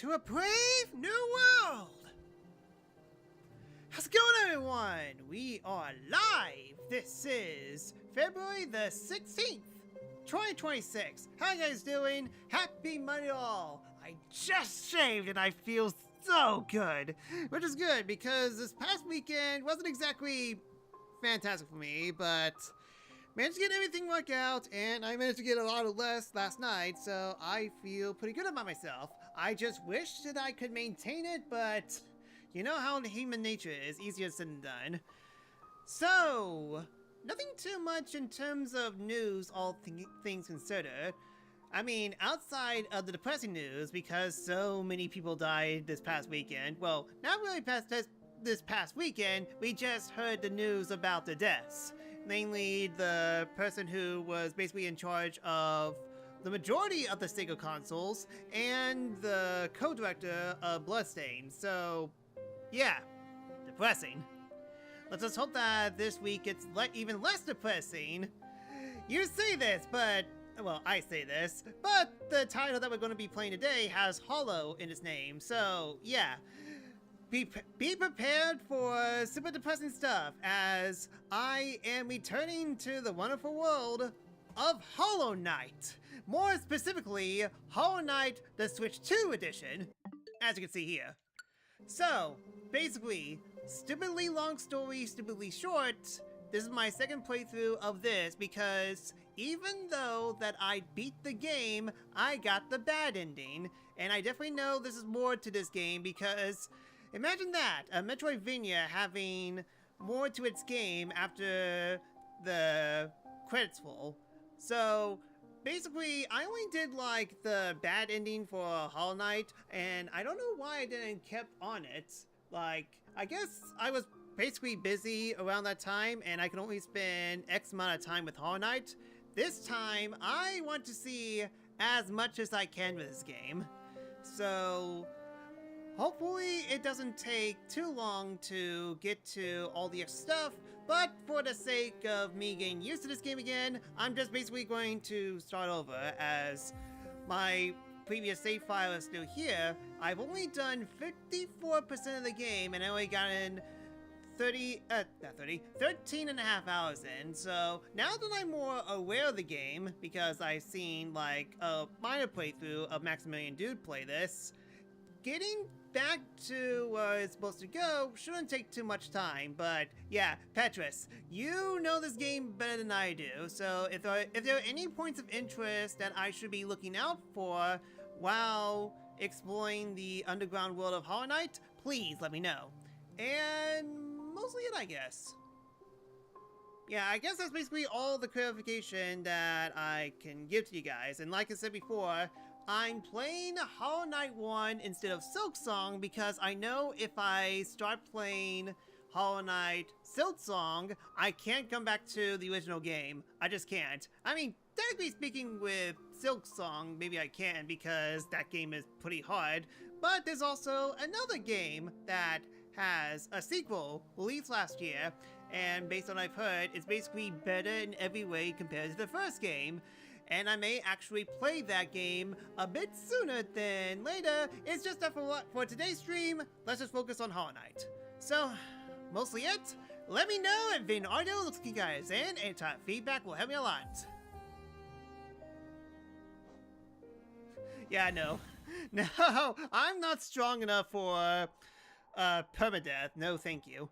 to a brave new world! How's it going, everyone? We are live! This is February the 16th, 2026. How you guys doing? Happy Monday all! I just shaved and I feel so good! Which is good because this past weekend wasn't exactly fantastic for me, but managed to get everything worked out, and I managed to get a lot of rest last night, so I feel pretty good about myself. I just wish that I could maintain it, but you know how human nature is, easier said than done. So, nothing too much in terms of news, all things considered. I mean, outside of the depressing news, because so many people died this past weekend. Well, not really this past weekend, we just heard the news about the deaths. Namely, the person who was basically in charge of the majority of the Sega consoles, and the co-director of Bloodstained. So, yeah, depressing. Let's just hope that this week it's even less depressing. You say this, but, well, I say this, but the title that we're going to be playing today has Hollow in its name, so, yeah. Be prepared for super depressing stuff, as I am returning to the wonderful world of Hollow Knight. More specifically, Hollow Knight the Switch 2 edition, as you can see here. So, basically, stupidly long story, stupidly short, this is my second playthrough of this because even though that I beat the game, I got the bad ending, and I definitely know this is more to this game because imagine that, a Metroidvania having more to its game after the credits roll. So, basically, I only did, like, the bad ending for Hollow Knight, and I don't know why I didn't keep on it. Like, I guess I was basically busy around that time, and I could only spend X amount of time with Hollow Knight. This time, I want to see as much as I can with this game. So, hopefully it doesn't take too long to get to all the extra stuff, but for the sake of me getting used to this game again, I'm just basically going to start over13 my previous save file is still here. I've only done 54% of the game and I only gotten 13 and a half hours in, so now that I'm more aware of the game, because I've seen like a minor playthrough of Maximilian Dude play this, getting back to where it's supposed to go shouldn't take too much time, but yeah, Petrus, you know this game better than I do, so if there are any points of interest that I should be looking out for while exploring the underground world of Hollow Knight, please let me know. And mostly it, I guess. Yeah, I guess that's basically all the clarification that I can give to you guys, and like I said before, I'm playing Hollow Knight 1 instead of Silksong because I know if I start playing Hollow Knight Silksong, I can't come back to the original game. I just can't. I mean, technically speaking with Silksong, maybe I can because that game is pretty hard, but there's also another game that has a sequel released last year, and based on what I've heard, it's basically better in every way compared to the first game. And I may actually play that game a bit sooner than later. It's just that for today's stream, let's just focus on Hollow Knight. So, mostly it. Let me know if the audio looks like you guys, and any type of feedback will help me a lot. Yeah, no. No, I'm not strong enough for permadeath. No, thank you.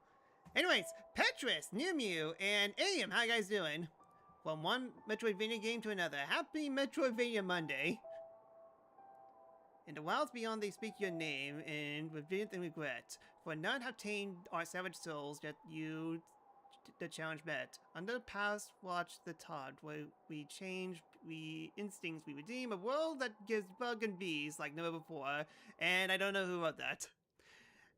Anyways, Petrus, New Mew, and Aim, how you guys doing? From one Metroidvania game to another. Happy Metroidvania Monday. In the wilds beyond they speak your name, and with vision and regret. For none have tamed our savage souls, yet you the challenge met. Under the past watch the Todd, where we change, we instincts, we redeem a world that gives bug and bees like never before. And I don't know who wrote that.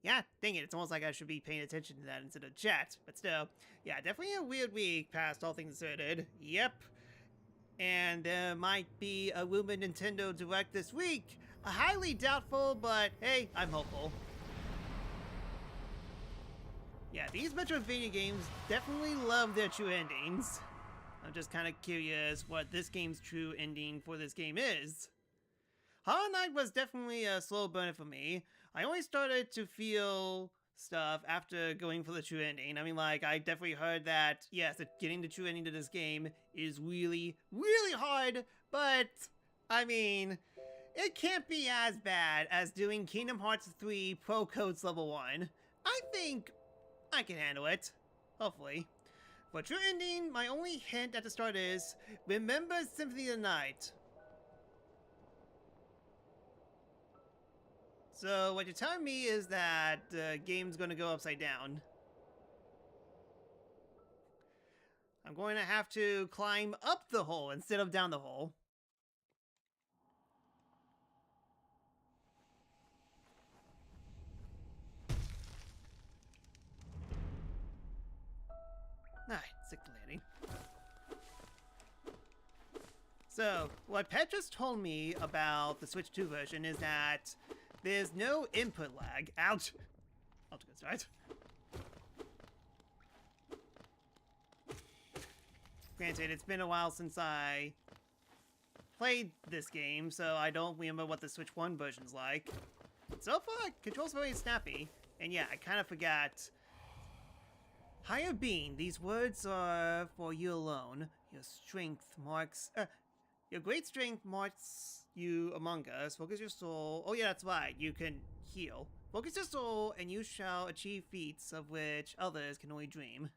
Yeah, dang it, it's almost like I should be paying attention to that instead of chat. But still, yeah, definitely a weird week past all things considered. Yep. And there might be a rumored Nintendo Direct this week. Highly doubtful, but hey, I'm hopeful. Yeah, these Metroidvania games definitely love their true endings. I'm just kind of curious what this game's true ending for this game is. Hollow Knight was definitely a slow burner for me. I only started to feel stuff after going for the true ending. I mean, like, I definitely heard that, yes, getting the true ending to this game is really, really hard, but, I mean, it can't be as bad as doing Kingdom Hearts 3 Pro Codes Level 1. I think I can handle it. Hopefully. For true ending, my only hint at the start is, remember Symphony of the Night. So what you're telling me is that the game's gonna go upside down. I'm going to have to climb up the hole instead of down the hole. Alright, sick landing. So, what Petra's told me about the Switch 2 version is that there's no input lag. Ouch! Off to a good start. Granted, it's been a while since I played this game, so I don't remember what the Switch 1 version's like. So far, control's very snappy. And yeah, I kind of forgot. Higher being, these words are for you alone. Your strength marks... your great strength marks you among us. Focus your soul. Oh yeah, that's right. You can heal. Focus your soul, and you shall achieve feats of which others can only dream.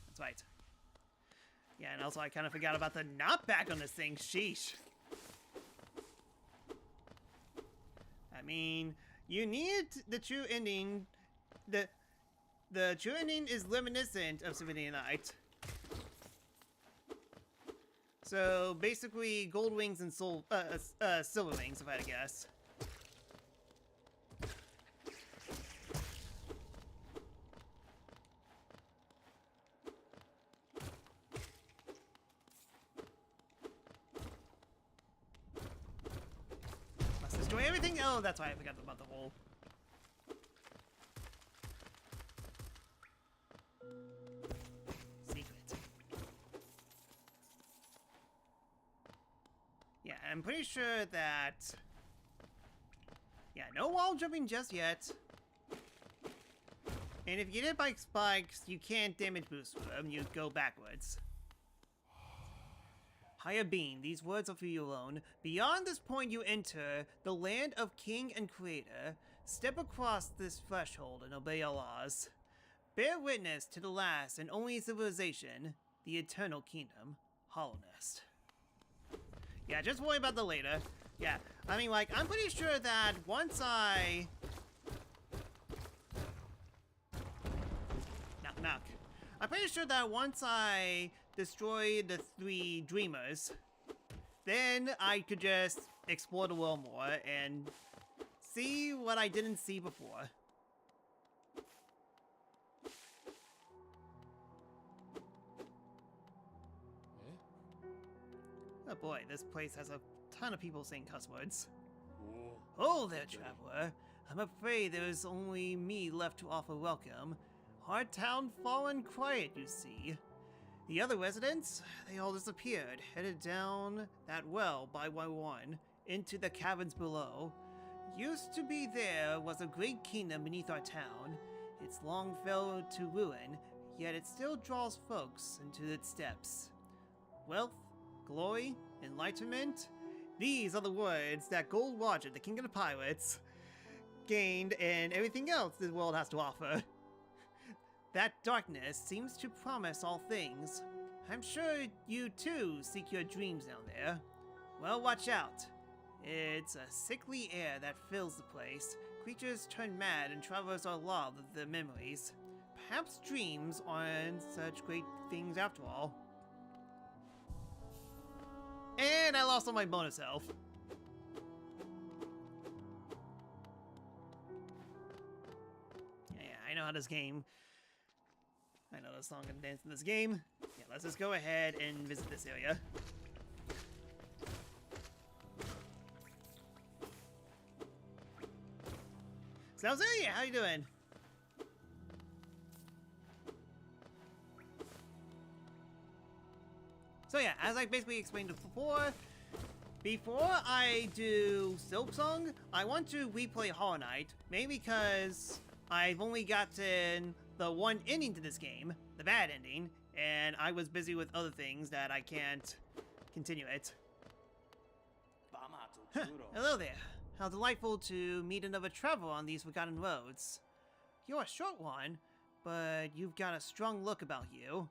That's right. Yeah, and also I kind of forgot about the knockback on this thing. Sheesh. I mean, you need the true ending. The true ending is reminiscent of Symphony of the Night. So basically, gold wings and silver wings, if I had to guess. Must destroy everything. Oh, that's why I forgot about the hole. Yeah, I'm pretty sure that... Yeah, no wall jumping just yet. And if you get hit by spikes, you can't damage boost them, you go backwards. Higher being, these words are for you alone. Beyond this point you enter, the land of King and Creator. Step across this threshold and obey our laws. Bear witness to the last and only civilization, the eternal kingdom, Hollow Nest. Yeah, just worry about the later. Yeah, I mean, like, I'm pretty sure that once I... Knock, knock. I'm pretty sure that once I destroy the 3 dreamers, then I could just explore the world more and see what I didn't see before. Oh boy, this place has a ton of people saying cuss words. Oh there, traveler. I'm afraid there is only me left to offer welcome. Hard town fallen quiet, you see. The other residents, they all disappeared, headed down that well by one, into the caverns below. Used to be there was a great kingdom beneath our town. It's long fell to ruin, yet it still draws folks into its steps. Wealth, glory, enlightenment, these are the words that Gold Roger, the king of the pirates, gained and everything else this world has to offer. That darkness seems to promise all things. I'm sure you too seek your dreams down there. Well, watch out. It's a sickly air that fills the place. Creatures turn mad and travelers are lulled with their memories. Perhaps dreams aren't such great things after all. And I lost all my bonus health. Yeah, I know how this game... I know the song and dance in this game. Yeah, let's just go ahead and visit this area. So, how you doing? So yeah, as I basically explained before, Before I do Silksong, I want to replay Hollow Knight, mainly because I've only gotten the one ending to this game, the bad ending, and I was busy with other things that I can't continue it. Huh, hello there. How delightful to meet another traveler on these forgotten roads. You're a short one, but you've got a strong look about you.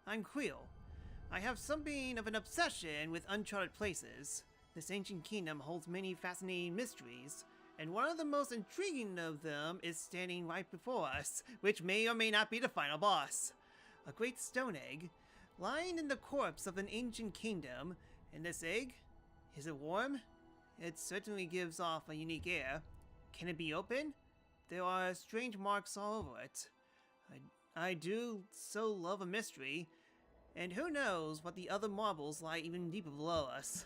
I'm Creel. I have something of an obsession with uncharted places. This ancient kingdom holds many fascinating mysteries, and one of the most intriguing of them is standing right before us, which may or may not be the final boss. A great stone egg, lying in the corpse of an ancient kingdom, and this egg, is it warm? It certainly gives off a unique air. Can it be open? There are strange marks all over it. I do so love a mystery, and who knows what the other marbles lie even deeper below us.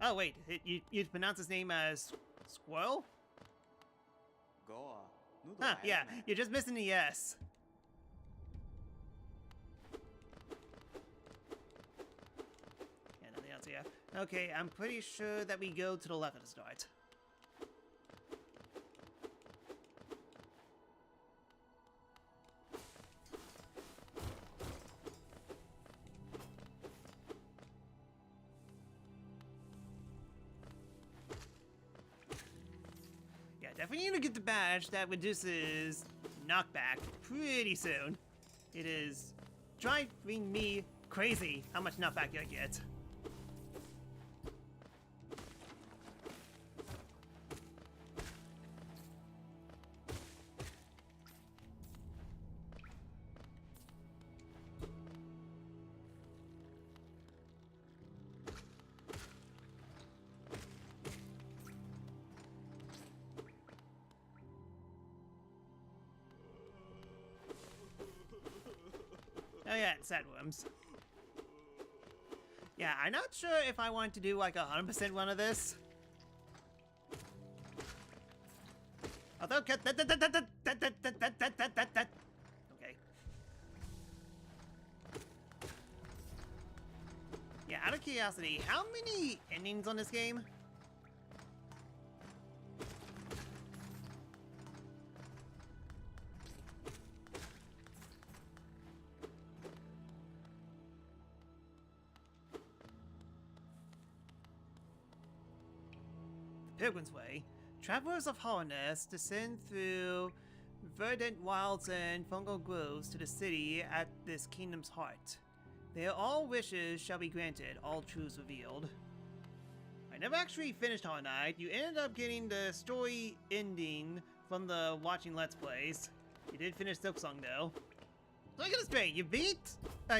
Oh wait, you pronounce his name as Squirrel? Huh, yeah, you're just missing the S. Yeah, nothing else here. Okay, I'm pretty sure that we go to the left at the start. Definitely need to get the badge that reduces knockback pretty soon. It is driving me crazy how much knockback I get. Oh yeah, sadworms. Yeah, I'm not sure if I want to do like a 100% run of this. Although, okay. Yeah, out of curiosity, how many endings on this game? Pilgrim's Way. Travelers of Hollowness descend through verdant wilds and fungal groves to the city at this kingdom's heart. Their all wishes shall be granted, all truths revealed. I never actually finished Hollow Knight. You ended up getting the story ending from the watching Let's Plays. You did finish Silksong though. So I gotta say, you beat...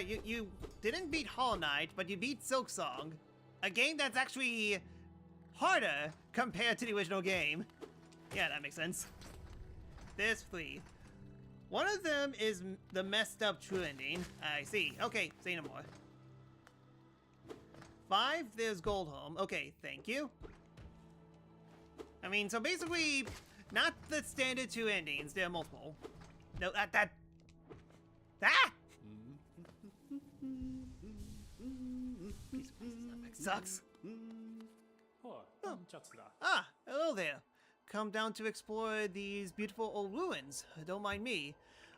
you didn't beat Hollow Knight, but you beat Silksong. A game that's actually harder compared to the original game. Yeah, that makes sense. There's 3. One of them is the messed up true ending. I see. Okay, say no more. 5, there's Goldholm. Okay, thank you. I mean, so basically, not the standard 2 endings. There are multiple. No, that. Sucks. Oh. Ah, hello there. Come down to explore these beautiful old ruins. Don't mind me.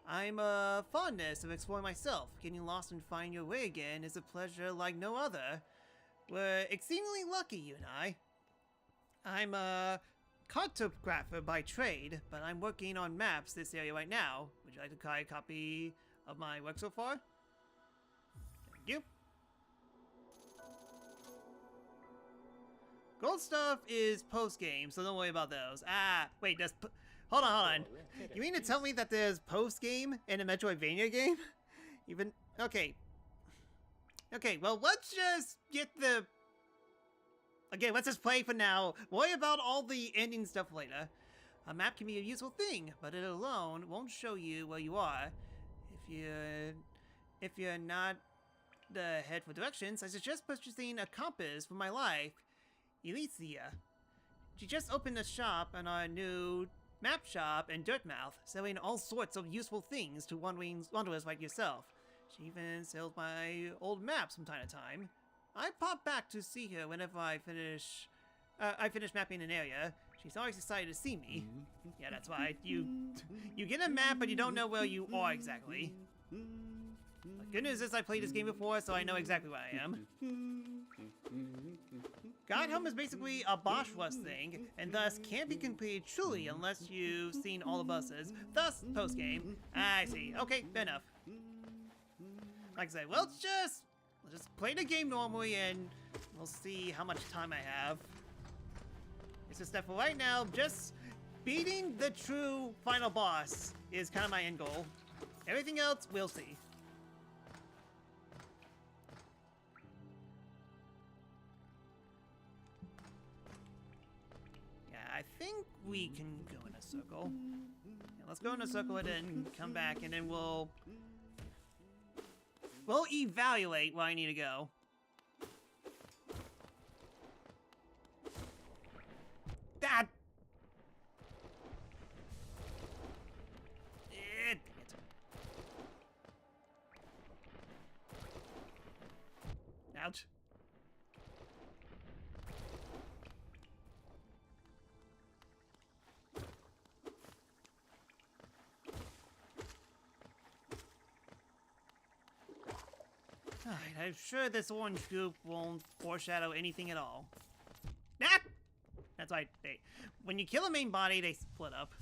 I'm a fondness of exploring myself. Getting lost and finding your way again is a pleasure like no other. We're exceedingly lucky, you and I. I'm a cartographer by trade, but I'm working on maps this area right now. Would you like to try a copy of my work so far? Thank you. Gold stuff is post-game, so don't worry about those. Ah, wait, hold on. You mean to tell me that there's post-game in a Metroidvania game? Even, okay. Okay, well, let's just get the... Okay, let's just play for now. Worry about all the ending stuff later. A map can be a useful thing, but it alone won't show you where you are. If you're not the head for directions, I suggest purchasing a compass for my life. Elysia. She just opened a shop in our new map shop in Dirtmouth, selling all sorts of useful things to wanderers like yourself. She even sells my old maps from time to time. I pop back to see her whenever I finish mapping an area. She's always excited to see me. Yeah, that's why. You get a map, but you don't know where you are exactly. The good news is I played this game before, so I know exactly where I am. God Home is basically a boss rush thing, and thus can't be completed truly unless you've seen all the bosses. Thus, post-game. I see. Okay, fair enough. Like I said, well, let's just play the game normally, and we'll see how much time I have. It's just that for right now, just beating the true final boss is kind of my end goal. Everything else, we'll see. Yeah, I think we can go in a circle. Yeah, let's go in a circle and then come back, and then we'll evaluate where I need to go. That. Dang it. Ouch. Alright, I'm sure this orange goop won't foreshadow anything at all. Ah! That's why when you kill a main body, they split up.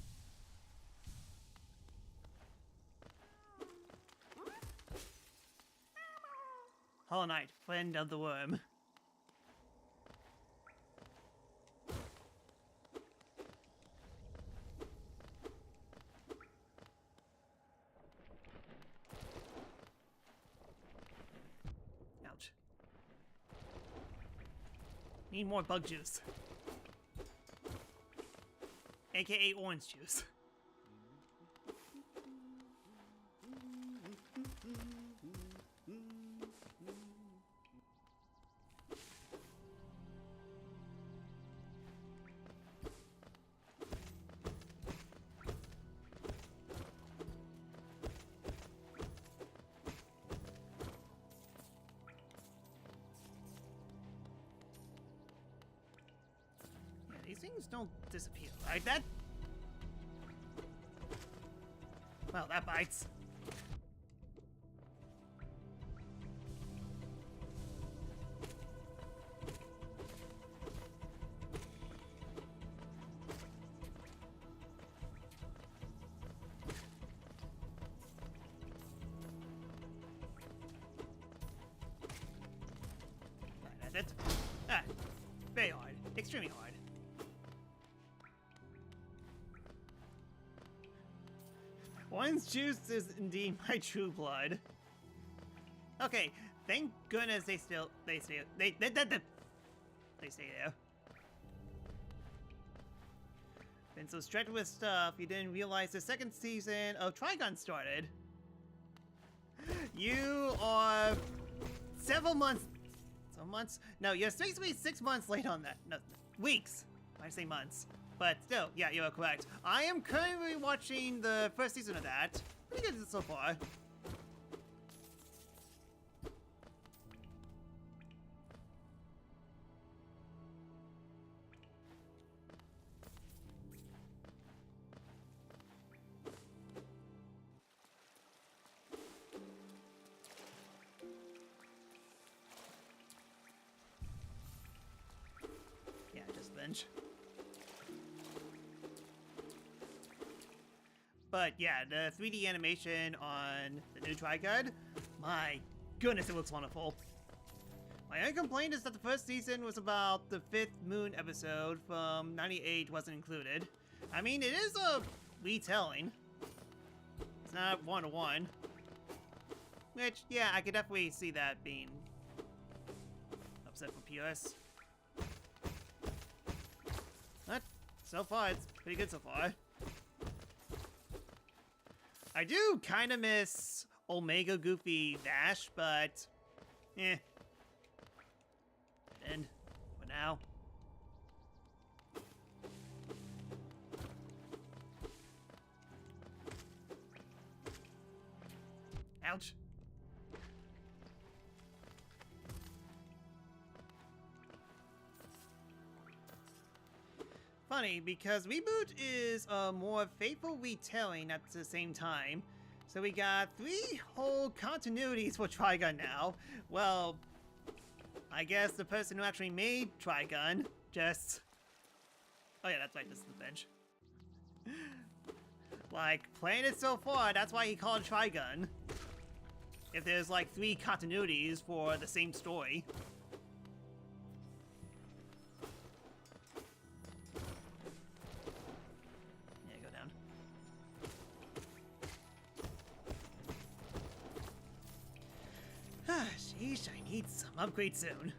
Hollow Knight, friend of the worm. Ouch. Need more bug juice. AKA orange juice. These things don't disappear, right? Well, that bites. Right, that's it. Ah, very hard. Extremely hard. One's juice is indeed my true blood. Okay, thank goodness they stay there. Been so stretched with stuff, you didn't realize the second season of Trigun started. You are several months. Some months? No, you're basically 6 months late on that. No, weeks. I say months. But still, yeah, you are correct. I am currently watching the first season of that. Pretty good so far. Yeah, just bench. But yeah, the 3D animation on the new Trigun, my goodness, it looks wonderful. My only complaint is that the first season was about the 5th Moon episode from 98 wasn't included. I mean, it is a retelling. It's not one-to-one. Which, yeah, I could definitely see that being upset for PS. But so far, it's pretty good so far. I do kind of miss Omega Goofy Dash, but eh. And for now. Ouch. funny because Reboot is a more faithful retelling at the same time. So we got 3 whole continuities for Trigun now. Well, I guess the person who actually made Trigun just... Oh yeah, that's right, this is the bench. Like, playing it so far, that's why he called it Trigun. If there's like 3 continuities for the same story. Yeah, go down. Sheesh, I need some upgrades soon.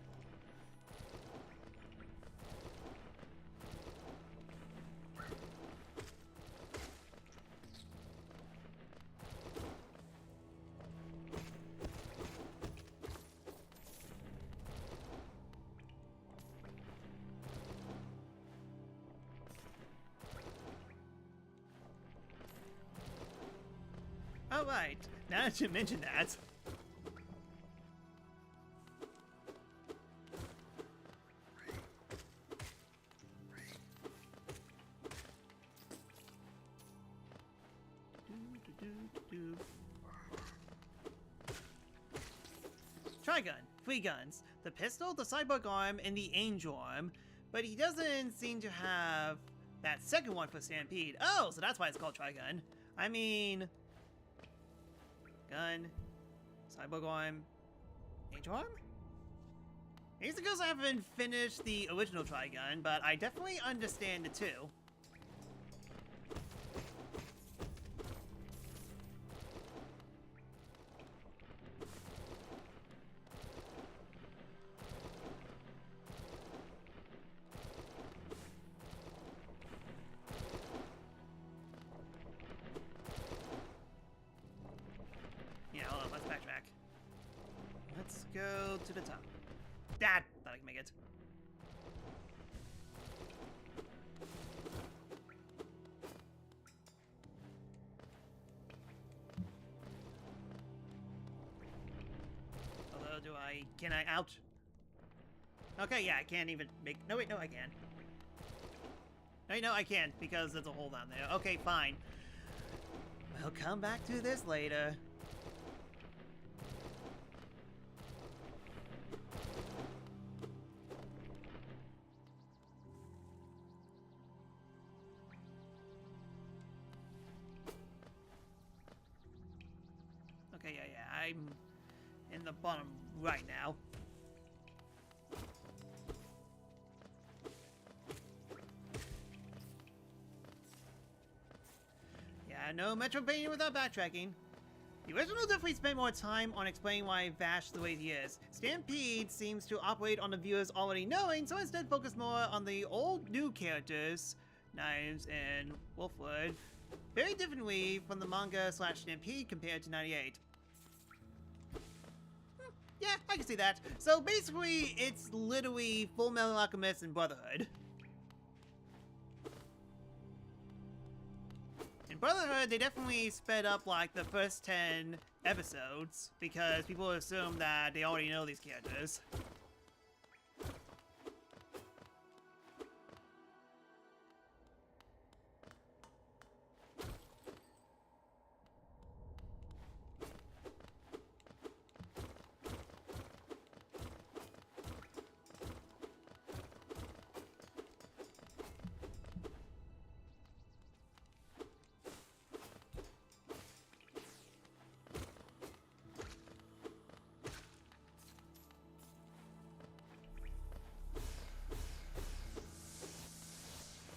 Oh right, now that you mention that. Trigun, 3 guns, the pistol, the cyborg arm, and the angel arm, but he doesn't seem to have that second one for Stampede. Oh, so that's why it's called Trigun. I mean... Gun, cyborg arm, angel arm? It's because I haven't finished the original Trigun, but I definitely understand the 2. Yeah, hold on, let's backtrack. Let's go to the top. That thought I could make it. Although, can I, ouch. Okay, yeah, I can't even make, no wait, no I can. No, I can't, because there's a hole down there. Okay, fine. We'll come back to this later. Okay, yeah, I'm in the bottom right now. Yeah, no Metroidvania without backtracking. The original definitely spent more time on explaining why Vash is the way he is. Stampede seems to operate on the viewers already knowing, so instead focus more on the old new characters, Knives and Wolfwood, very differently from the manga / Stampede compared to 98. Yeah, I can see that. So basically, it's literally Full Metal Alchemist and Brotherhood. In Brotherhood, they definitely sped up like the first 10 episodes because people assume that they already know these characters.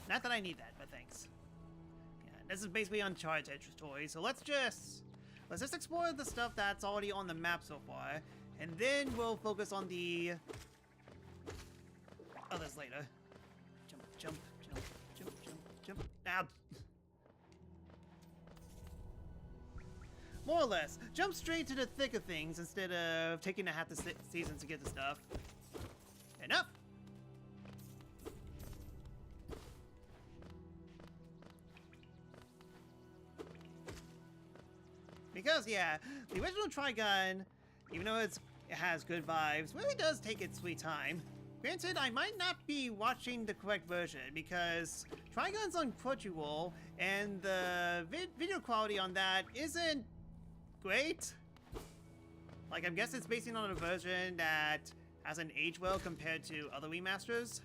Not that I need that, but thanks. Yeah, this is basically uncharted territory, so let's just explore the stuff that's already on the map so far, and then we'll focus on the others later. Jump, jump, jump, jump, jump, jump. Now, more or less, jump straight to the thick of things instead of taking a half the season to get the stuff. Enough. Because, yeah, the original Trigun, even though it has good vibes, really does take its sweet time. Granted, I might not be watching the correct version because Trigun's on Crunchyroll and the video quality on that isn't great. Like, I'm guessing it's based on a version that hasn't aged well compared to other remasters.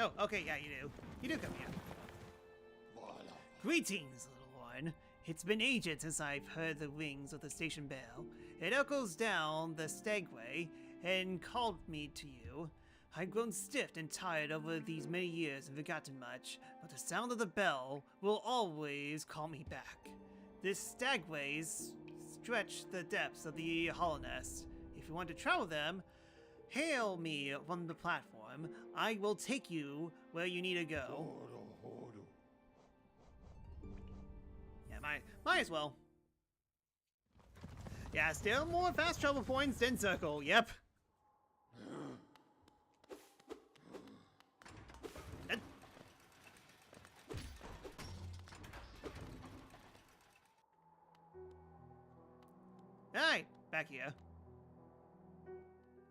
Oh, okay, yeah, you do. You do come here. Greetings, little one. It's been ages since I've heard the rings of the station bell. It echoes down the stagway and called me to you. I've grown stiff and tired over these many years and forgotten much, but the sound of the bell will always call me back. This stagways stretch the depths of the hollowness. If you want to travel them, hail me from the platform. I will take you where you need to go. Yeah, might as well. Yeah, still more fast travel points than circle, yep. Alright, back here.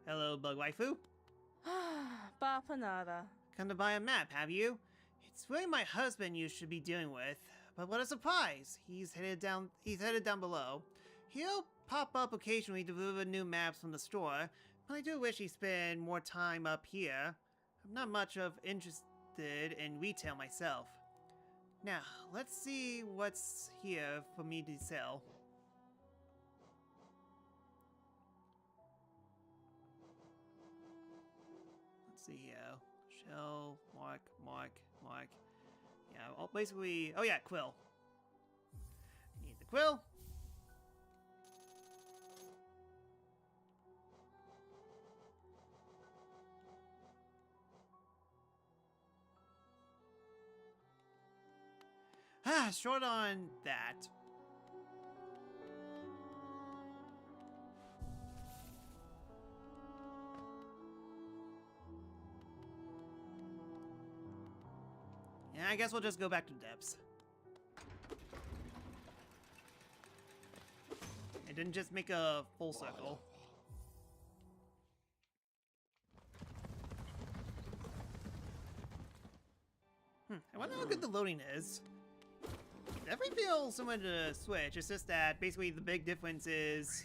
Hello, Bug Waifu. Bapanada. Come to buy a map, have you? It's really my husband you should be dealing with. But what a surprise! He's headed down below. He'll pop up occasionally to deliver new maps from the store, but I do wish he'd spend more time up here. I'm not much of interested in retail myself. Now, let's see what's here for me to sell. Let's see here. Shell, mark. Yeah, well, basically, oh yeah, quill. Need the quill. Short on that. Yeah, I guess we'll just go back to depths. It didn't just make a full circle. I wonder how good the loading is. Definitely feels similar to Switch. It's just that basically the big difference is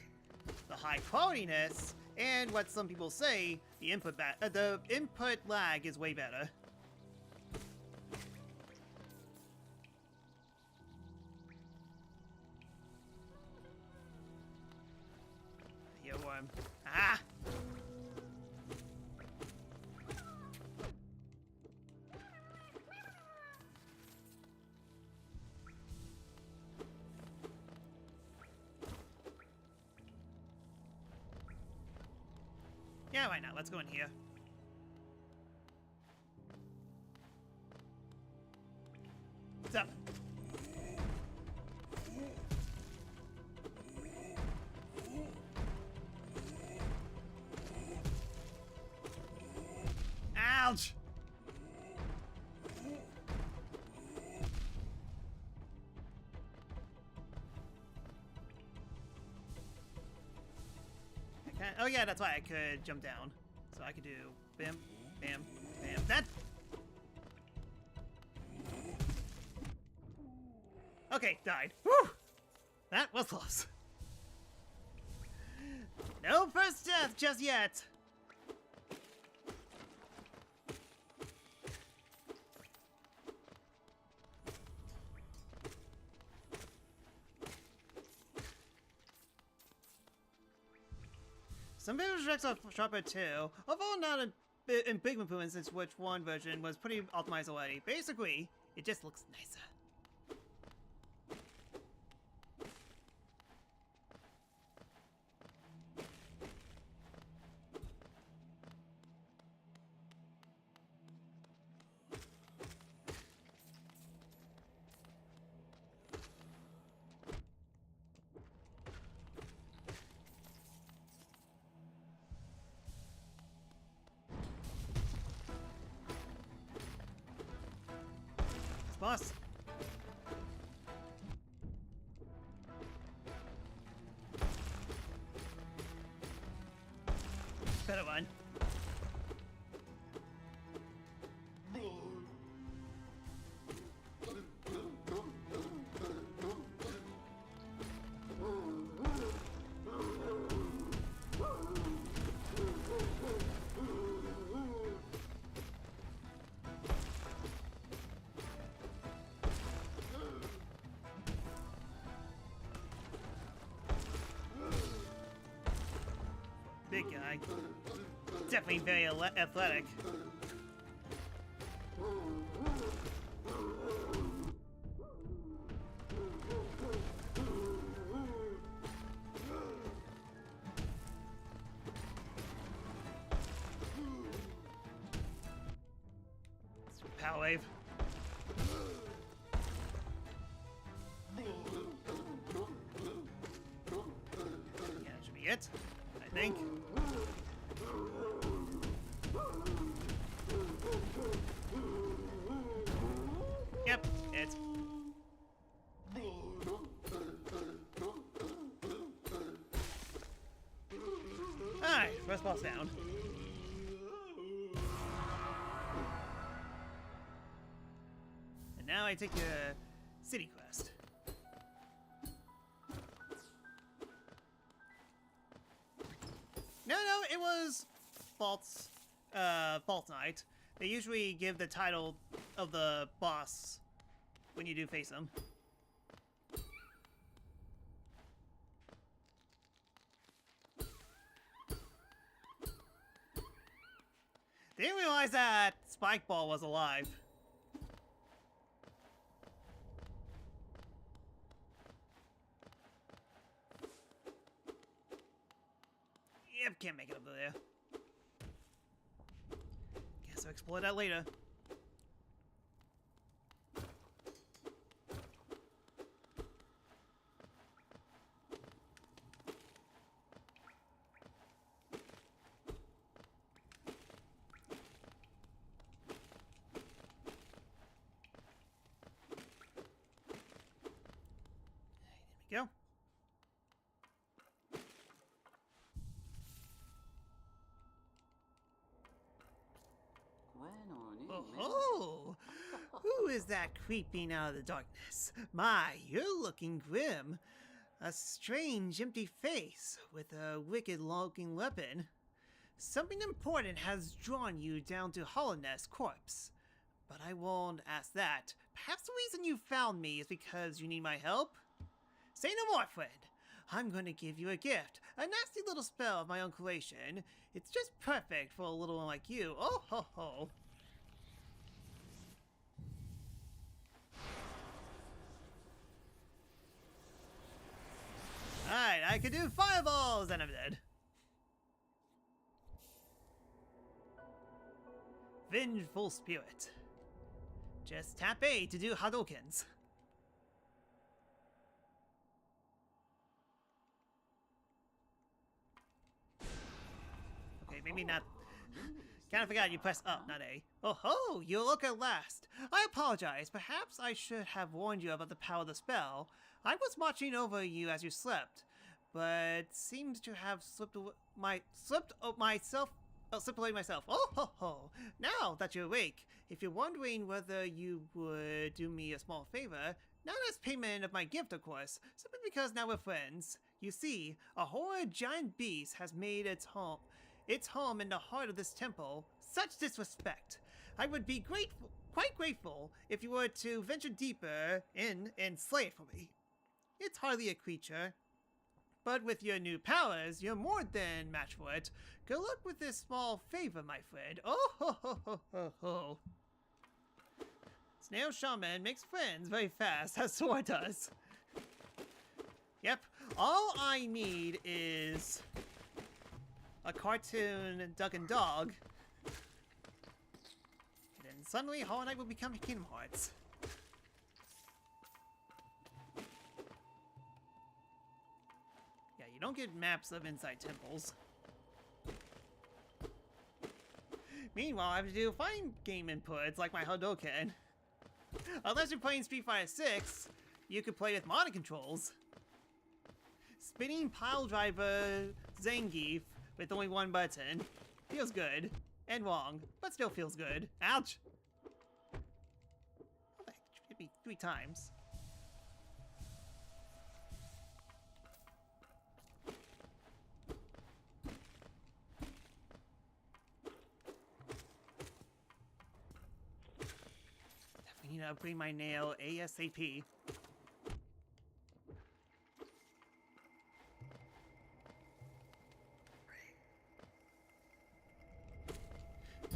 the high qualityness and what some people say the input lag is way better. Earworm. Ah! Yeah, why not? Let's go in here. What's up? Ouch! Oh yeah, that's why I could jump down. So I could do bam, bam, bam. That. Okay, died. Whew! That was close. No first death just yet. Some visual tricks are sharper too, although not a big improvement since which one version was pretty optimized already. Basically, it just looks nicer. boss. Better one. Big guy. Definitely very athletic. Power wave. Yeah, that should be it, I think. Yep, it. Alright, first boss down. And now I take a city quest. No, it was Fault Night. They usually give the title of the boss when you do face him. Didn't realize that Spike Ball was alive. Yep, can't make it up there. Guess I'll explore that later. There we go. Oh, who is that creeping out of the darkness? My, you're looking grim. A strange, empty face with a wicked-looking weapon. Something important has drawn you down to Hollowness Corpse. But I won't ask that. Perhaps the reason you found me is because you need my help? Say no more, friend. I'm going to give you a gift. A nasty little spell of my own creation. It's just perfect for a little one like you. Oh ho ho. Alright, I can do fireballs and I'm dead. Vengeful Spirit. Just tap A to do Hadoukens. Okay, maybe not. Kind of forgot you press up, not A. Oh ho, you look at last. I apologize. Perhaps I should have warned you about the power of the spell. I was watching over you as you slept, but seems to have slipped away myself. Oh ho ho! Now that you're awake, if you're wondering whether you would do me a small favor, not as payment of my gift, of course, simply because now we're friends. You see, a horrid giant beast has made its home in the heart of this temple. Such disrespect! I would be quite grateful if you were to venture deeper in and slay it for me. It's hardly a creature, but with your new powers, you're more than match for it. Good luck with this small favor, my friend. Oh ho ho ho ho ho! Snail Shaman makes friends very fast, as Sora does. Yep, all I need is a cartoon duck and dog, and then suddenly Hollow Knight will become Kingdom Hearts. Yeah, you don't get maps of inside temples. Meanwhile, I have to do fine game inputs like my Hadouken. Unless you're playing Street Fighter 6, you could play with mono controls. Spinning pile driver Zangief with only one button. Feels good. And wrong, but still feels good. Ouch! Oh, that hit me 3 times. Definitely need to upgrade my nail ASAP.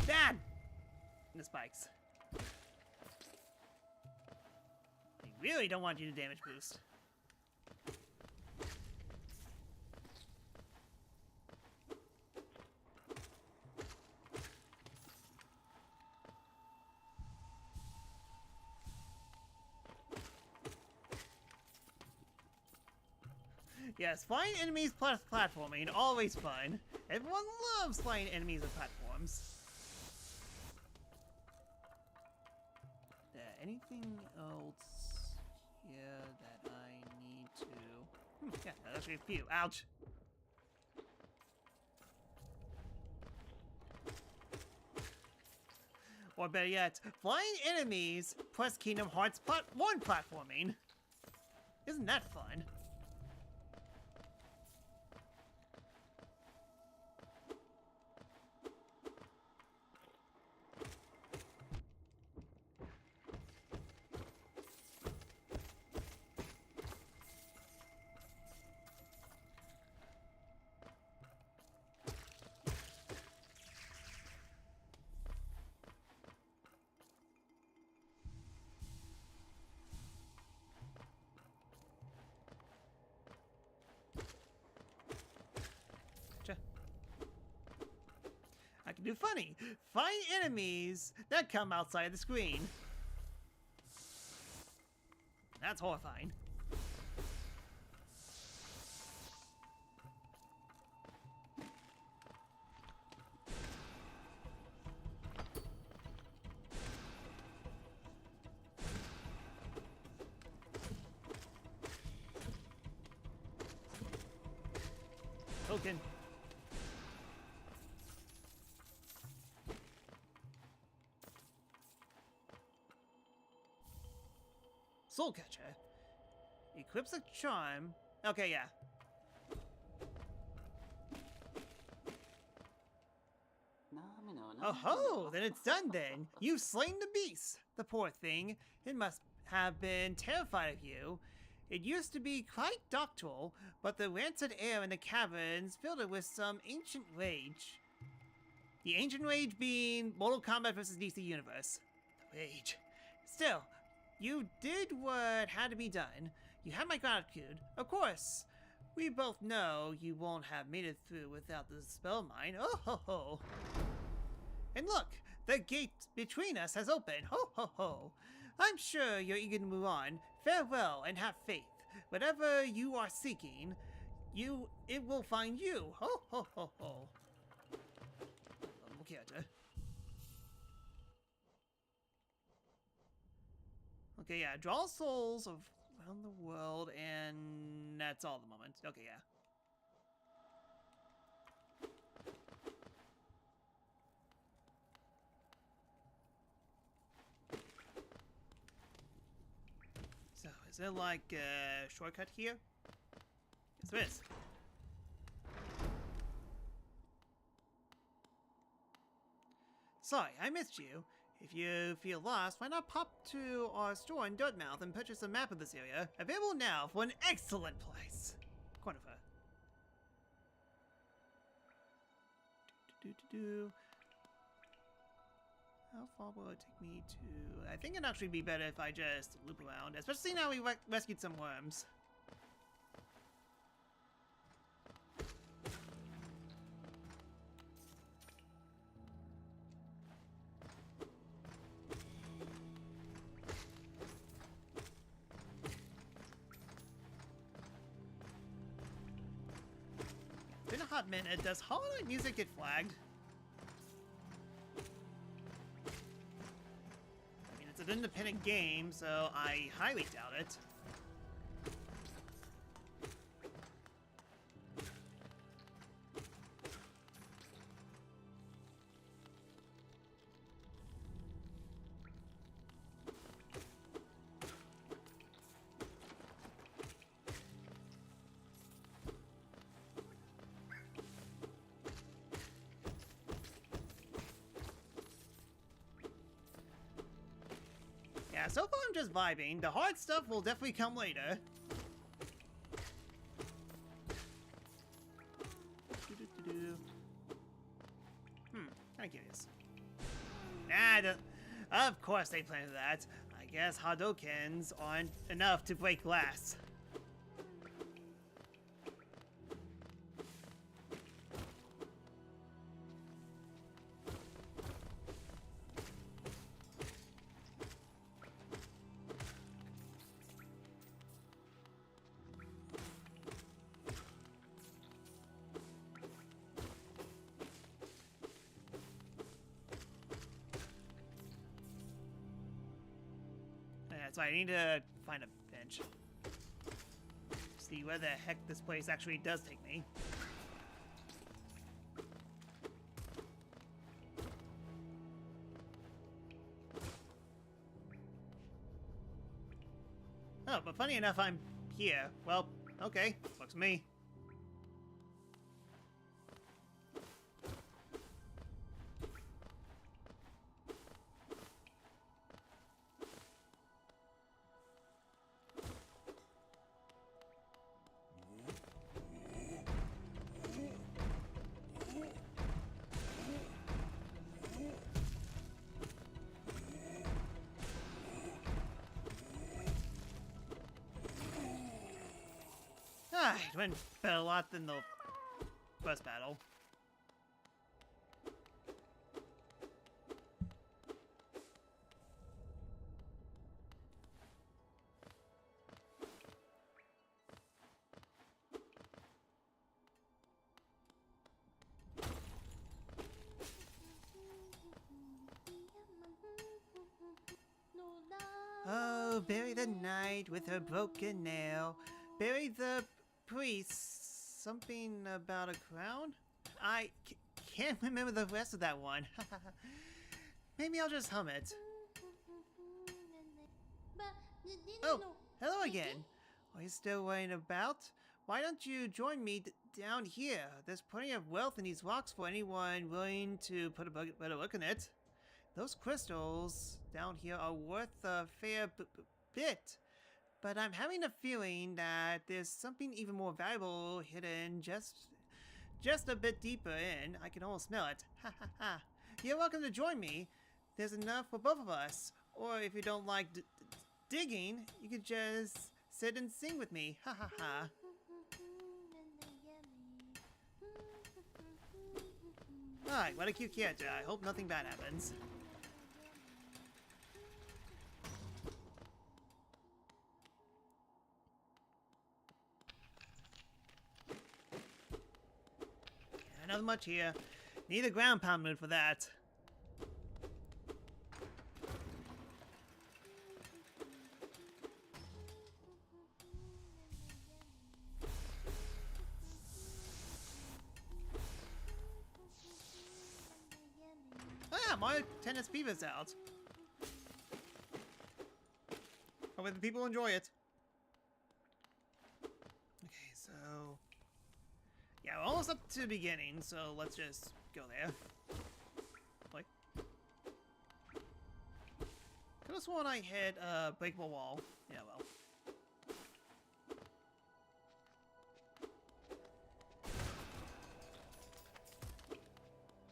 Dad! And the spikes. I really don't want you to damage boost. Yes, flying enemies plus platforming, always fun. Everyone loves flying enemies with platforms. Anything else here that I need to... yeah, that's actually a few. Ouch! Or better yet, flying enemies plus Kingdom Hearts Part 1 platforming. Isn't that fun? I can do funny. Find enemies that come outside the screen. That's horrifying. Token. Soul Catcher. Equips a charm. Okay, yeah. Oh ho! Then it's done then. You've slain the beast. The poor thing. It must have been terrified of you. It used to be quite docile, but the rancid air in the caverns filled it with some ancient rage. The ancient rage being Mortal Kombat vs. DC Universe. The rage. Still, you did what had to be done. You had my gratitude. Of course. We both know you won't have made it through without the spell mine. Oh ho ho. And look, the gate between us has opened. Ho ho ho. I'm sure you're eager to move on. Farewell and have faith. Whatever you are seeking, it will find you. Ho ho ho ho. Okay, yeah, draw souls of around the world, and that's all at the moment. Okay, yeah. So, is there like a shortcut here? Yes, there is. Sorry, I missed you. If you feel lost, why not pop to our store in Dirtmouth and purchase a map of this area? Available now for an excellent price. Cornifer. How far will it take me to... I think it'd actually be better if I just loop around, especially now we rescued some worms. Been a hot minute. Does Hollow Knight music get flagged? I mean, it's a an independent game, so I highly doubt it. Yeah, so far I'm just vibing. The hard stuff will definitely come later. Kinda curious. Nah, of course they planned that. I guess Hadokens aren't enough to break glass. So I need to find a bench. See where the heck this place actually does take me. Oh, but funny enough, I'm here. Well, okay, looks me. It went better a lot than the first battle. Oh, bury the knight with her broken nail. Bury the priest. Something about a crown? I can't remember the rest of that one. Maybe I'll just hum it. Oh, hello again. Are you still worrying about? Why don't you join me down here? There's plenty of wealth in these rocks for anyone willing to put a better look in it. Those crystals down here are worth a fair bit. But I'm having a feeling that there's something even more valuable hidden just a bit deeper in. I can almost smell it. Ha ha ha. You're welcome to join me. There's enough for both of us. Or if you don't like digging, you could just sit and sing with me. Ha ha ha. Alright, what a cute character. I hope nothing bad happens. Nothing much here. Need a ground pound mood for that. Oh yeah, Mario Tennis Fever's out. Hopefully the people enjoy it. Okay, so... yeah, we're almost up to the beginning, so let's just go there. Like, could have sworn I hit a breakable wall. Yeah, well.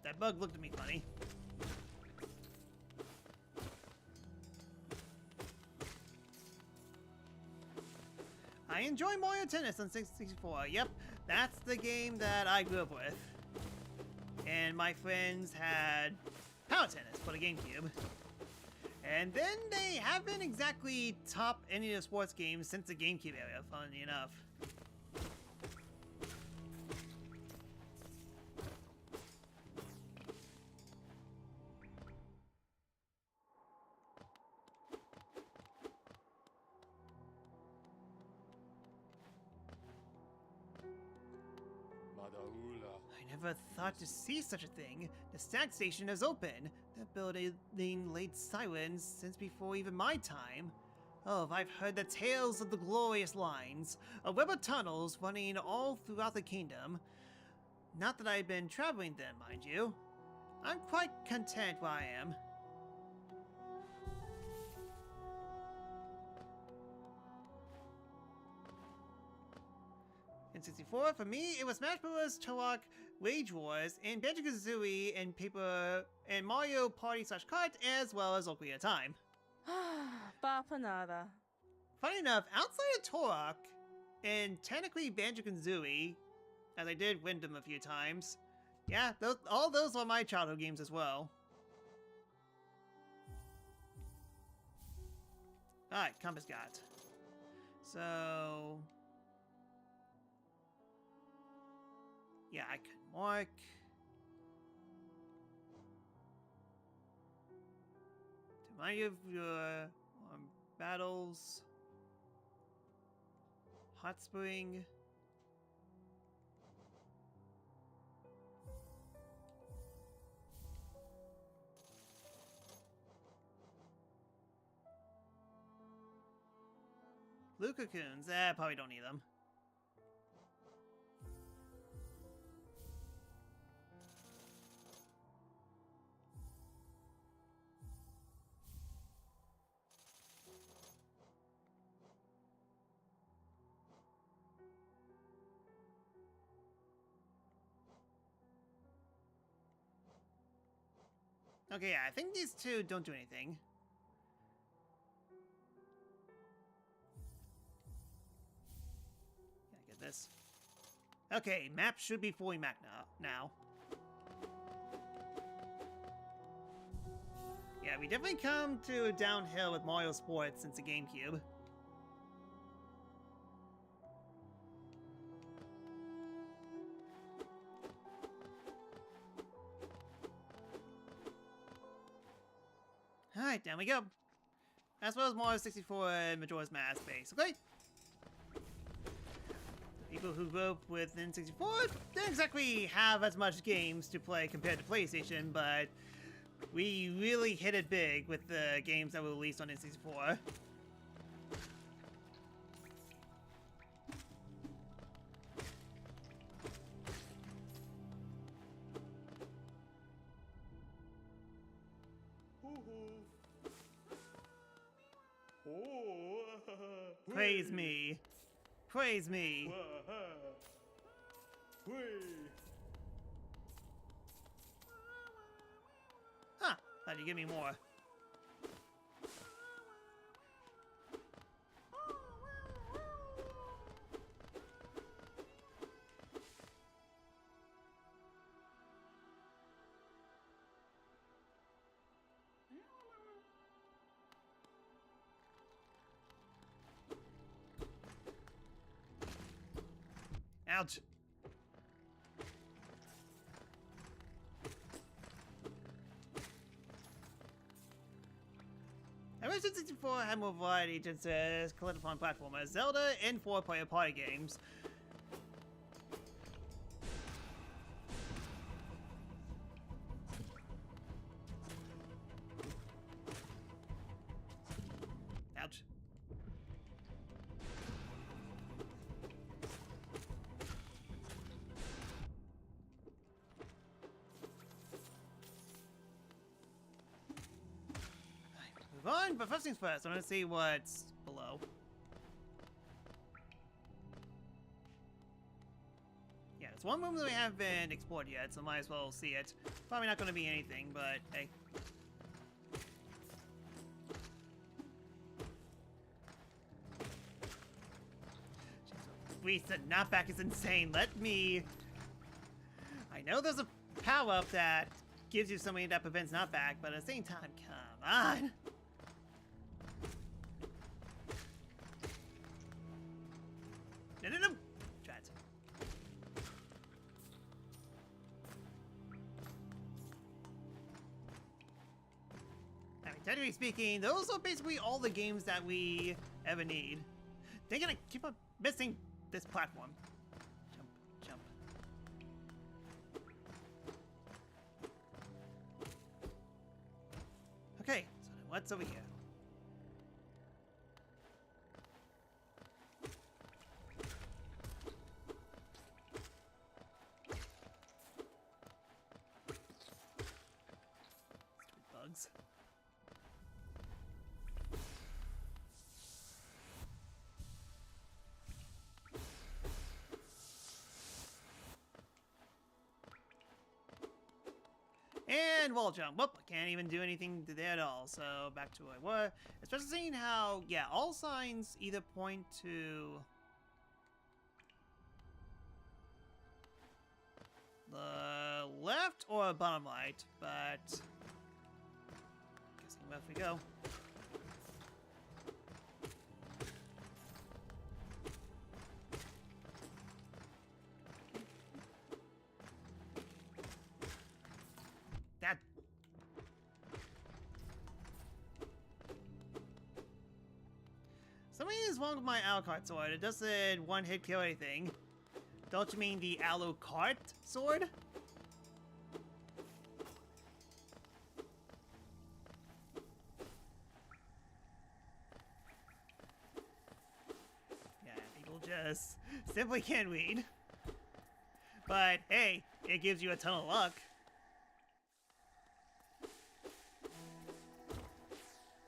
That bug looked at me funny. I enjoy Mario Tennis on 64. Yep, that's the game that I grew up with. And my friends had Power Tennis for the GameCube. And then they haven't exactly topped any of the sports games since the GameCube era, funnily enough. I never thought to see such a thing. The snack station is open. That building laid sirens since before even my time. Oh, I've heard the tales of the glorious lines, a web of tunnels running all throughout the kingdom. Not that I've been traveling them, mind you. I'm quite content where I am. In 64, for me, it was Smash Bros. Turok Rage Wars, and Banjo-Kazooie, and Mario Party / Kart, as well as Ocarina of Time. Bapanada. Funny enough, outside of Turok, and technically Banjo-Kazooie, as I did win them a few times, yeah, all those were my childhood games as well. Alright, Compass got. So... yeah, I can mark. To remind you of your battles. Hot Spring. Blue cocoons. Probably don't need them. Okay, yeah, I think these two don't do anything. Yeah, get this. Okay, map should be fully mapped now. Yeah, we definitely come to downhill with Mario Sports since the GameCube. Alright, down we go. As well as Mario 64 and Majora's Mask, basically. People who grew up with N64 didn't exactly have as much games to play compared to PlayStation, but we really hit it big with the games that were released on N64. Praise me. Praise me. Huh, thought you'd give me more. Ouch. I wish N64 had more variety to its collectathon platformers, Zelda, and 4-player party games. Ouch. Fine, but first things first, I want to see what's below. Yeah, it's one room that we haven't been explored yet, so might as well see it. Probably not going to be anything, but hey. Jeez, the knockback is insane. Let me... I know there's a power-up that gives you something that prevents knockback, but at the same time, come on. No. Try it. I mean, technically speaking, those are basically all the games that we ever need. They're gonna keep on missing this platform. Jump, jump. What's over here? Stupid bugs. And wall jump. Whoop, I can't even do anything to there at all. So back to where I was. Especially seeing how, yeah, all signs either point to the left or bottom right, but guessing left we go. That. Something is wrong with my Alucard sword. It doesn't one-hit kill anything. Don't you mean the Alucard sword? Yeah, people just simply can't read. But hey, it gives you a ton of luck.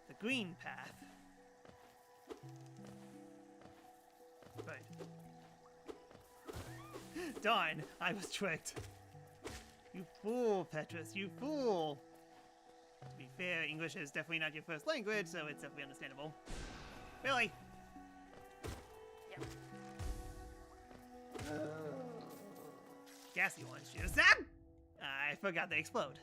The green path. Right. Darn, I was tricked. You fool, Petrus, you fool! To be fair, English is definitely not your first language, so it's definitely understandable. Really? Yeah. Gassy orange juice. Ah! I forgot they explode.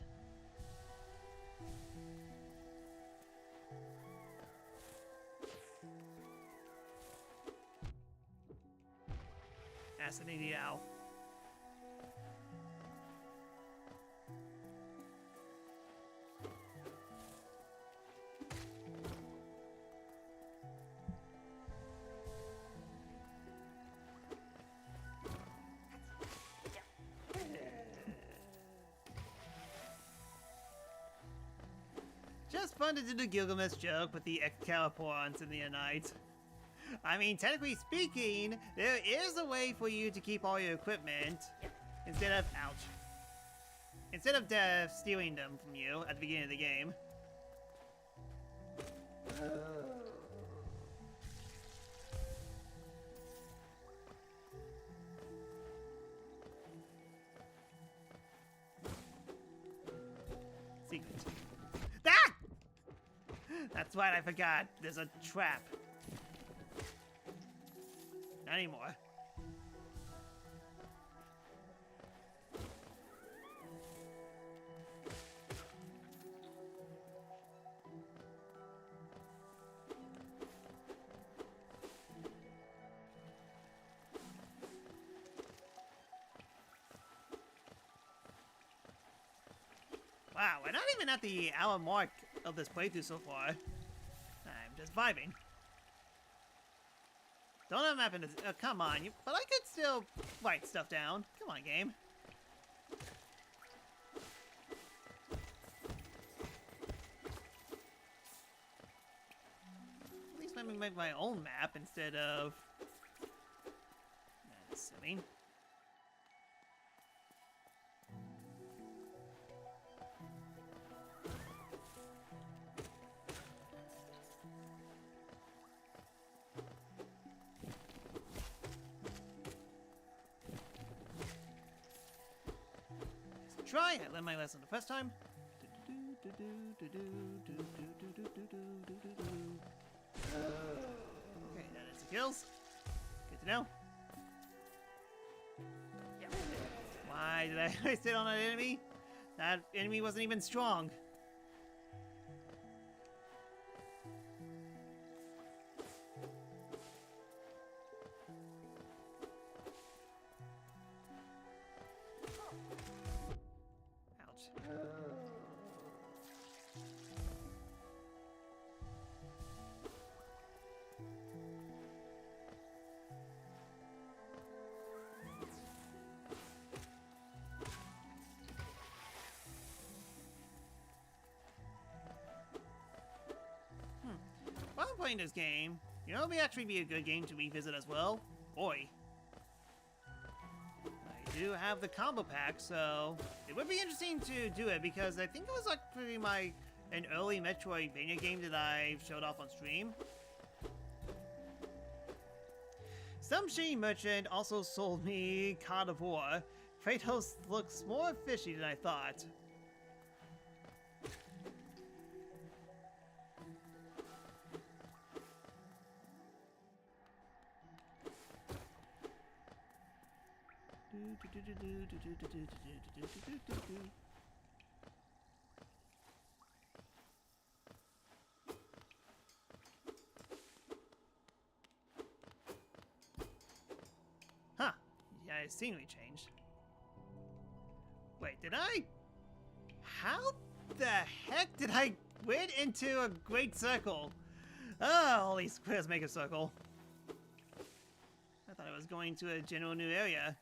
Fascinating owl. Just fun to do the Gilgamesh joke with the Excaliburons in the night. I mean, technically speaking, there is a way for you to keep all your equipment instead of, ouch, instead of stealing them from you at the beginning of the game. Secret. Ah! That's right, I forgot. There's a trap. Not anymore. Wow, we're not even at the hour mark of this playthrough so far. I'm just vibing. Don't have a map in this. Come on, but I could still write stuff down. Come on, game. At least let me make my own map instead of. That's silly. Try. I learned my lesson the first time. Okay, that is the kills. Good to know. Why did I waste it on an enemy? That enemy wasn't even strong. I'm playing this game, you know, it may actually be a good game to revisit as well. Boy. I do have the combo pack, so it would be interesting to do it because I think it was like pretty an early Metroidvania game that I showed off on stream. Some shady merchant also sold me Cod of War. Kratos looks more fishy than I thought. Huh. Yeah, scenery changed. Wait, did I? How the heck did I went into a great circle? Oh, all these squares make a circle. I thought I was going to a general new area.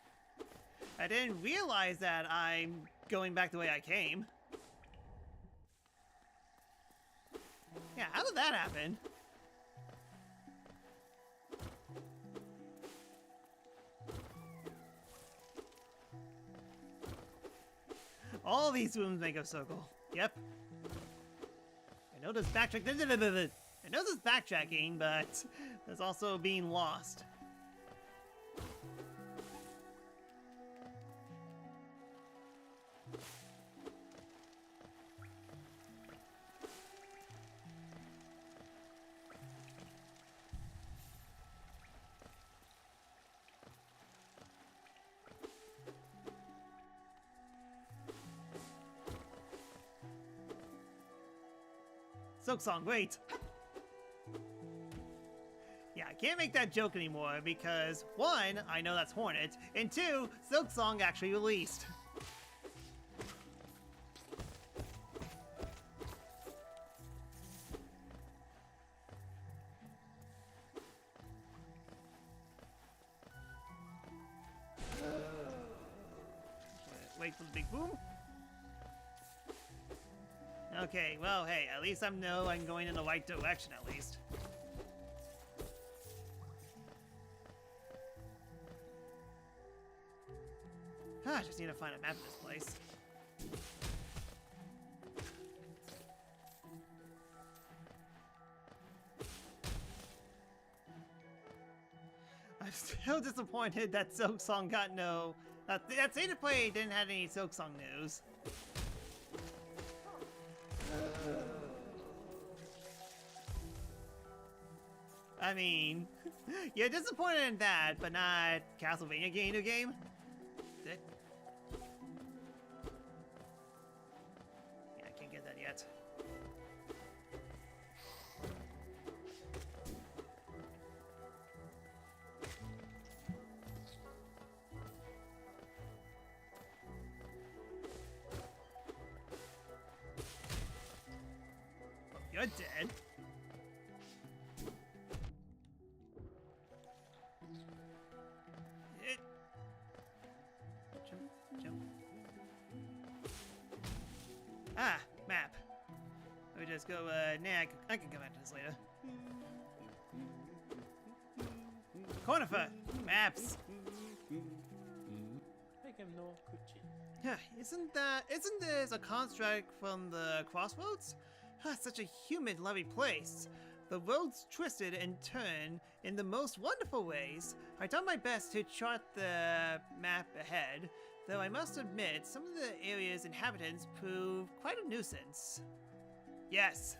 I didn't realize that I'm going back the way I came. Yeah, how did that happen? All these rooms make a circle. Yep. I know there's backtracking. I know there's backtracking, but there's also being lost. Silk Song, wait! Yeah, I can't make that joke anymore because, one, I know that's Hornet, and two, Silk Song actually released. Wait for the big boom. Okay, well, hey, at least I know I'm going in the right direction, at least. I just need to find a map of this place. I'm still disappointed that Silk Song got no... that State of Play didn't have any Silk Song news. I mean, you're disappointed in that, but not Castlevania getting a new game? Yeah, I can't get that yet. You're dead. Ah, map. Let me just go, nah, I can come back to this later. Conifer! Maps! Yeah, isn't this a construct from the Crossroads? Such a human-loving place. The roads twisted and turn in the most wonderful ways. I've done my best to chart the map ahead, though I must admit, some of the area's inhabitants prove quite a nuisance. Yes.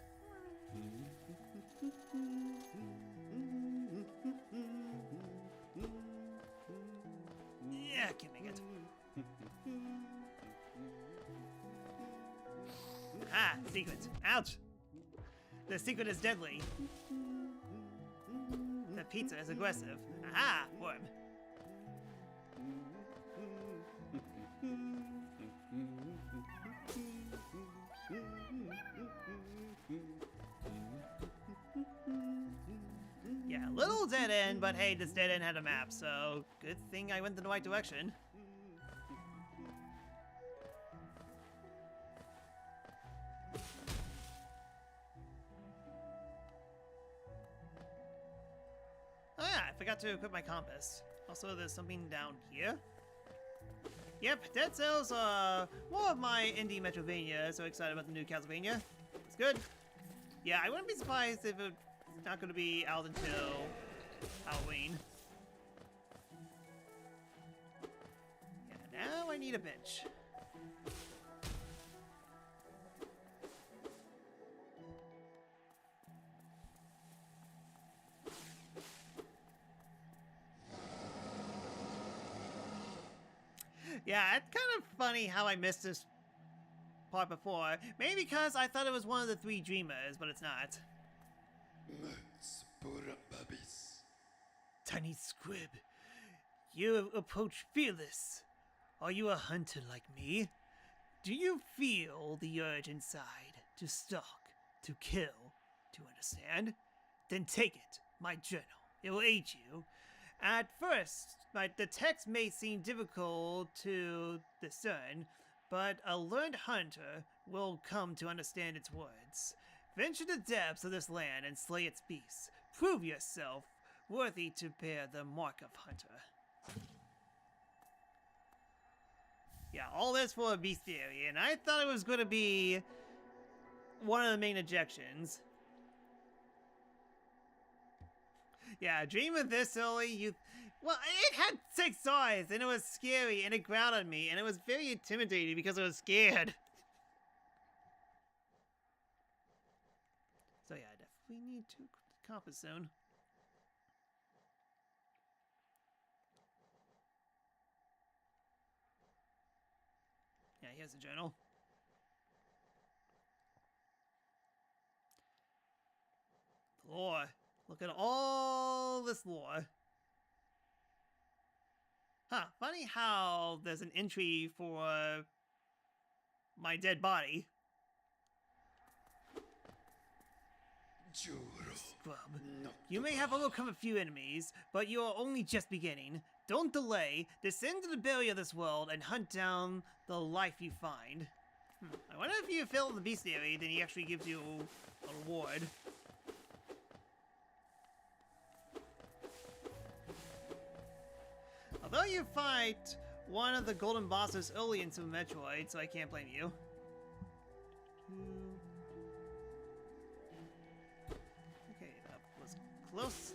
Yeah, I can't make it. Ah, secret. Ouch! The secret is deadly. The pizza is aggressive. Aha! Worm. Yeah, little dead end, but hey, this dead end had a map, so good thing I went in the right direction. forgot to equip my compass. Also, there's something down here. Yep, Dead Cells are more of my indie Metrovania, so excited about the new Castlevania. It's good. Yeah, I wouldn't be surprised if it's not going to be out until Halloween. Yeah, now I need a bench. Yeah, it's kind of funny how I missed this part before. Maybe because I thought it was one of the 3 dreamers, but it's not. Tiny Squib, you approach fearless. Are you a hunter like me? Do you feel the urge inside to stalk, to kill, to understand? Then take it, my journal. It will aid you. At first, the text may seem difficult to discern, but a learned hunter will come to understand its words. Venture the depths of this land and slay its beasts. Prove yourself worthy to bear the mark of hunter. Yeah, all this for a bestiary, and I thought it was going to be one of the main objections. Yeah, dream of this early, well, it had 6 eyes, and it was scary, and it growled at me, and it was very intimidating because I was scared. So yeah, I definitely need to compass zone. Yeah, here's the journal. The lore. Look at all this lore. Huh, funny how there's an entry for my dead body. Scrub. You may have overcome a few enemies, but you are only just beginning. Don't delay. Descend to the belly of this world and hunt down the life you find. I wonder if you fail the bestiary, then he actually gives you a reward. Although you fight one of the golden bosses early in Super Metroid, so I can't blame you. Okay, that was close.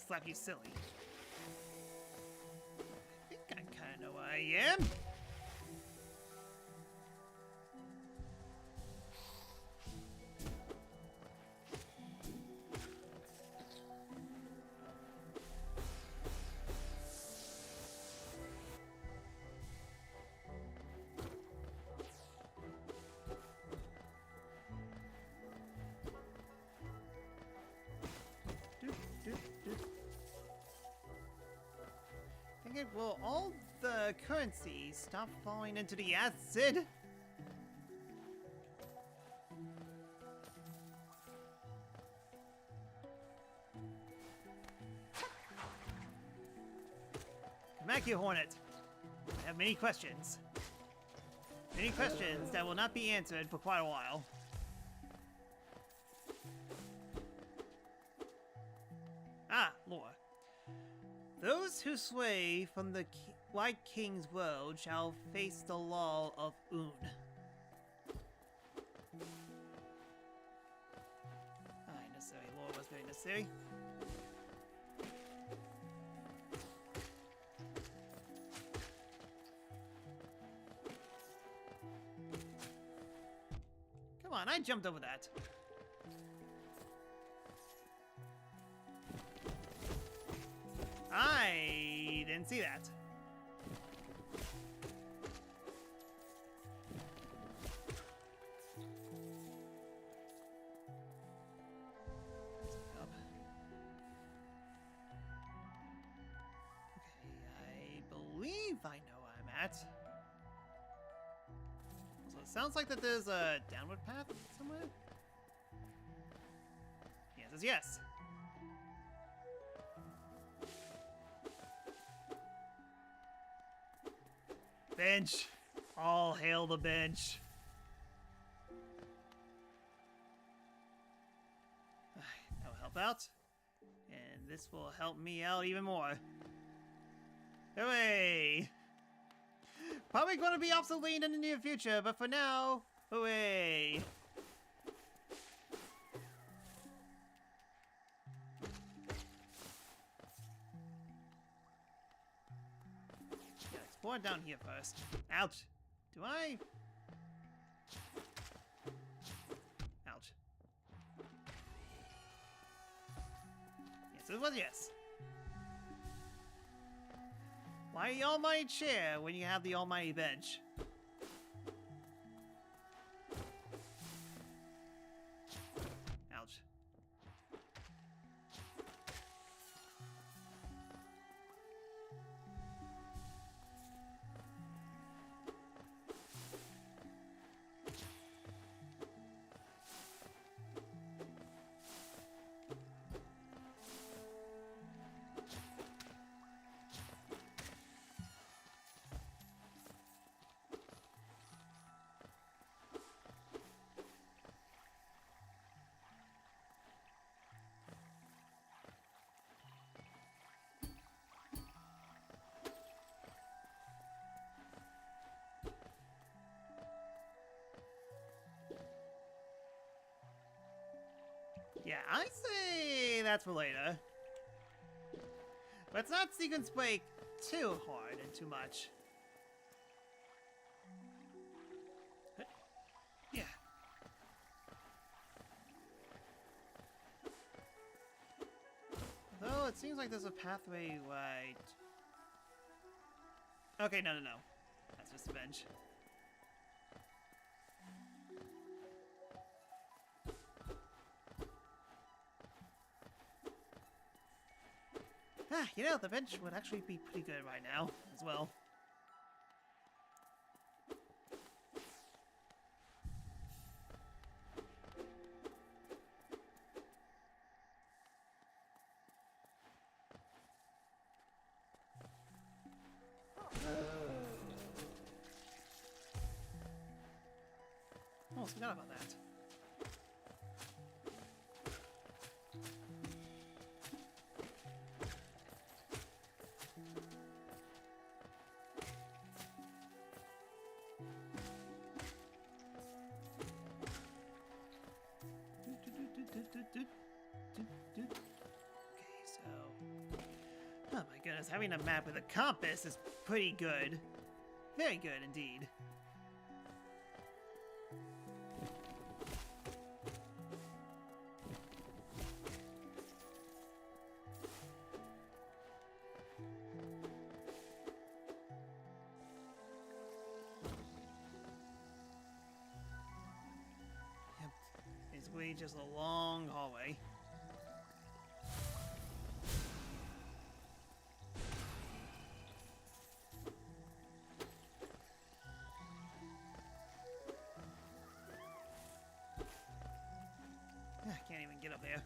Slap you silly. I think I kind of know where I am. Will all the currency stop falling into the acid? Come back here, Hornet. I have many questions. Many questions that will not be answered for quite a while. Ah, lore. Those who sway from the White King's world shall face the law of Un. Necessary. Lore was very necessary. Come on, I jumped over that. I didn't see that. Up. Okay, I believe I know where I'm at. So it sounds like that there's a downward path somewhere. The answer is yes. Bench. All hail the bench. That'll help out. And this will help me out even more. Hooray! Probably going to be obsolete in the near future, but for now, hooray! Yeah, explore down here first. Ouch! Do I? Ouch. Yes, it was yes. Why the almighty chair when you have the almighty bench? Ouch. Yeah, I say that's for later. Let's not sequence break too hard and too much. Yeah. Though it seems like there's a pathway right. Okay, no. That's just a bench. You know, the bench would actually be pretty good right now, as well. Almost forgot about that. Okay, so... Oh my goodness, having a map with a compass is pretty good. Very good indeed. Yep, basically just a long hallway. I can't even get up there.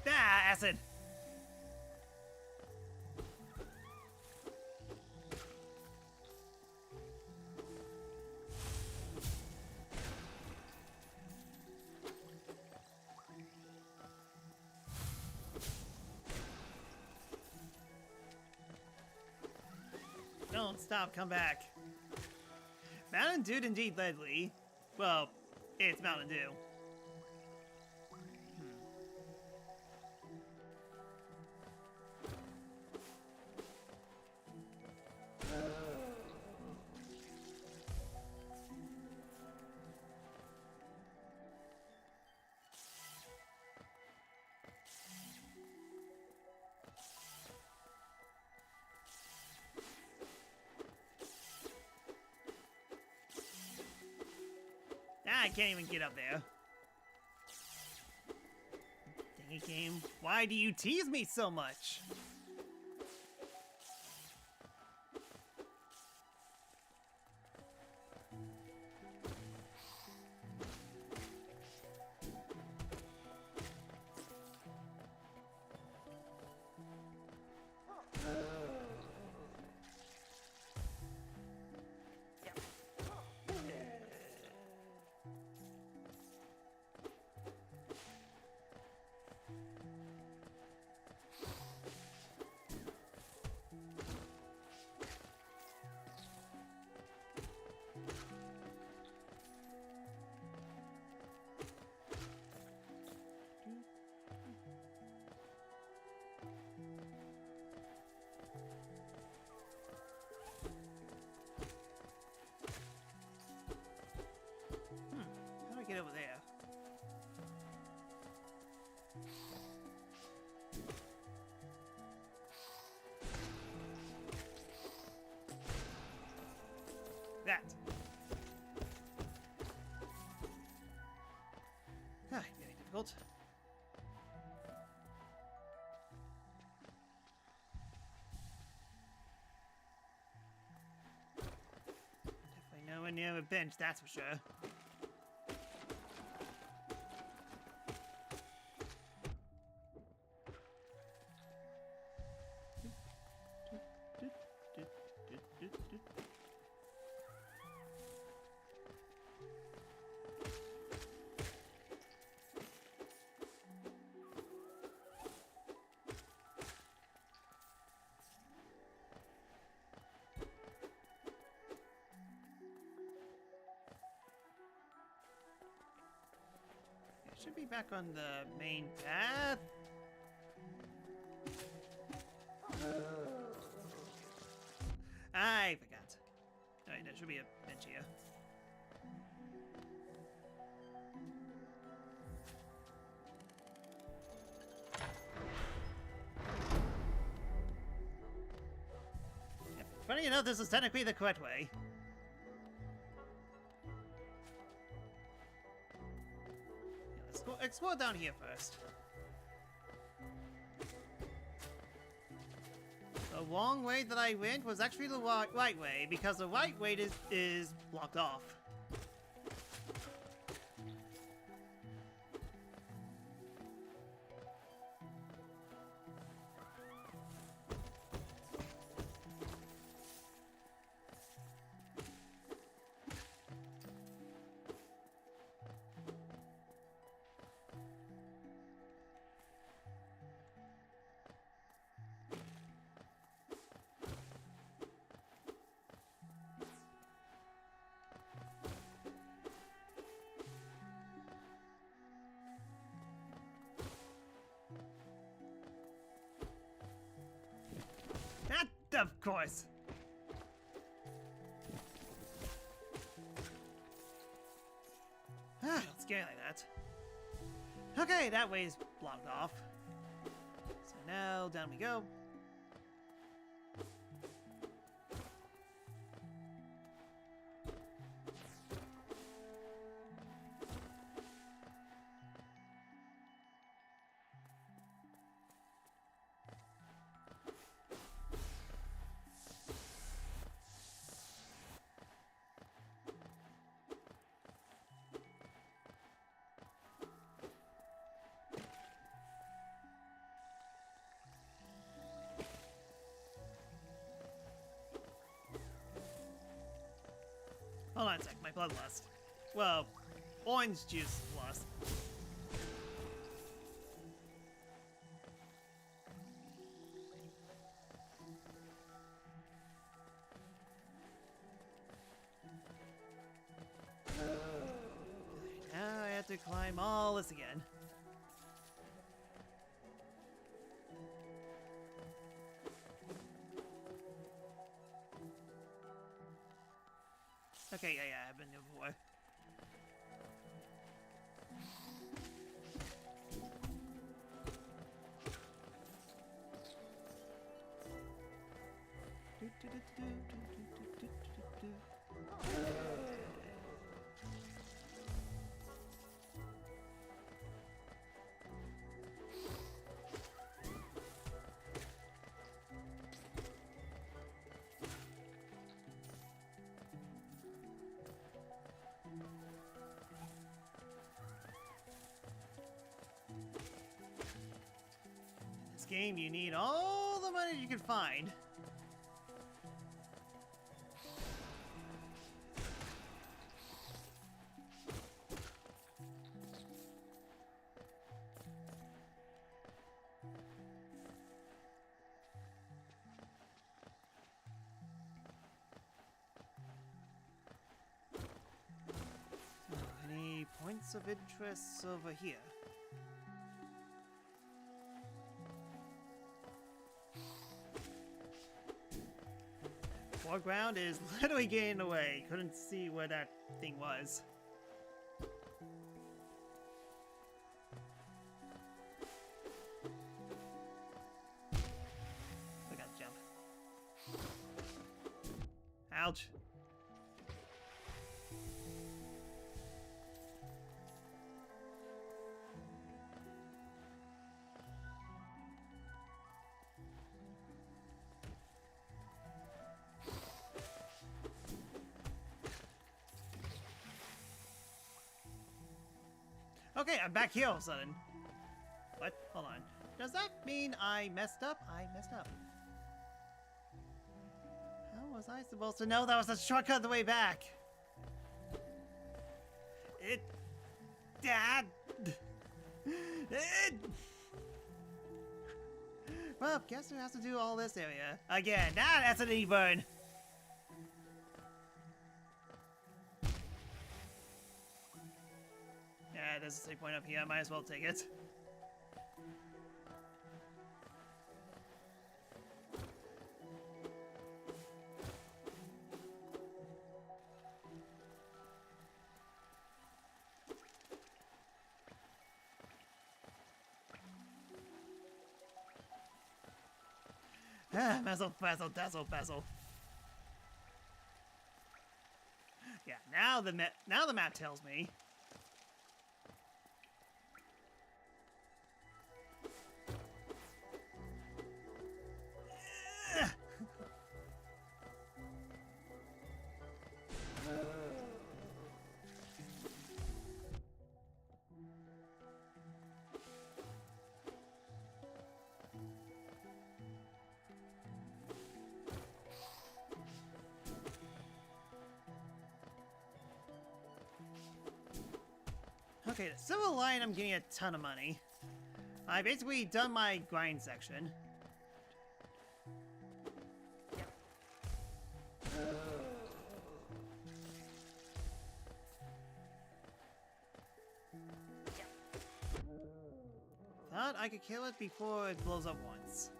Ah, acid! Don't stop, come back. Mountain Dew indeed, Ledley. Well, it's Mountain Dew. I can't even get up there. Dang it, game. Why do you tease me so much? that. Ah, getting difficult. Definitely nowhere near a bench, that's for sure. Should be back on the main path. I forgot. Alright, there should be a bench here. Yep. Funny enough, this is technically the correct way. Explore down here first. The wrong way that I went was actually the right way, because the right way is blocked off. Of course. Don't scare like that. Okay, that way's blocked off. So now down we go. Hold on a sec, my bloodlust. Well, orange juice lust. Now I have to climb all this again. Okay, yeah, I've been here before. Game, you need all the money you can find. Any points of interest over here? Foreground is literally getting away. Couldn't see where that thing was. I gotta jump. Ouch. Okay, I'm back here all of a sudden. What? Hold on. Does that mean I messed up? I messed up. How was I supposed to know that was a shortcut the way back? Dad. Well, guess who has to do all this area again? That's an E-burn. Yeah, there's a save point up here. I might as well take it. Mazzle, fazzle, dazzle, bazzle. Yeah, now the map tells me. Okay, the Silver Lion, I'm getting a ton of money. I basically done my grind section. Thought I could kill it before it blows up once.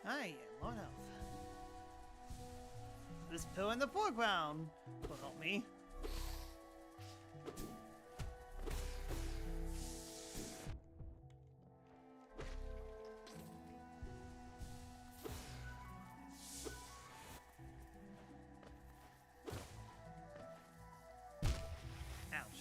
I am low health. This pill in the foreground will help me. Ouch.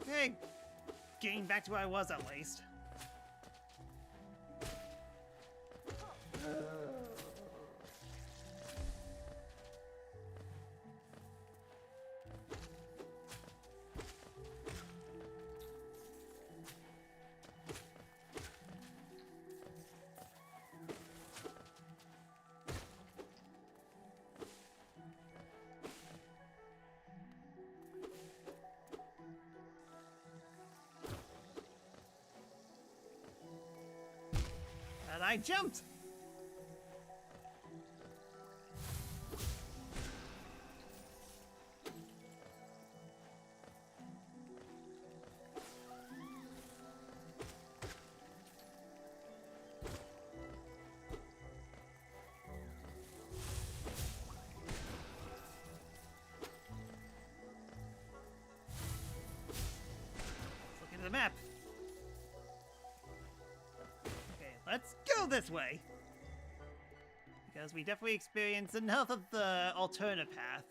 Okay, getting back to where I was at least. And I jumped! Let's look into the map. Let's go this way! Because we definitely experienced enough of the alternative path.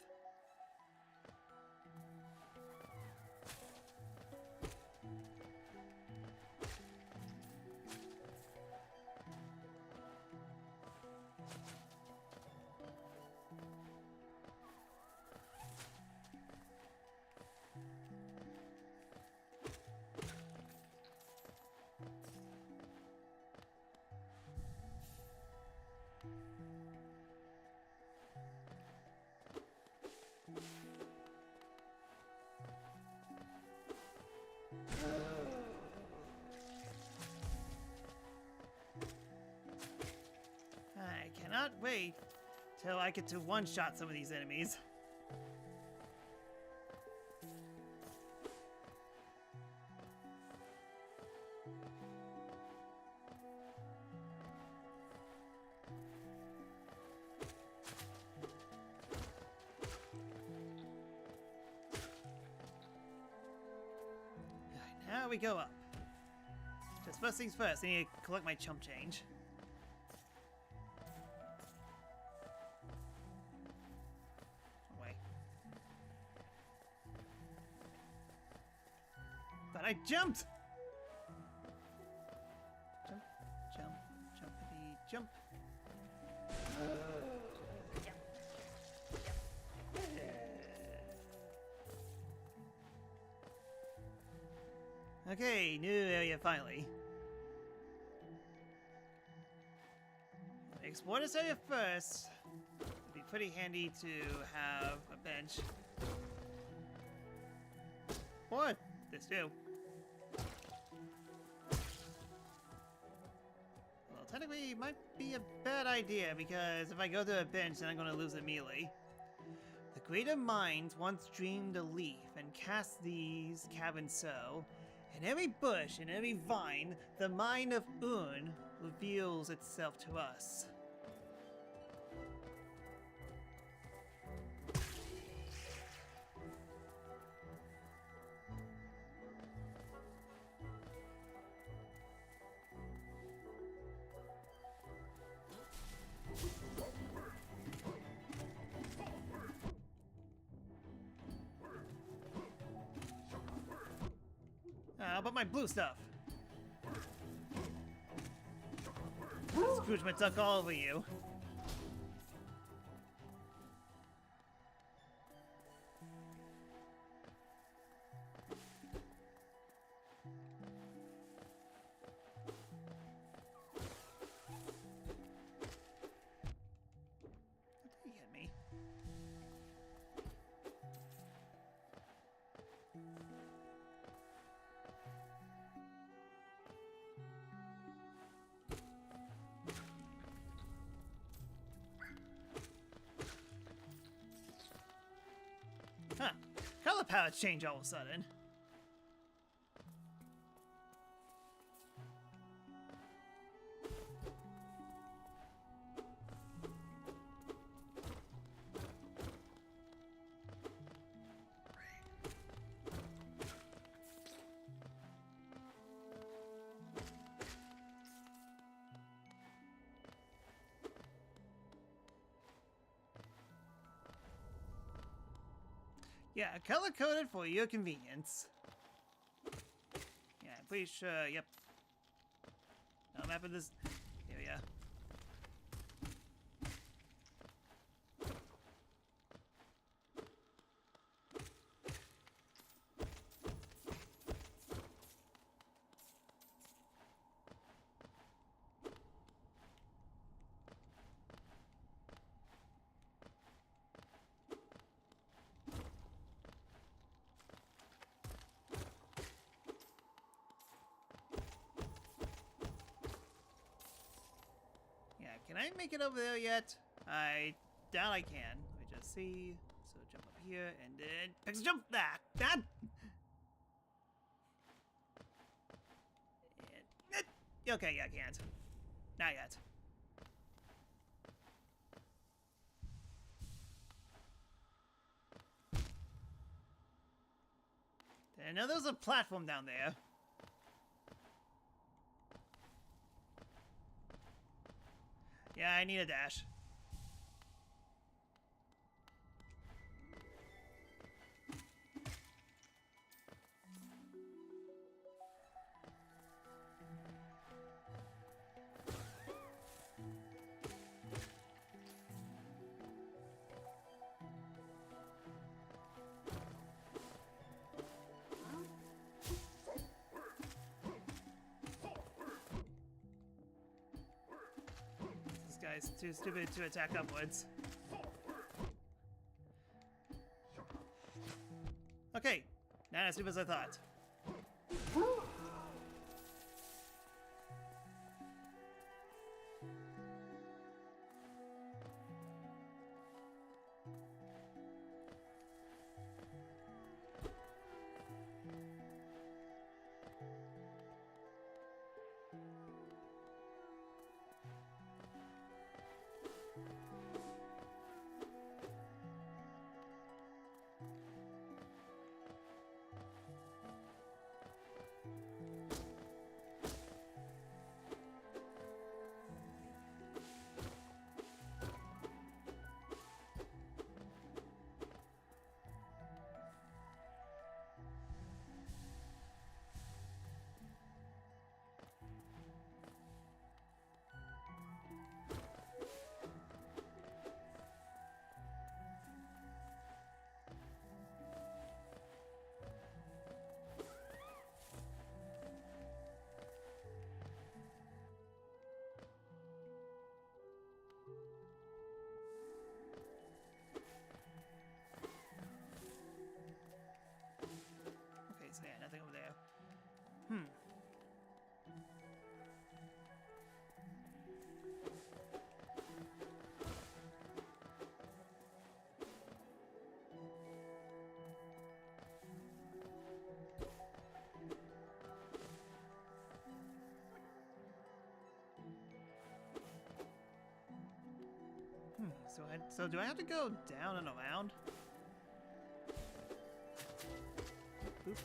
I cannot wait till I get to one-shot some of these enemies. Now we go up. Just first things first, I need to collect my chump change. I jumped! Jump, jump, jumpity, jump. Okay, new area finally. Explore this area first. It'd be pretty handy to have a bench. Or this too. Well, technically, it might be a bad idea because if I go to a bench, then I'm going to lose immediately. The greater minds once dreamed a leaf and cast these caverns so. In every bush and every vine, the mind of Un reveals itself to us. How about my blue stuff? Scrooge McDuck all over you. How did he hit me? Huh. Color palettes change all of a sudden. Yeah, color-coded for your convenience. Yeah, I'm pretty sure, yep. No map of this area. Can I make it over there yet? I doubt I can. Let me just see. So jump up here and then pixel jump that. And, okay, yeah, I can't. Not yet. I know there's a platform down there. Yeah, I need a dash. Guy's too stupid to attack upwards. Okay, not as stupid as I thought. So do I have to go down and around? Oop.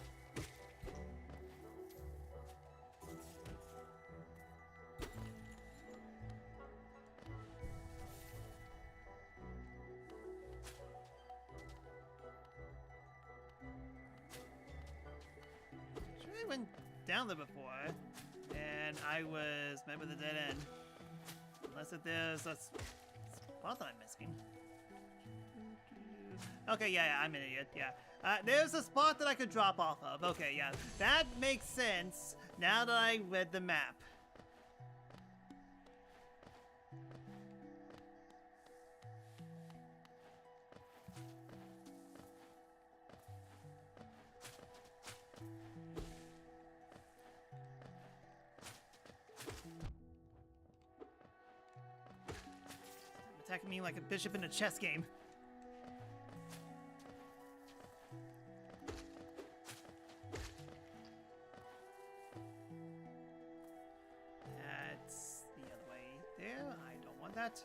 Sure, I went down there before, and I was met with a dead end. Unless there's a spot that I'm missing. Okay, yeah, I'm an idiot, yeah. There's a spot that I could drop off of. Okay, yeah, that makes sense now that I read the map. Attacking me like a bishop in a chess game. That's the other way there. I don't want that.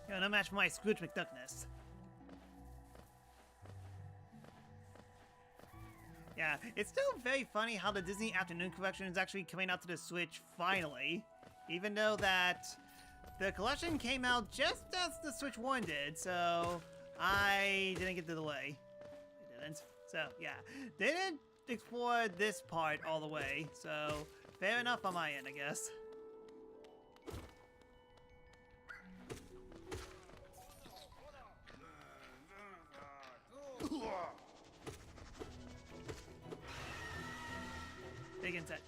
You're no match for my Scrooge McDuckness. Yeah, it's still very funny how the Disney Afternoon Collection is actually coming out to the Switch finally. Even though that the collection came out just as the Switch 1 did, so I didn't get the delay. It didn't. So, yeah. Didn't explore this part all the way, so fair enough on my end, I guess. Big insect.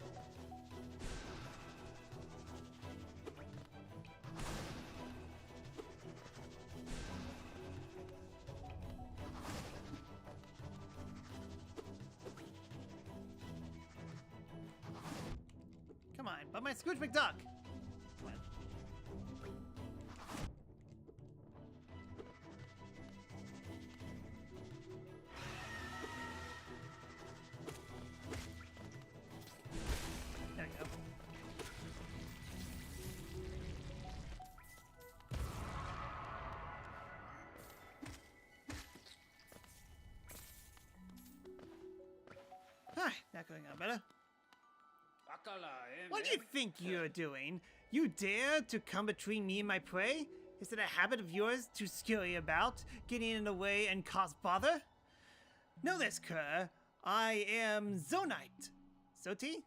Come on, but my Scrooge McDuck! Come on. There we go. Hi, that could have gone better. What do you think you're doing? You dare to come between me and my prey? Is it a habit of yours to scurry about, getting in the way and cause bother? Know this, cur. I am Zonite. Zoti?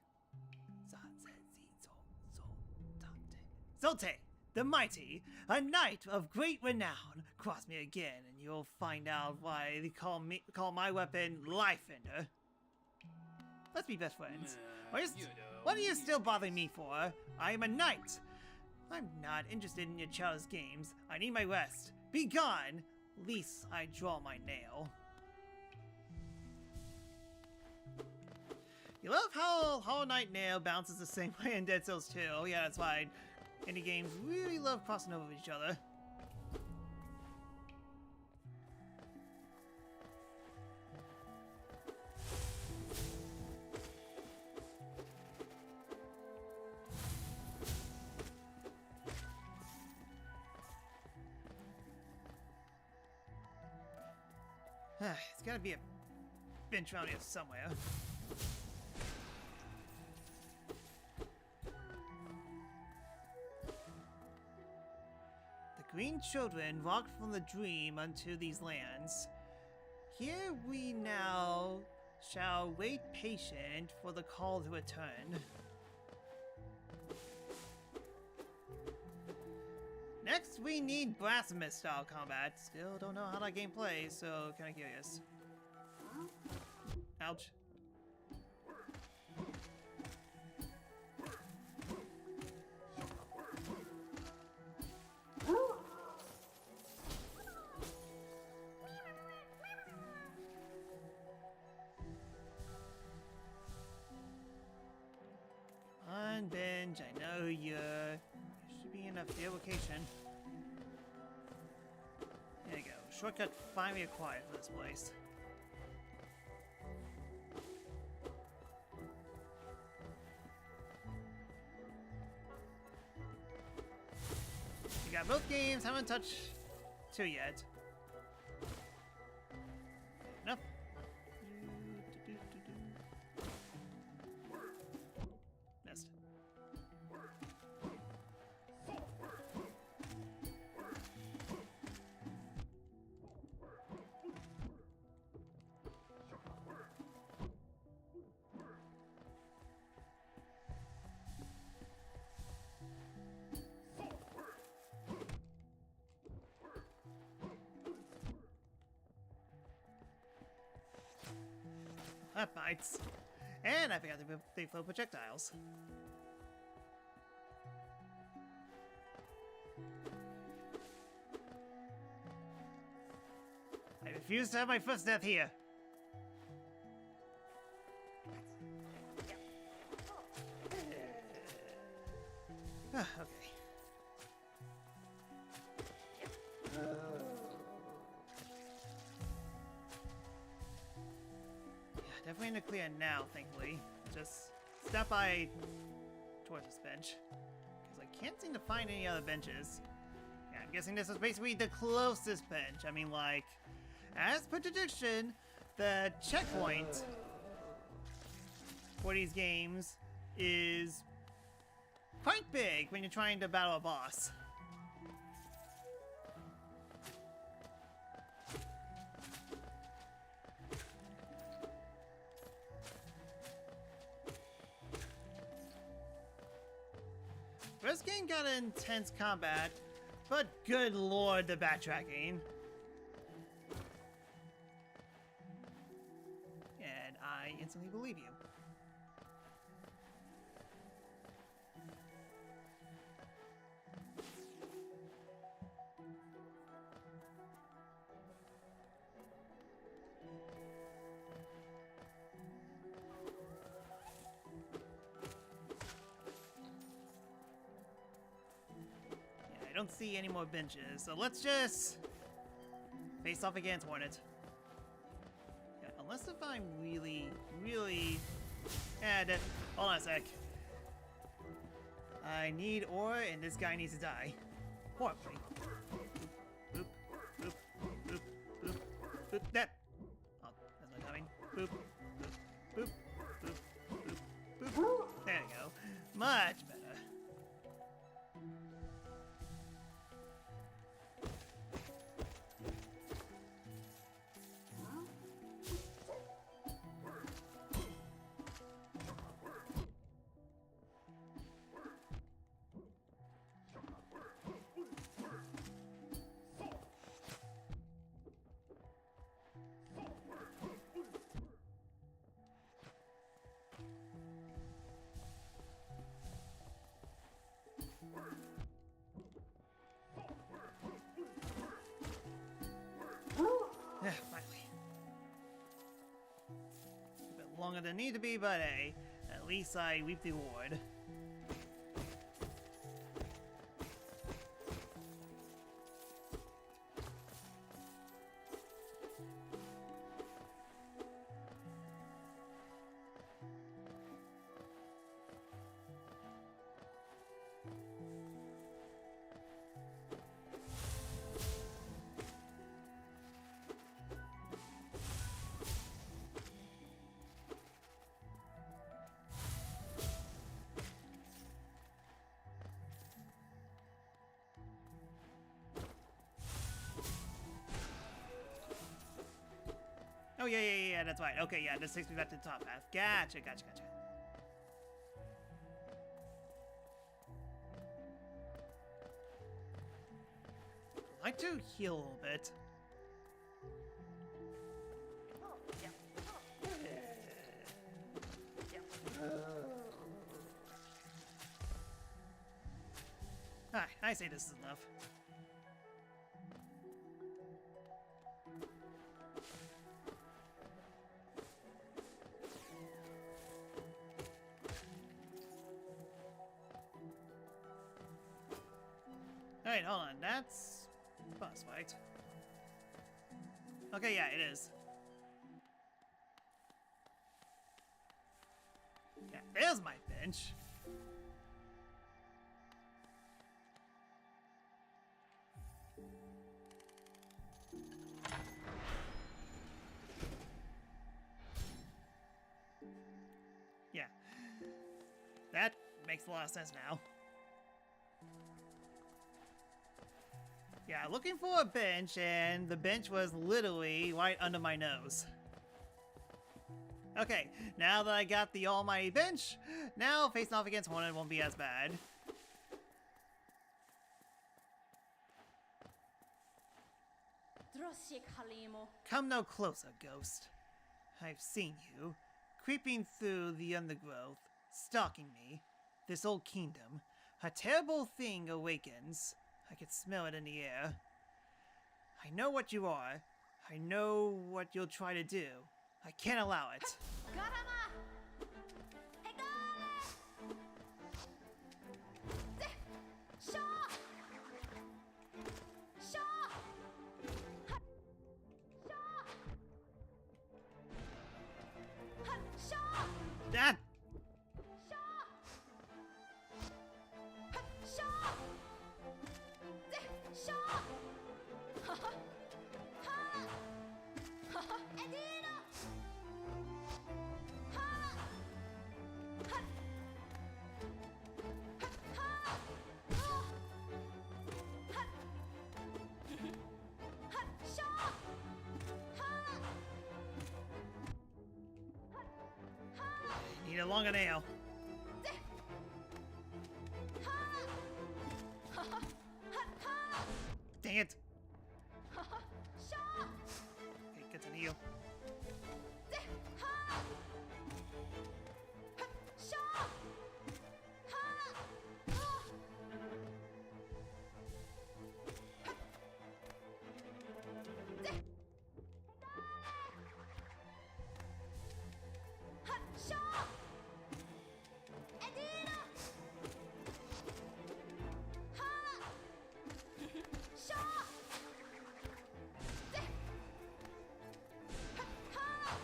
Zote, the mighty, a knight of great renown. Cross me again, and you'll find out why they call my weapon Lifeender. Let's be best friends. What are you still bothering me for? I am a knight. I'm not interested in your child's games. I need my rest. Be gone, lest I draw my nail. You love how Hollow Knight nail bounces the same way in Dead Cells 2. Yeah, that's fine. Indie games really love crossing over each other. It's gotta be a bench around here somewhere. The green children walked from the dream unto these lands. Here we now shall wait patient for the call to return. Next, we need Blasphemous style combat. Still don't know how that game plays, so kinda curious. Ouch. bench. I know you should be in a fair location. There you go. Shortcut finally acquired for this place. You got both games. Haven't touched 2 yet. Enough. Missed. That bites. And I forgot they flow projectiles. I refuse to have my first death here. Okay. Definitely in the clear now, thankfully. Just step by towards this bench. Because I can't seem to find any other benches. Yeah, I'm guessing this is basically the closest bench. I mean, like, as per tradition, the checkpoint for these games is quite big when you're trying to battle a boss. First game got intense combat, but good lord, the backtracking. And I instantly believe you. I don't see any more benches, so let's just face off against Hornet. Yeah, unless if I'm really... hold on a sec. I need ore, and this guy needs to die. Horribly. Boop, boop, boop, boop, boop, that! Oh, that's not coming. Boop, boop, boop, boop, boop, boop. There we go. Much better. Yeah, finally. A bit longer than need to be, but hey, at least I reap the reward. Oh, yeah, that's right. Okay, yeah, this takes me back to the top path. Gotcha. I'd like to heal a little bit. Alright, I say this is enough. Wait, hold on. That's boss fight. Okay, yeah, it is. Yeah, there's my bench. Yeah. That makes a lot of sense now. Yeah, looking for a bench, and the bench was literally right under my nose. Okay, now that I got the almighty bench, now facing off against one, it won't be as bad. Come no closer, ghost. I've seen you, creeping through the undergrowth, stalking me. This old kingdom. A terrible thing awakens. I can smell it in the air. I know what you are. I know what you'll try to do. I can't allow it. That. Need a longer nail. Dang it. Okay, continue.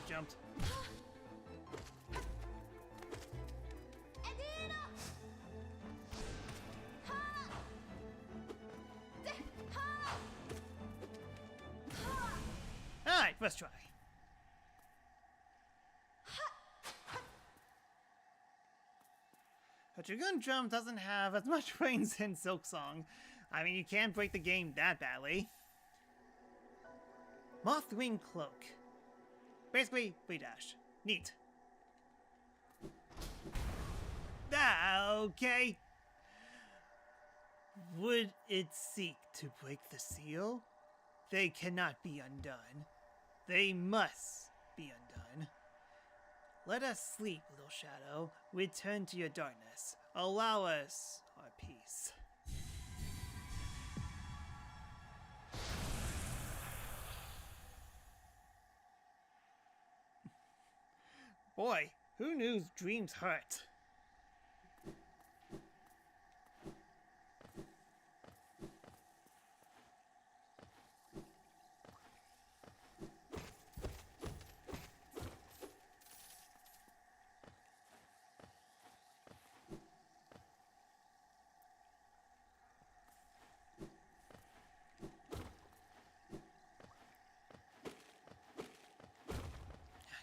Jumped. Alright, first try. A Dragoon Drum doesn't have as much range in Silk Song. I mean, you can't break the game that badly. Mothwing Cloak. Basically, free dash. Neat. Okay. Would it seek to break the seal? They cannot be undone. They must be undone. Let us sleep, little shadow. Return to your darkness. Allow us our peace. Boy, who knew dreams hurt?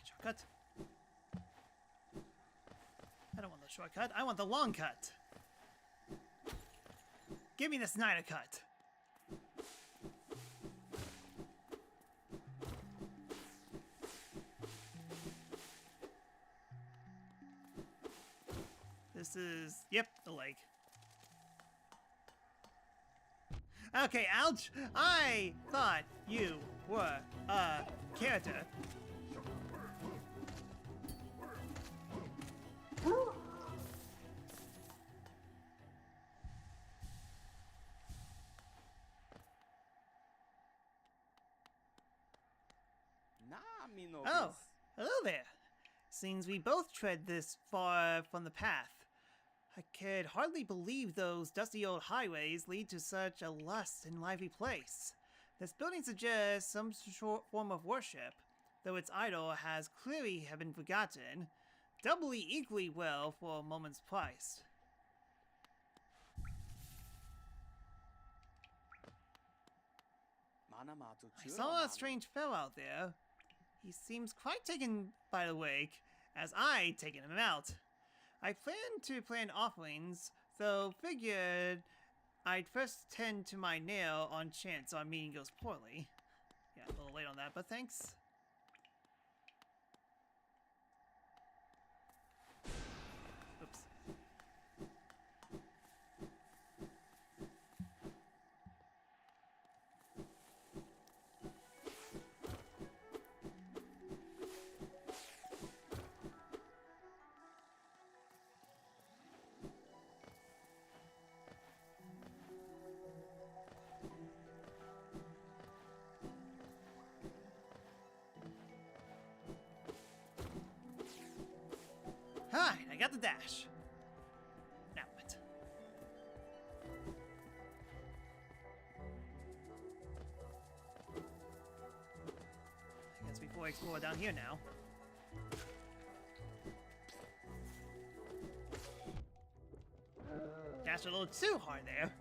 Shortcut. I don't want the shortcut. I want the long cut. Give me the Snyder cut. This is, yep, the leg. Okay, ouch! I thought you were a character. Oh, hello there. Seems we both tread this far from the path. I could hardly believe those dusty old highways lead to such a lush and lively place. This building suggests some short form of worship, though its idol has clearly have been forgotten. Doubly equally well for a moment's price. I saw a strange fellow out there. He seems quite taken by the wake, as I taken him out. I planned to plan offerings, though figured I'd first tend to my nail on chance our meeting goes poorly. Yeah, a little late on that, but thanks. Oops. Alright, I got the dash. Now what? I guess before I explore down here now. Dashed a little too hard there.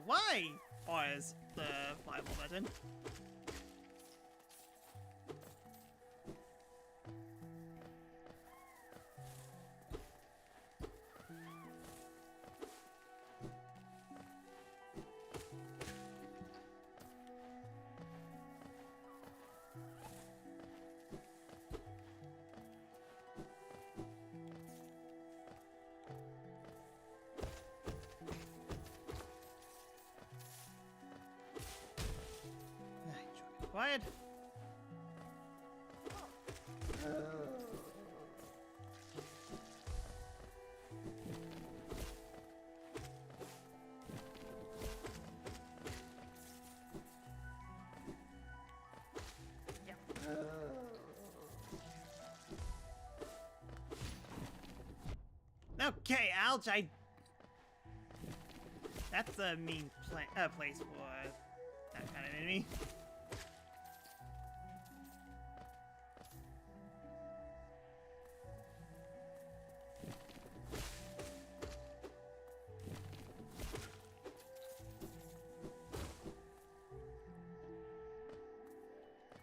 Why fires the fireball button? Quiet. Okay, ouch, that's a mean place for that kind of enemy.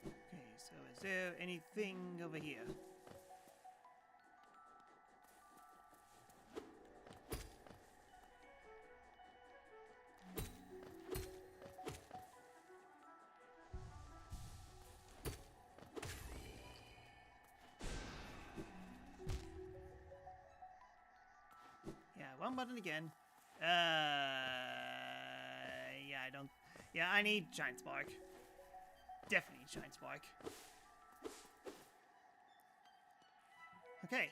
Okay, so is there anything over here? One button again. Yeah, I don't... Yeah, I need Giant Spark. Definitely Giant Spark. Okay.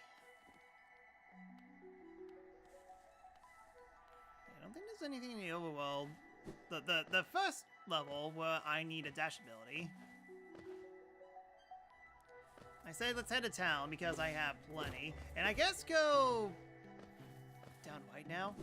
I don't think there's anything in the overworld. The first level where I need a dash ability. I said let's head to town because I have plenty. And I guess go... down right now.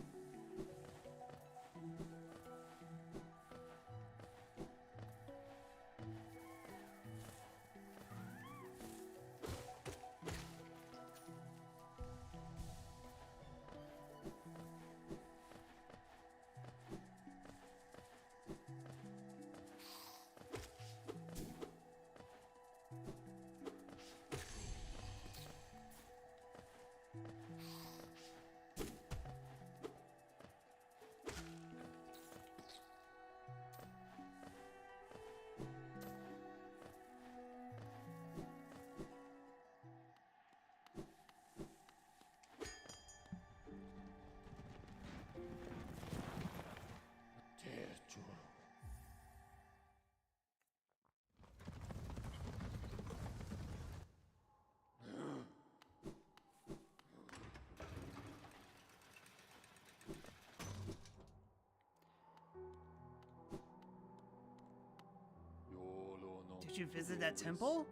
you visit that temple?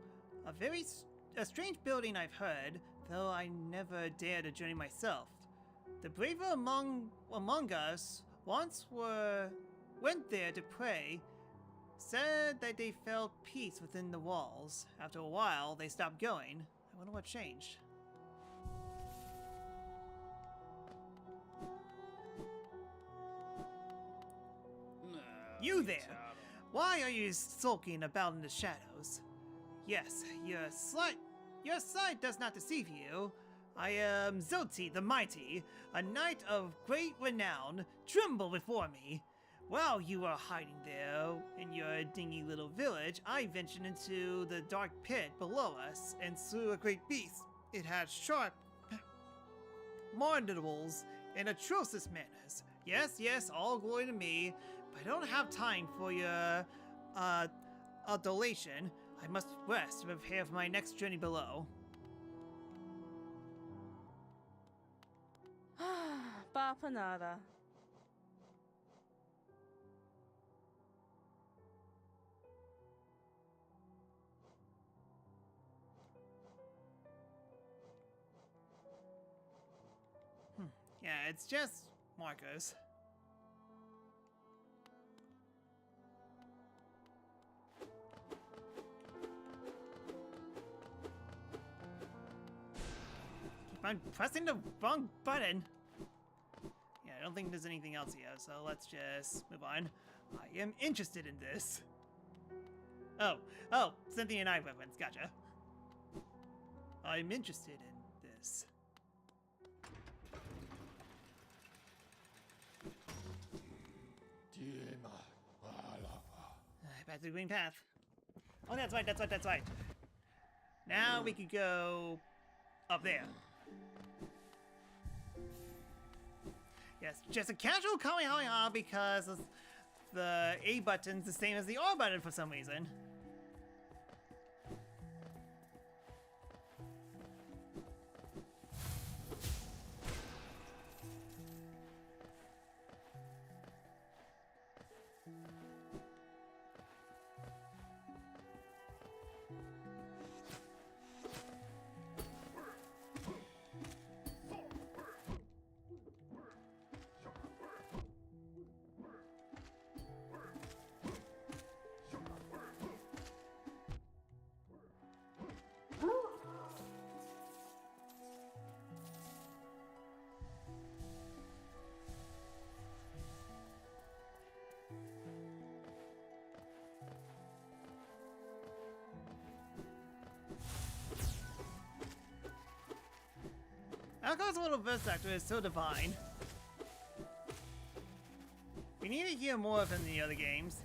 A strange building I've heard, though I never dared to journey myself. The braver among us went there to pray, said that they felt peace within the walls. After a while, they stopped going. I wonder what changed. You there! Why are you sulking about in the shadows? Yes, your sight does not deceive you. I am Zoti the Mighty, a knight of great renown. Tremble before me. While you are hiding there in your dingy little village, I ventured into the dark pit below us and slew a great beast. It had sharp mandibles and atrocious manners. Yes, all glory to me, but I don't have time for your adulation. I must rest to prepare for my next journey below. Bapanada. Yeah, it's just markers. Keep on pressing the wrong button. Yeah, I don't think there's anything else here, so let's just move on. I am interested in this. Oh, Cynthia and I reference, gotcha. I'm interested in this. Back to the green path. Oh, that's right. Now we could go up there. Yes, just a casual Kamehameha because the A button's the same as the R button for some reason. Alco's little voice actor is so divine. We need to hear more from the other games.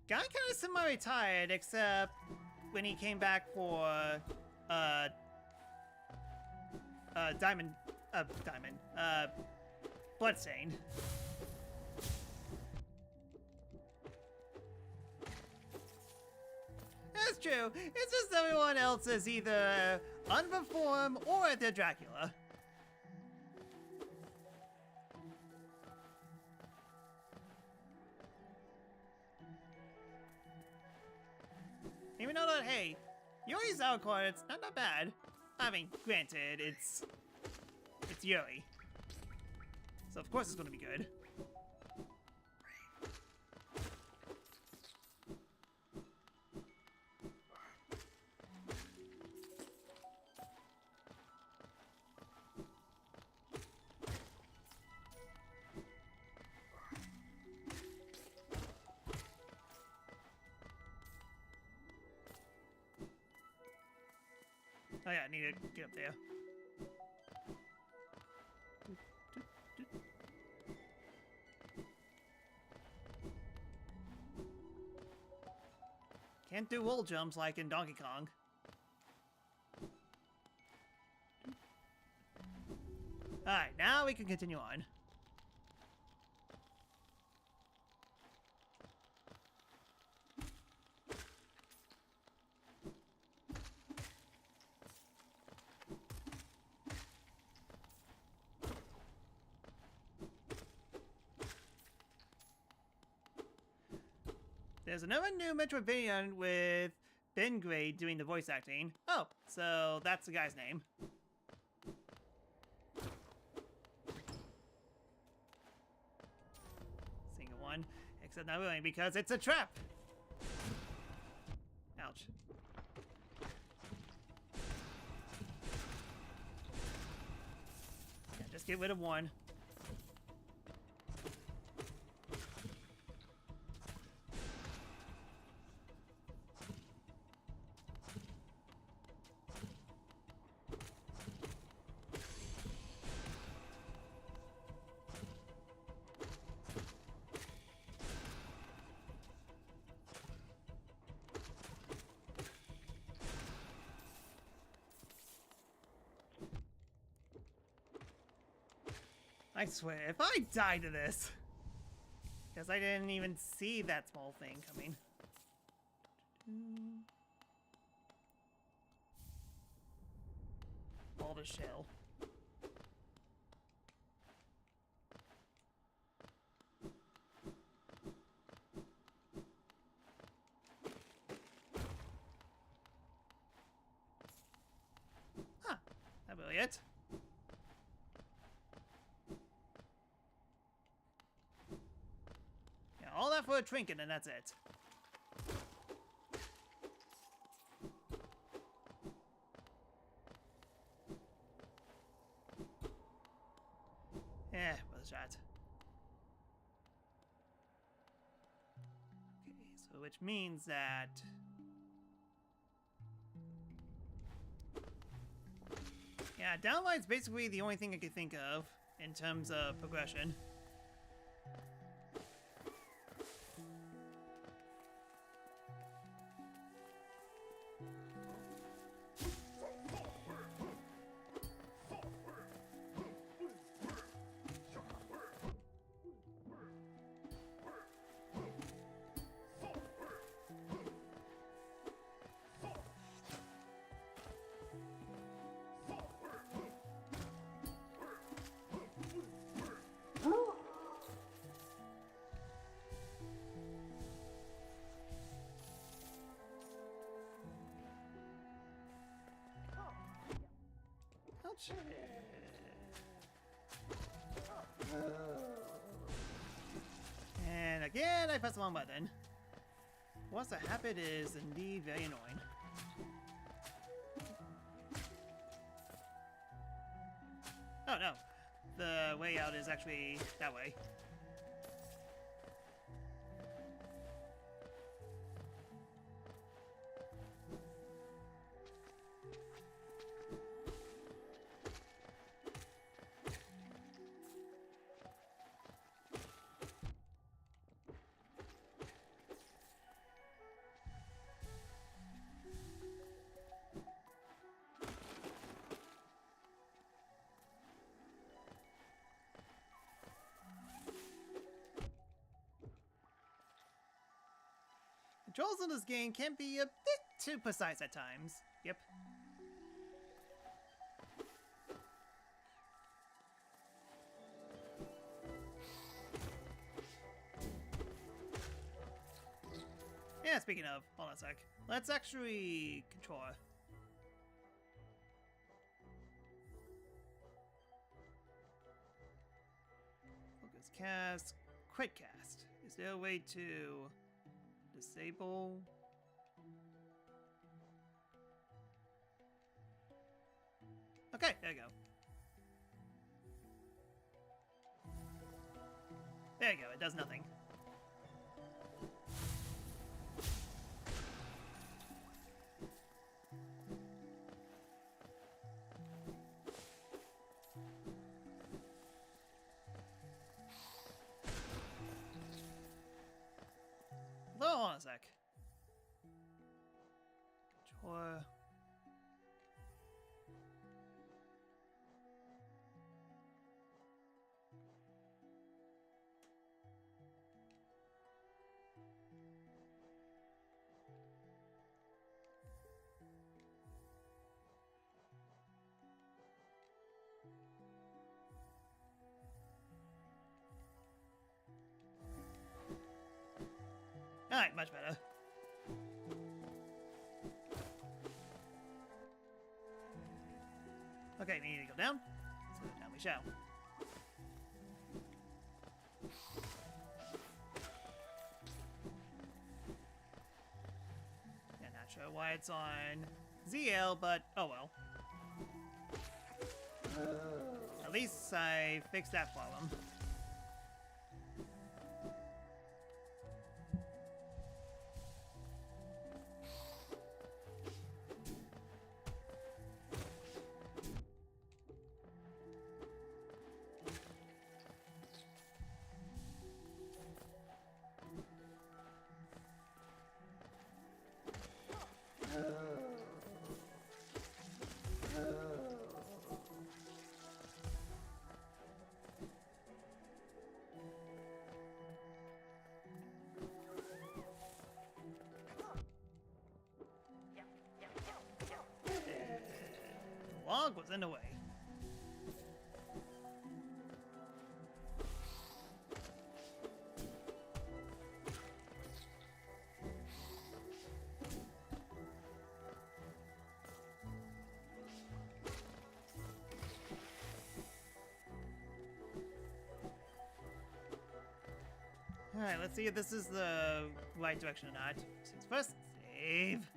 Guy kind of semi-retired, except when he came back for Bloodstained. That's true. It's just everyone else is either unperformed or at their Dracula. Even though that, hey, Yuri's Alcor, it's not that bad. I mean, granted, it's Yuri. So of course it's gonna be good. Oh yeah, I need to get up there. Can't do wall jumps like in Donkey Kong. Alright, now we can continue on. There's another new Metroidvania with Ben Gray doing the voice acting. Oh, so that's the guy's name. Single one, except not really because it's a trap. Ouch. Yeah, just get rid of one. I swear, if I die to this, because I didn't even see that small thing coming. All the shell. Huh, that really it? All that for a trinket, and that's it. Worth a shot. Okay, so which means that... yeah, downlight's basically the only thing I could think of in terms of progression. Ouch. And again, I pressed the wrong button. What's the habit is indeed very annoying. Oh no, the way out is actually that way. Controls in this game can be a bit too precise at times. Yep. Yeah, speaking of, hold on a sec. Let's actually control her. Focus cast, quick cast. Is there a way to disable? Okay, there you go. There you go, it does nothing. Hold on a sec. Controller. Alright, much better. Okay, we need to go down. So down we shall. Yeah, not sure why it's on ZL, but oh well. At least I fixed that problem. The log was in the way. Alright, let's see if this is the right direction or not. Since first, save.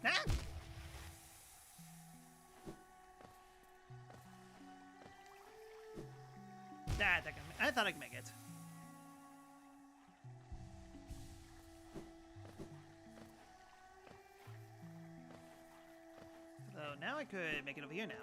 Ah! I thought I could make it. So now I could make it over here now.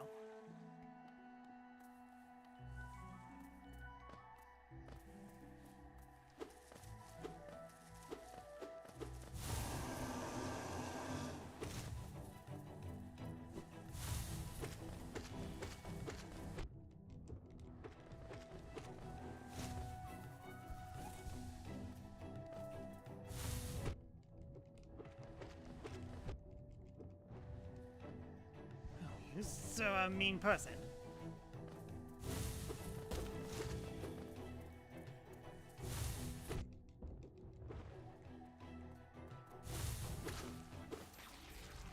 You're so a mean person.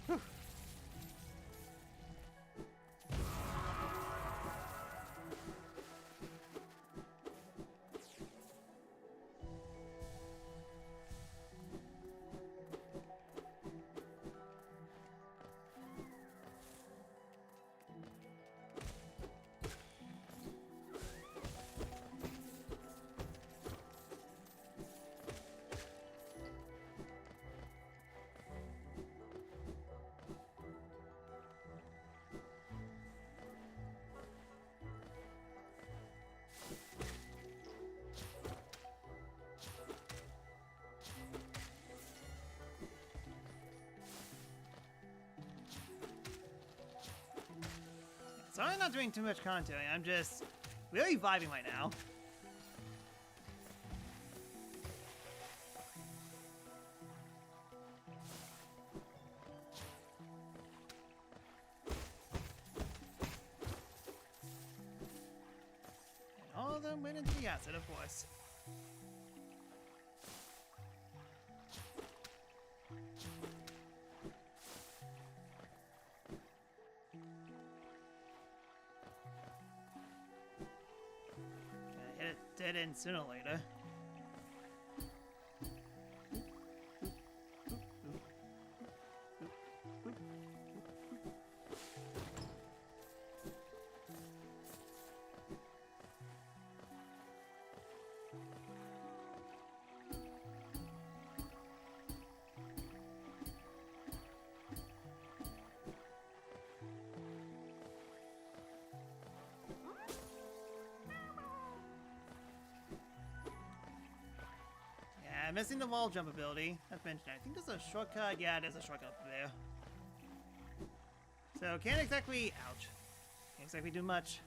Whew. So I'm not doing too much contouring, I'm just really vibing right now. And all of them went into the acid, of course. Hit it dead end sooner or later. Yeah, missing the wall jump ability. That's mentioned. I think there's a shortcut. Yeah, there's a shortcut up there. So can't exactly, ouch. Can't exactly do much.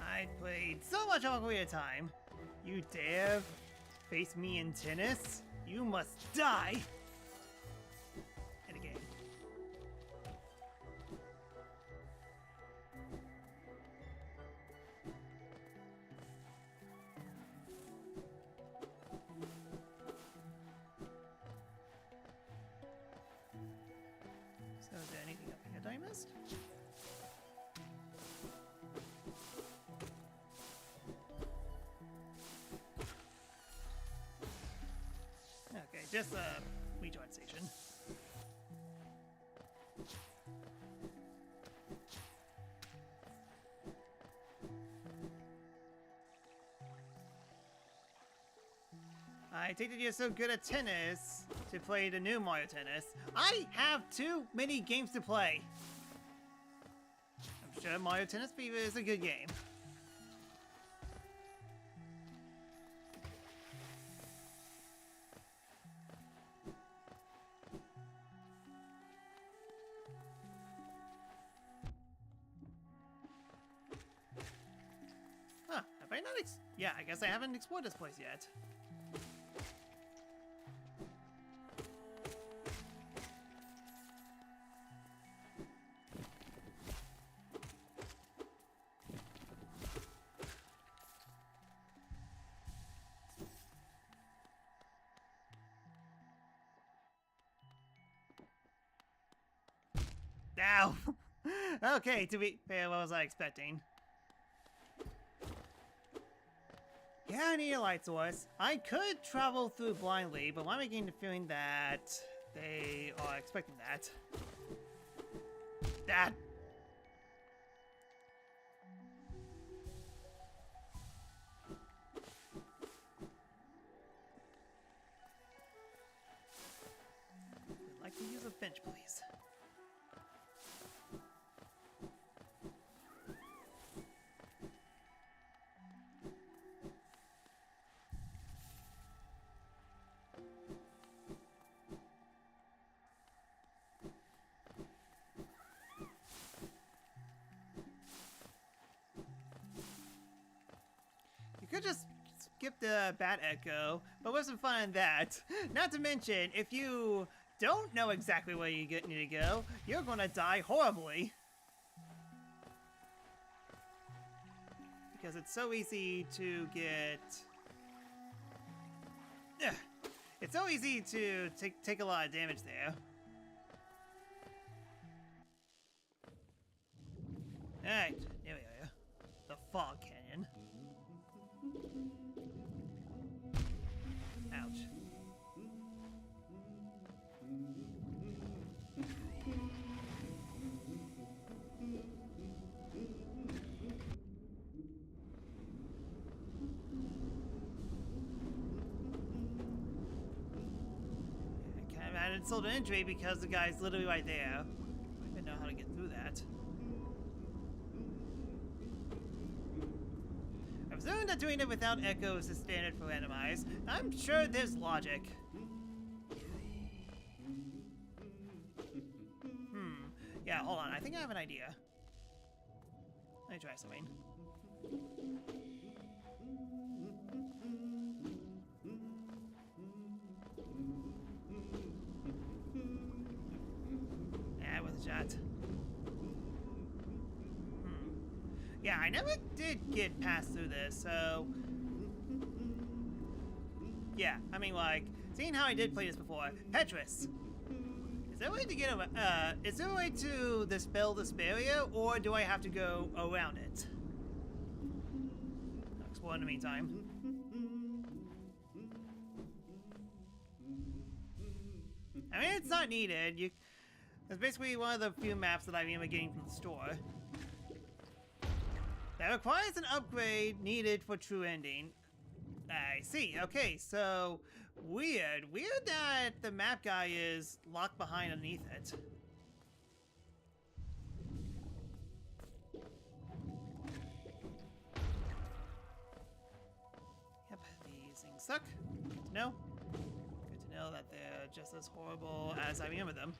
I played so much of Ocarina of Time. You dare face me in tennis? You must die! And again. So is there anything up here that I missed? Okay, just a recharge station. I take that you're so good at tennis to play the new Mario Tennis. I have too many games to play. I'm sure Mario Tennis Fever is a good game. Huh, have I not yeah, I guess I haven't explored this place yet. Ow! Okay, to be fair, what was I expecting? Yeah, I need a light source. I could travel through blindly, but I'm getting the feeling that they are expecting that. That. I'd like to use a bench, please. You could just skip the Bat Echo, but what's the fun in that? Not to mention, if you don't know exactly where you need to go, you're gonna die horribly. Because it's so easy to get... Ugh. It's so easy to take a lot of damage there. Alright, here we are. The Fog Canyon. Ouch. I kind of had insult to injury because the guy's literally right there. I don't even know how to get through that. I presume that doing it without echoes is standard for randomized. I'm sure there's logic. Yeah, hold on. I think I have an idea. Let me try something. Yeah, I never did get past through this, so... Yeah, I mean, like, seeing how I did play this before, Petrus! Is there a way to get over, is there a way to dispel this barrier, or do I have to go around it? I'll explore in the meantime. I mean, it's not needed. It's basically one of the few maps that I remember getting from the store. That requires an upgrade needed for true ending. I see. Okay, so weird. Weird that the map guy is locked behind underneath it. Yep, these things suck. Good to know. Good to know that they're just as horrible as I remember them.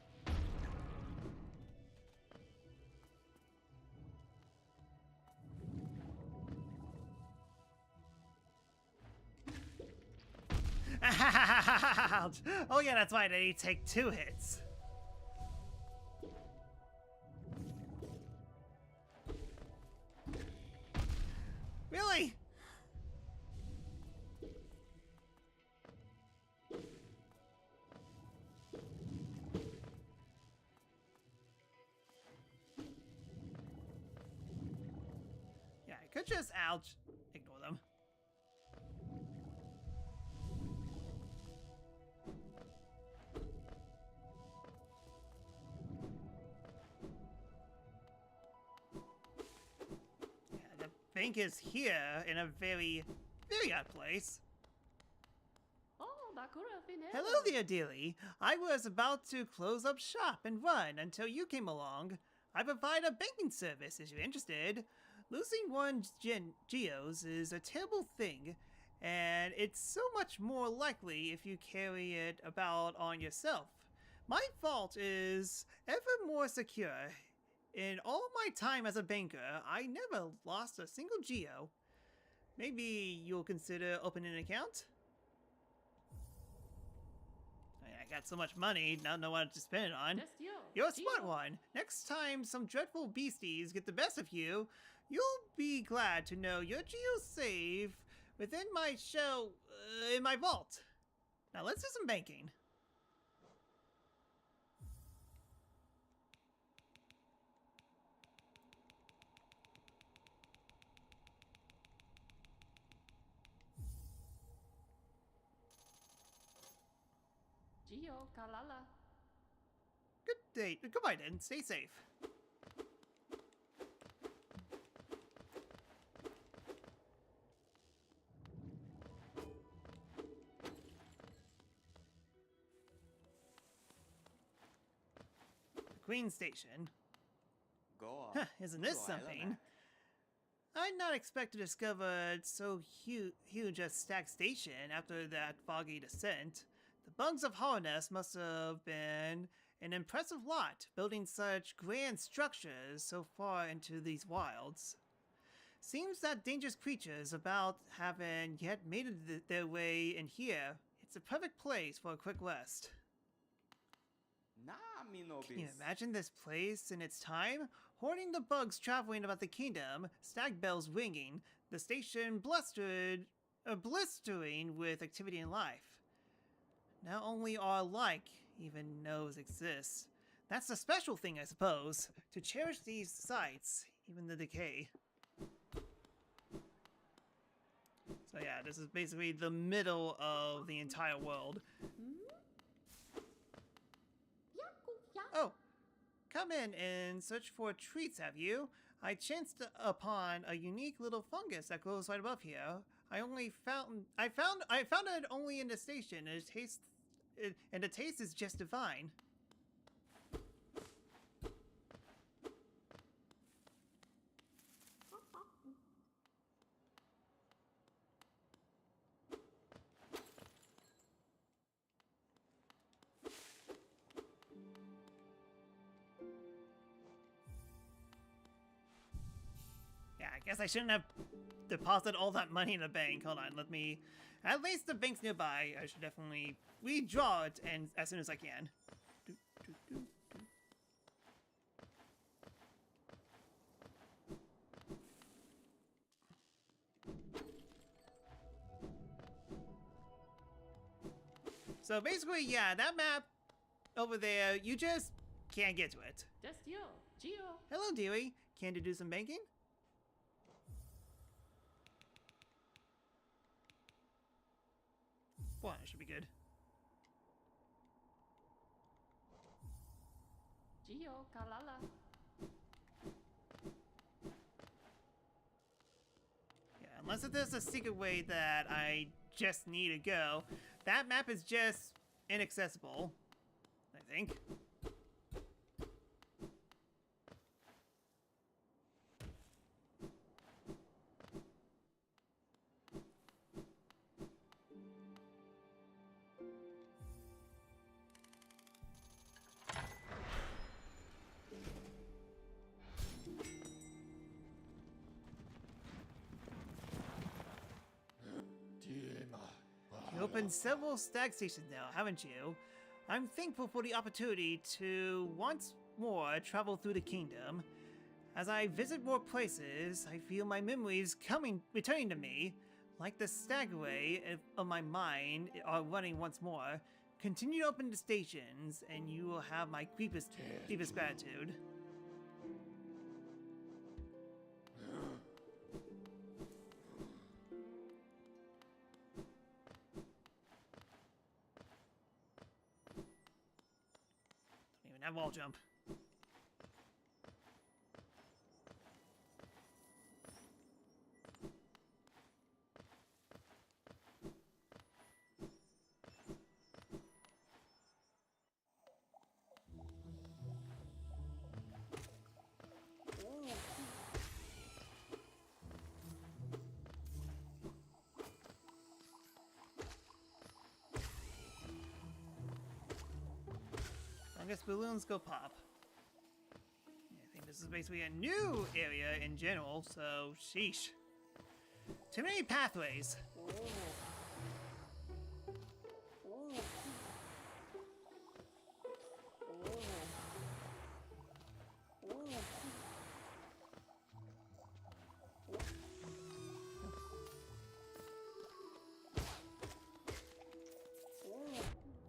Ouch! Oh yeah, that's why they take 2 hits. Really? Yeah, I could just ouch. Ignore them. Bank is here in a very, very odd place. Hello there, dearie. I was about to close up shop and run until you came along. I provide a banking service if you're interested. Losing one's geos is a terrible thing, and it's so much more likely if you carry it about on yourself. My vault is ever more secure. In all my time as a banker, I never lost a single geo. Maybe you'll consider opening an account? I got so much money, now know what to spend it on. You're a smart one. Next time some dreadful beasties get the best of you, you'll be glad to know your geo's safe within my shell, in my vault. Now let's do some banking. Good day. Goodbye then. Stay safe. The Queen Station. Huh, isn't this something? I'd not expect to discover so huge a stacked station after that foggy descent. The bugs of Harness must have been an impressive lot, building such grand structures so far into these wilds. Seems that dangerous creatures about haven't yet made their way in here. It's a perfect place for a quick rest. Can you imagine this place in its time? Hoarding the bugs traveling about the kingdom, stag bells ringing, the station blistering with activity and life. Not only are alike, even knows exists. That's the special thing, I suppose, to cherish these sites, even the decay. So yeah, this is basically the middle of the entire world. Oh, come in and search for treats, have you? I chanced upon a unique little fungus that grows right above here. I found it only in the station, and the taste is just divine. Yeah, I guess I shouldn't have deposited all that money in the bank. Hold on, let me... At least the bank's nearby. I should definitely withdraw it and as soon as I can. So basically, yeah, that map over there, you just can't get to it. That's Gio. Hello, Dewey. Can you do some banking? Well, it should be good. Gio, Kalala. Yeah, unless if there's a secret way that I just need to go, that map is just inaccessible, I think. You opened several stag stations now, haven't you? I'm thankful for the opportunity to once more travel through the kingdom. As I visit more places, I feel my memories returning to me, like the stagway of my mind are running once more. Continue to open the stations, and you will have my deepest gratitude. Don't even have wall jump. I guess balloons go pop. I think this is basically a new area in general, so sheesh. Too many pathways.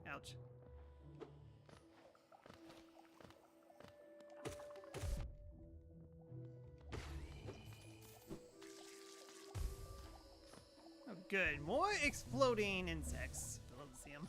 Ouch. Oh, good. More exploding insects. I love to see them.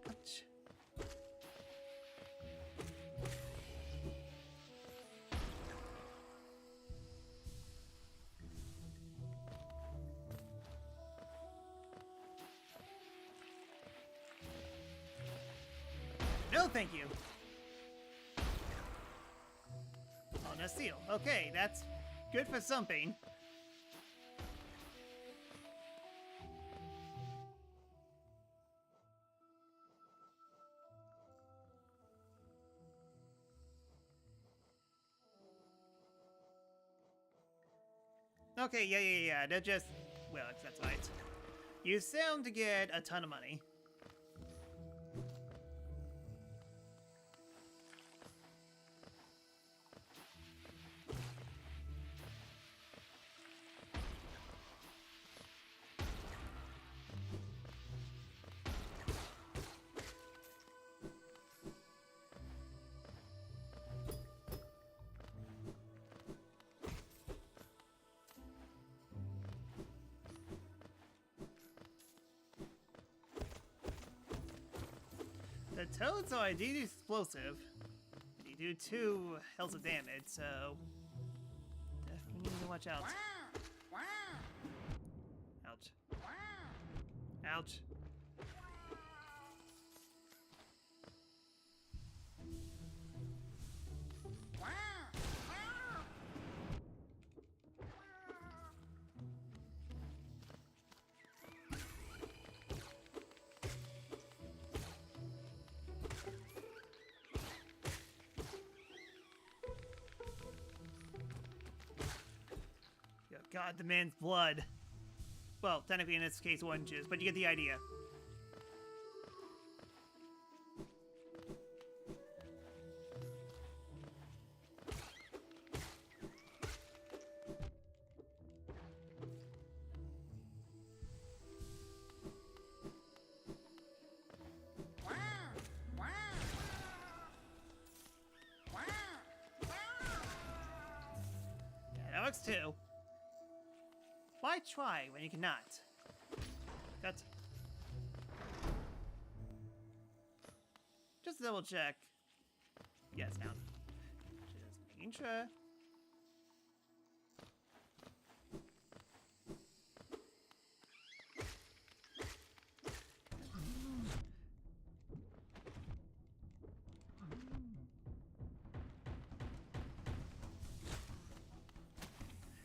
Ouch. No, thank you. Oh, no seal. Okay, that's good for something. Okay, yeah. They're just, well, that's right. You sound to get a ton of money. The toads are indeed explosive. They do 2 hells of damage, so definitely need to watch out. Ouch. Ouch. God, the man's blood. Well, technically in this case, one juice, but you get the idea. Yeah, that works too. Why try when you cannot? That's... Just double check. Yes, now. Just making sure.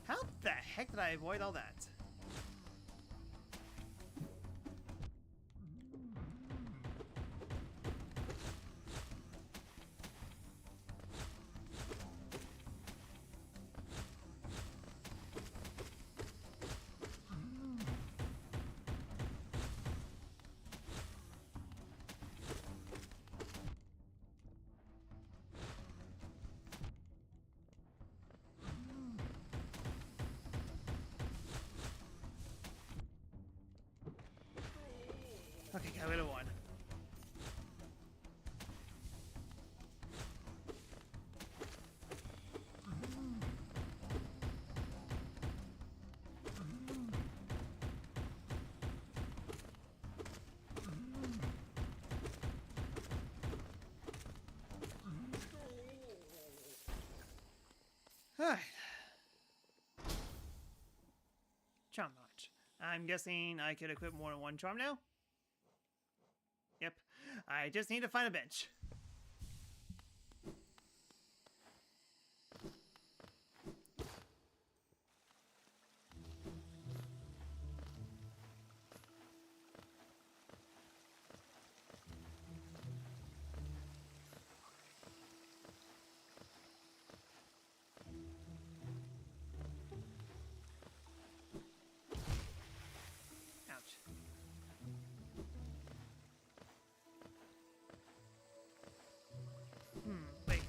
How the heck did I avoid all that? Okay, got rid of one. Alright. Charm launch. I'm guessing I could equip more than one charm now? Yep. I just need to find a bench. Ouch. Wait.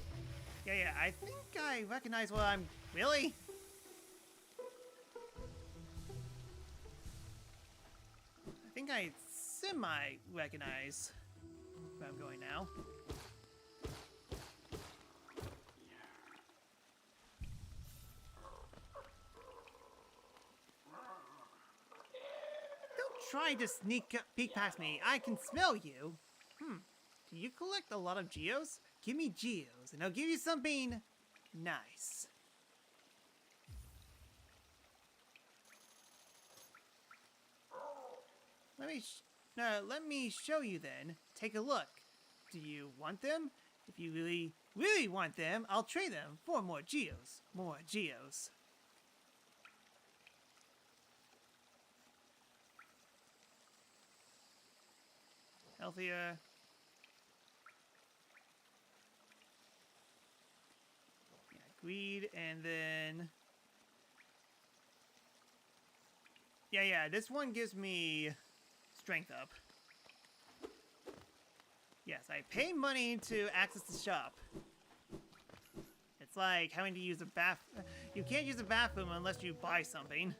Yeah, I think I recognize what I'm... Really? I think I semi-recognize where I'm going now. Don't try to peek past me. I can smell you. Do you collect a lot of geos? Give me geos, and I'll give you something nice. Let me show you then. Take a look. Do you want them? If you really, really want them, I'll trade them for more geos. More geos. Healthier. Greed, and then... Yeah, this one gives me strength up. Yes, I pay money to access the shop. It's like having to use a bath... You can't use a bathroom unless you buy something.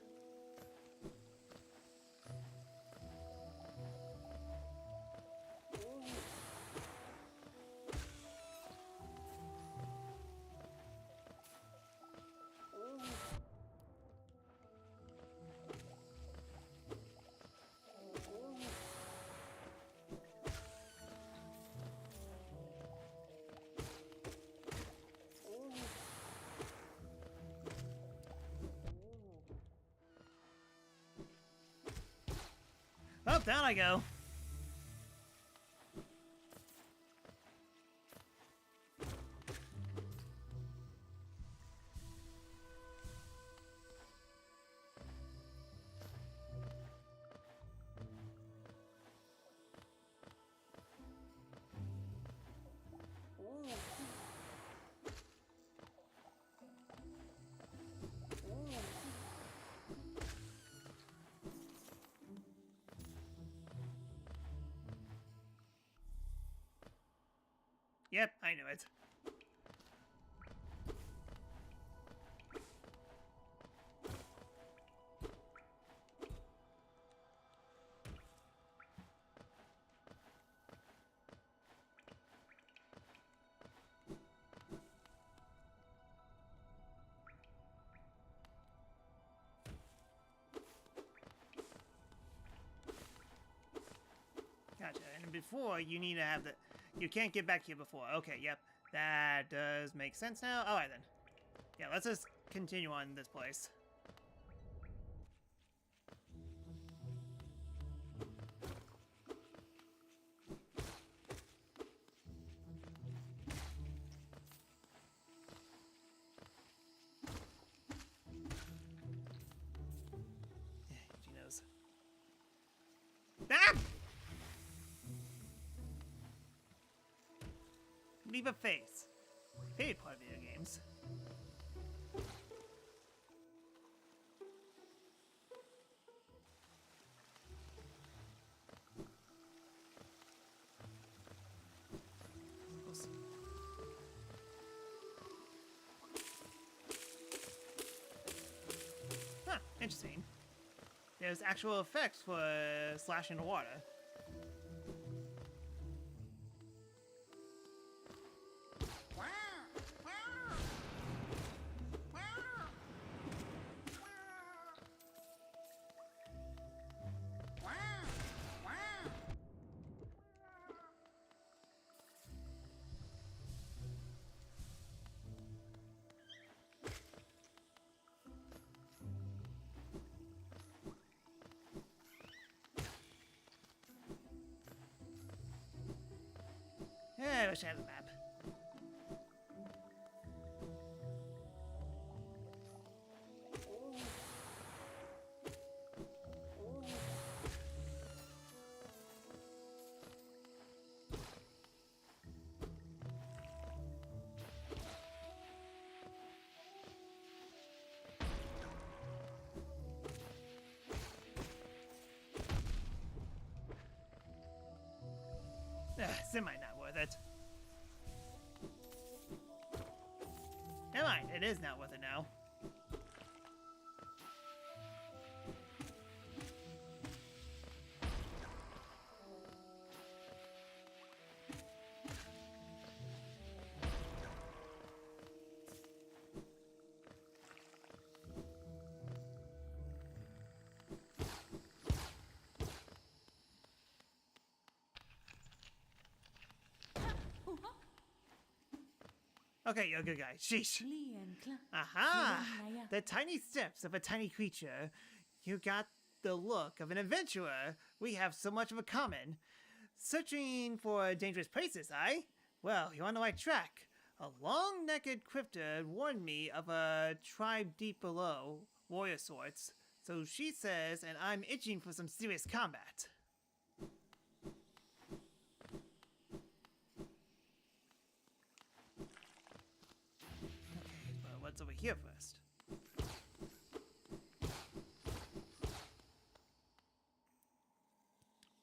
Oh, down I go. I knew it. Gotcha. And before, you need to have the... You can't get back here before. Okay, yep. That does make sense now. Alright then. Yeah, let's just continue on this place. She knows. Ah! Leave a face. Favorite part of video games. Oops. Huh, interesting. There's actual effects for slashing the water. Yeah, I wish I had a map. It might not worth it. Never mind, it is not worth it now. Okay, you're a good guy. Sheesh. Aha! The tiny steps of a tiny creature. You got the look of an adventurer. We have so much of a common. Searching for dangerous places, eh? Well, you're on the right track. A long-necked crifter warned me of a tribe deep below, warrior sorts. So she says, and I'm itching for some serious combat. What's over here first?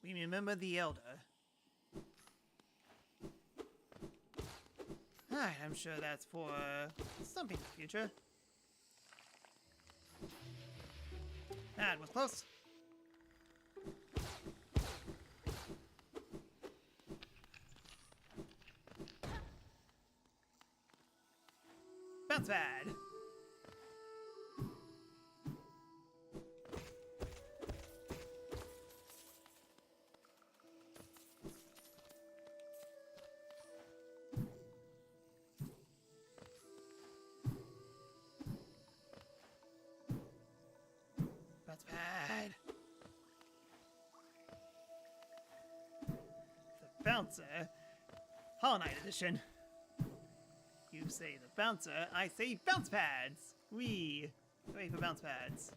We remember the elder. Alright, I'm sure that's for something in the future. That was close. Bounce pad. Bounce pad. The Bouncer. Hollow Knight edition. You say the bouncer, I say bounce pads! Wee! Wait for bounce pads.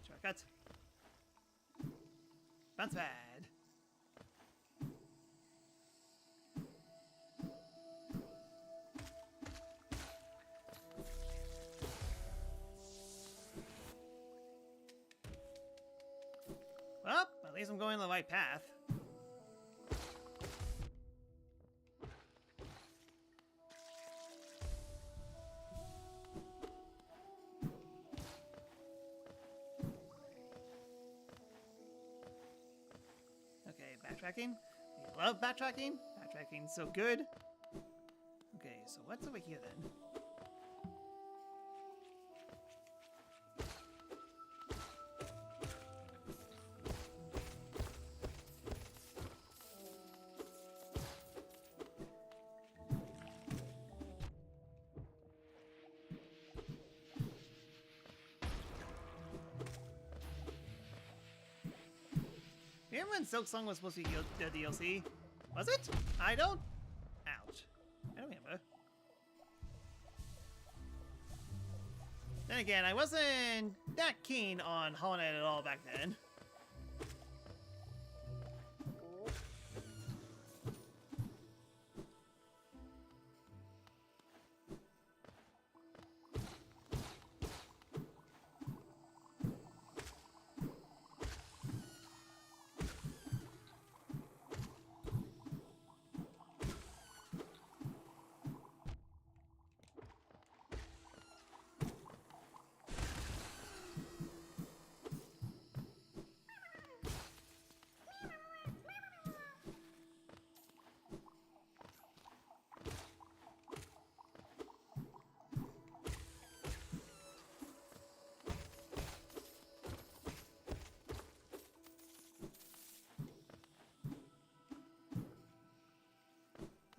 Shortcut. Bounce pad. Well, at least I'm going the right path. backtracking. We love backtracking. Backtracking's so good. Okay, so what's over here then? Remember when Silk Song was supposed to be the DLC? Was it? I don't... Ouch. I don't remember. Then again, I wasn't that keen on Hollow Knight at all back then.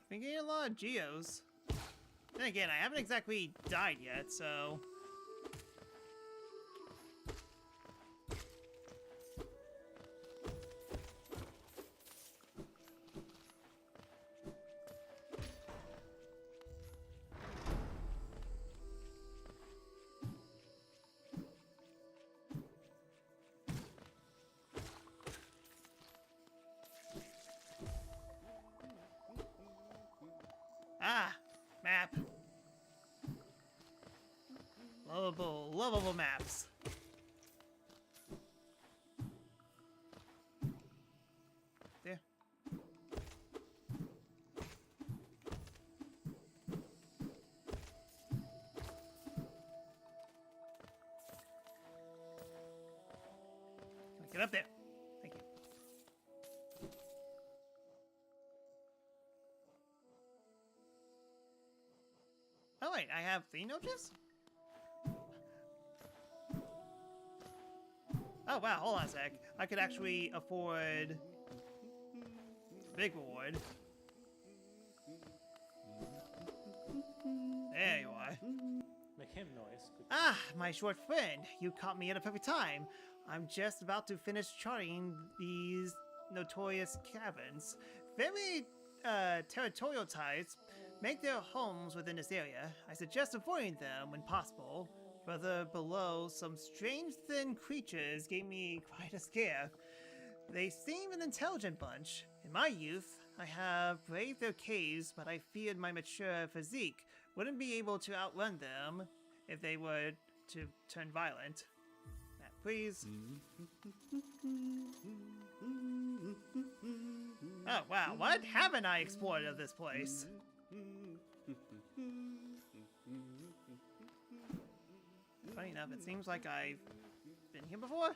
Been getting a lot of geos. Then again, I haven't exactly died yet, so... Ah! Map. Lovable maps. There. Can I get up there? Thank you. Oh wait, I have 3 noches? Oh wow, hold on a sec. I could actually afford big reward. There you are. Make him noise. Ah, my short friend. You caught me at a perfect time. I'm just about to finish charting these notorious caverns. Very territorial types make their homes within this area. I suggest avoiding them when possible. Further below, some strange thin creatures gave me quite a scare. They seem an intelligent bunch. In my youth, I have braved their caves, but I feared my mature physique wouldn't be able to outrun them if they were to turn violent. Matt, please. Oh wow, what haven't I explored of this place? Funny enough, it seems like I've been here before.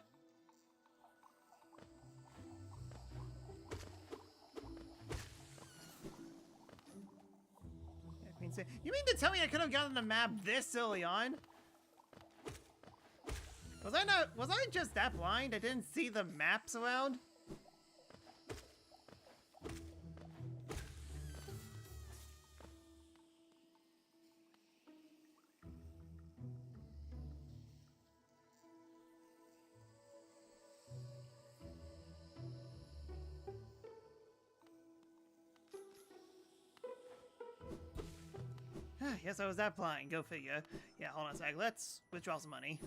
You mean to tell me I could have gotten the map this early on? Was I just that blind? I didn't see the maps around? Yes, I was that blind. Go figure. Yeah, hold on a sec. Let's withdraw some money.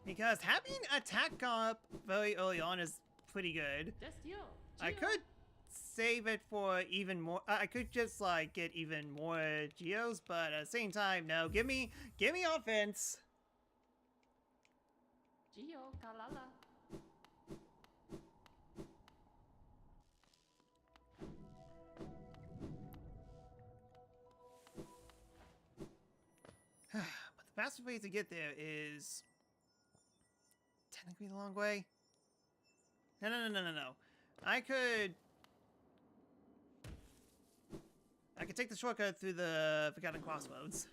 Because having attack up very early on is pretty good. That's you. I could save it for even more. I could just like get even more geos, but at the same time, no. Give me offense. Geo, Kalala. But the fastest way to get there is technically the long way. No, no, no, no, no, no. I could take the shortcut through the Forgotten Crossroads.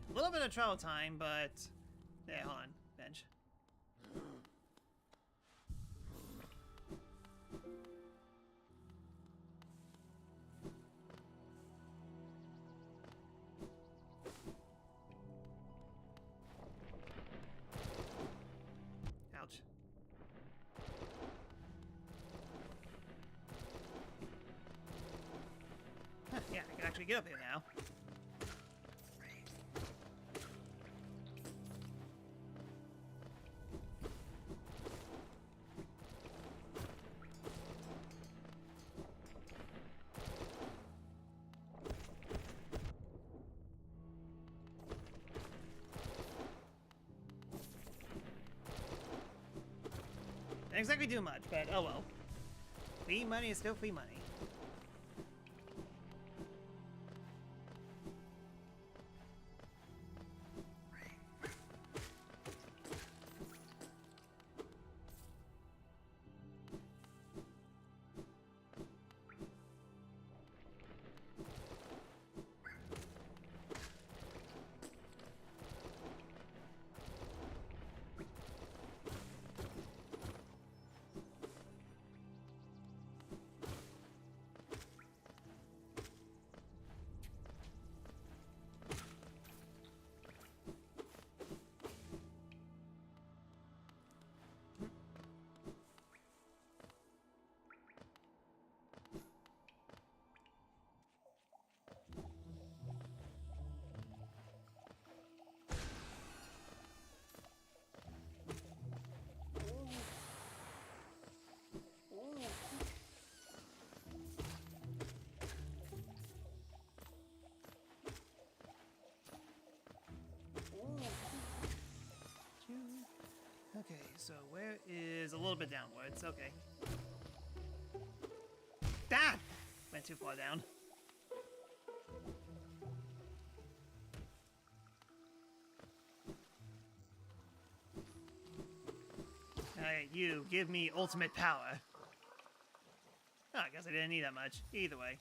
A little bit of travel time, but yeah, hold on, bench. Ouch. Huh, yeah, I can actually get up here now. Didn't exactly do much, but oh well. Free money is still free money. Okay, so where is a little bit downwards? Okay. Ah! Went too far down. Alright, you, give me ultimate power. Oh, I guess I didn't need that much. Either way.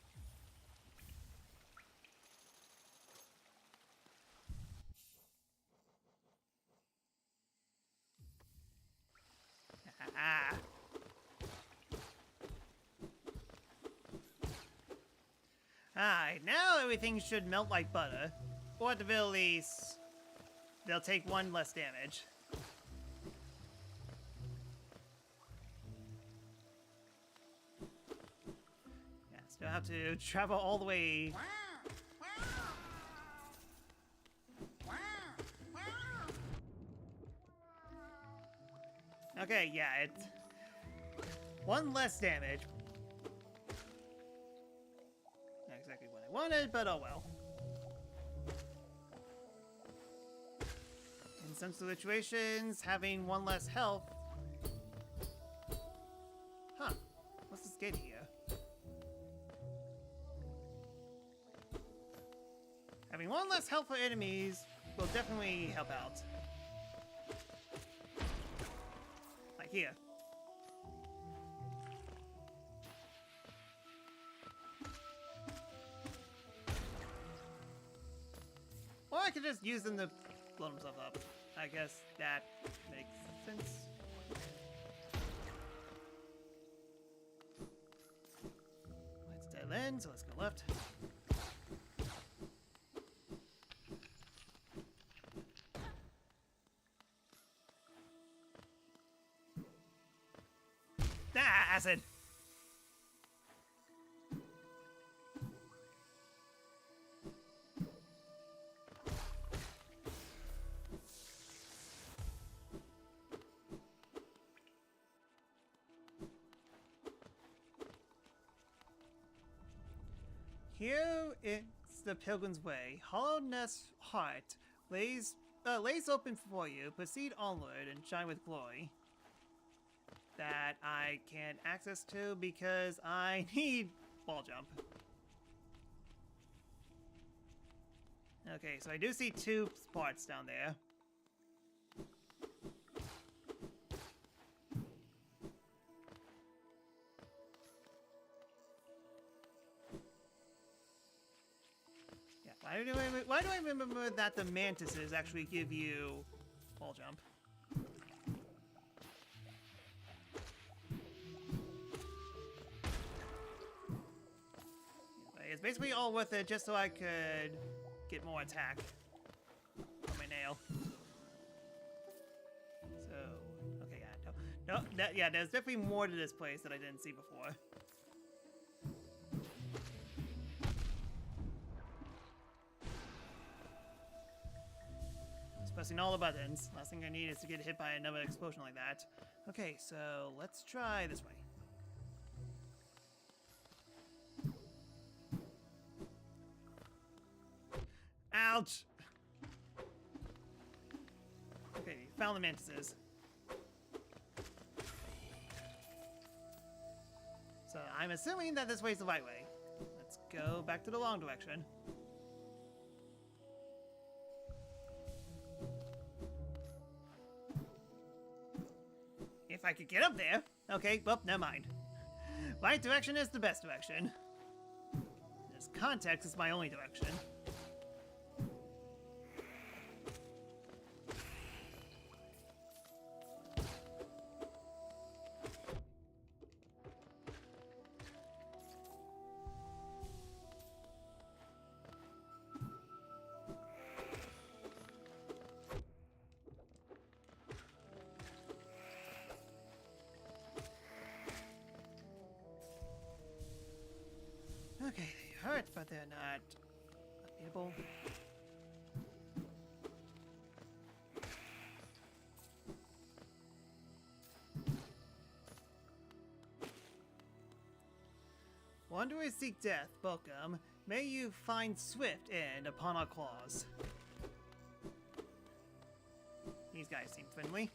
Ah. Alright, now everything should melt like butter. Or at the very least, they'll take one less damage. Yeah, still have to travel all the way. Okay, yeah, it's one less damage. Not exactly what I wanted, but oh well. In some situations, having one less health. Huh. What's this gate here? Having one less health for enemies will definitely help out. Like here. Or I could just use them to blow himself up. I guess that makes sense. It's dead end, so let's go left. Ah, acid! Here it's the Pilgrim's Way. Hollow Nest Heart lays lays open for you. Proceed onward and shine with glory. That I can't access to because I need ball jump. Okay, so I do see 2 spots down there. Yeah, why do I remember that the mantises actually give you ball jump? It's basically all worth it just so I could get more attack on my nail. So, okay, yeah, yeah, there's definitely more to this place that I didn't see before. Just pressing all the buttons. Last thing I need is to get hit by another explosion like that. Okay, so let's try this way. Ouch! Okay, found the mantises. So I'm assuming that this way's the right way. Let's go back to the wrong direction. If I could get up there. Okay, well, never mind. Right direction is the best direction. This context is my only direction. Okay, they hurt, but they're not unbeatable. Wander we seek death, welcome. May you find swift end upon our claws. These guys seem friendly.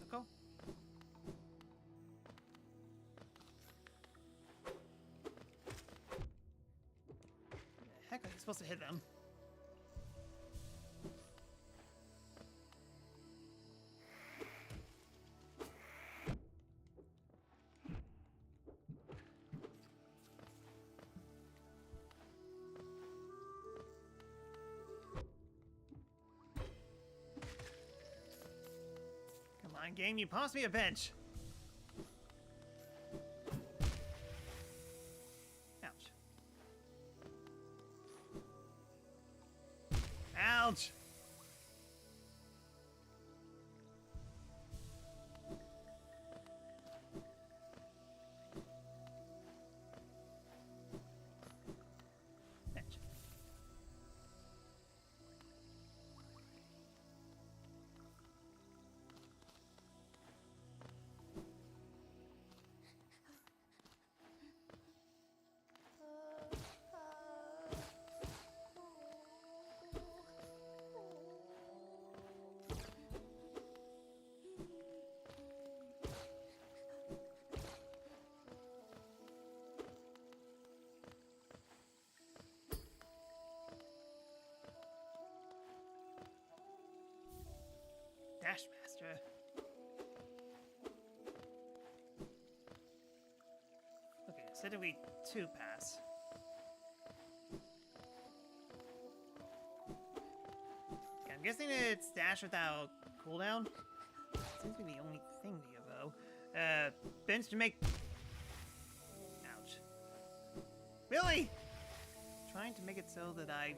So heck, are you supposed to hit them? Come on, game, you pass me a bench. Ouch. Ouch! Bench. Dash Master. Okay, instead of we 2 pass. Yeah, I'm guessing it's dash without cooldown. Seems to be the only thing here, though. Bench to make. Ouch. Really? Trying to make it so that I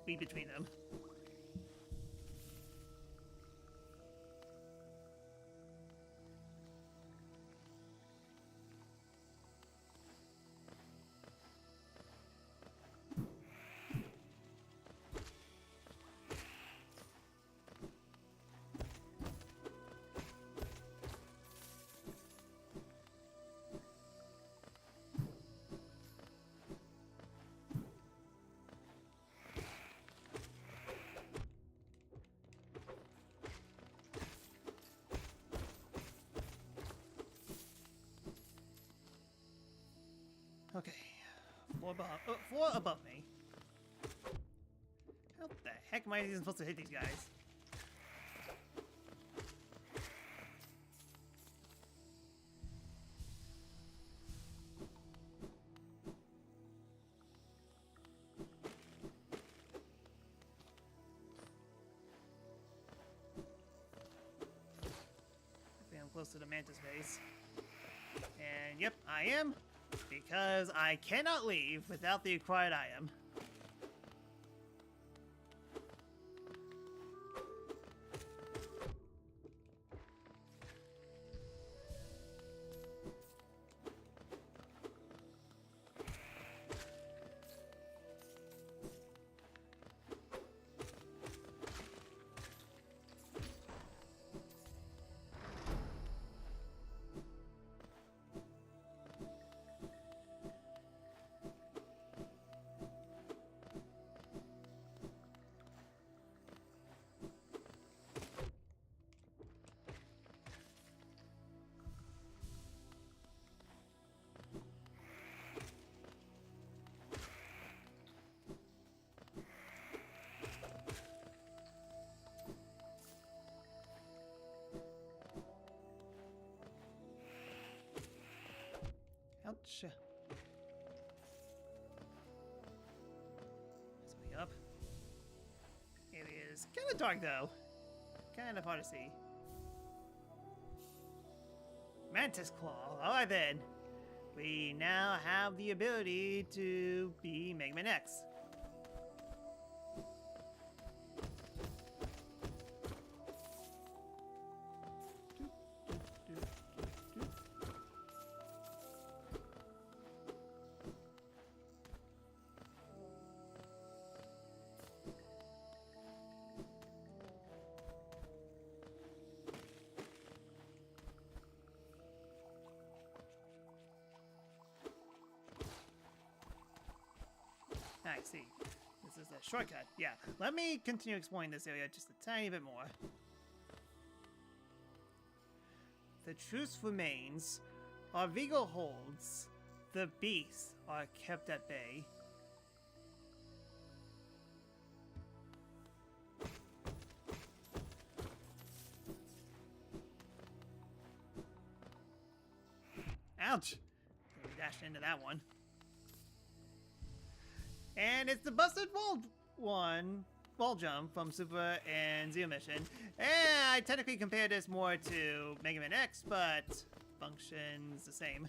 be between them. four above me. How the heck am I even supposed to hit these guys? I'm close to the mantis base. And yep, I am. Because I cannot leave without the acquired item. Ouch. This way up. It is kind of dark though. Kind of hard to see. Mantis Claw. Alright then. We now have the ability to be Mega Man X. I see. This is a shortcut. Yeah, let me continue exploring this area just a tiny bit more. The truce remains. Our Vigo holds. The beasts are kept at bay. Ouch! We dashed into that one. And it's the busted wall jump from Super and Zero Mission. And I technically compare this more to Mega Man X, but functions the same.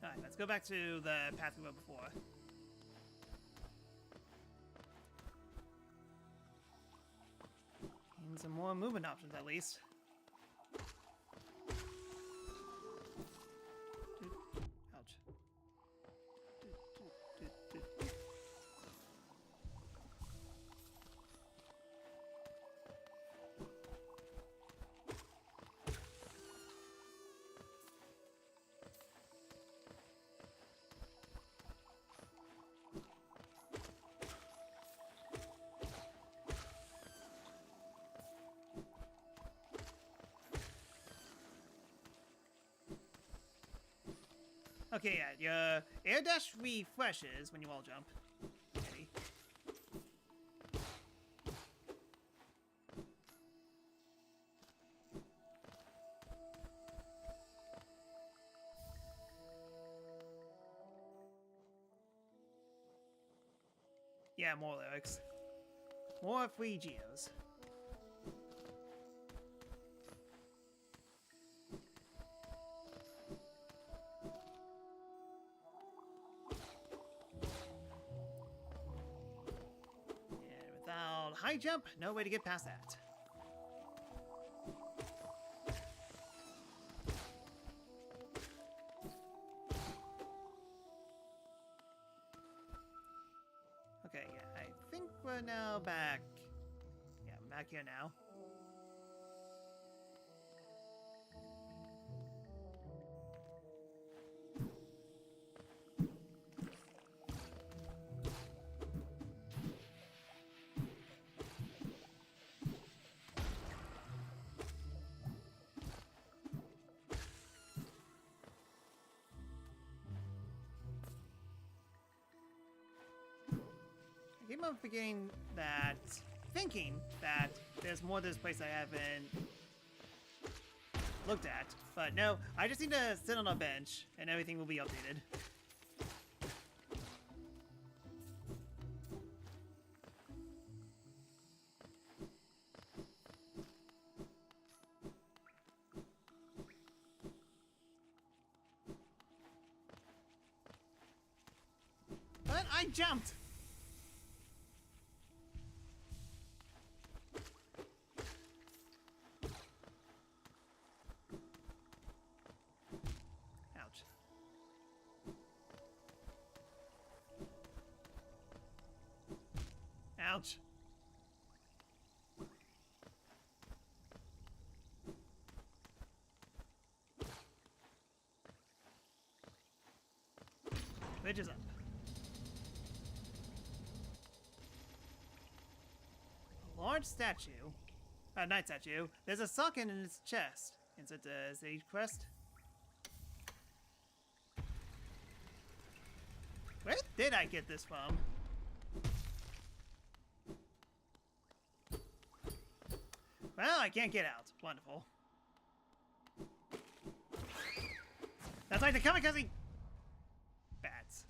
Alright, let's go back to the path we went before. Some more movement options, at least. Ouch. Okay, yeah, your air dash refreshes when you wall jump. Maybe. Yeah, more lyrics. More free geos. High jump, no way to get past that. Okay, yeah, I think we're now back. Yeah, I'm back here now. keep on thinking that there's more to this place I haven't looked at. But no, I just need to sit on a bench and everything will be updated. But I jumped! Ouch. Ouch. Bridge is up. Large statue, night statue. There's a socket in its chest. Is it a sage quest? Where did I get this from? Well, I can't get out. Wonderful. That's like the kamikaze bats.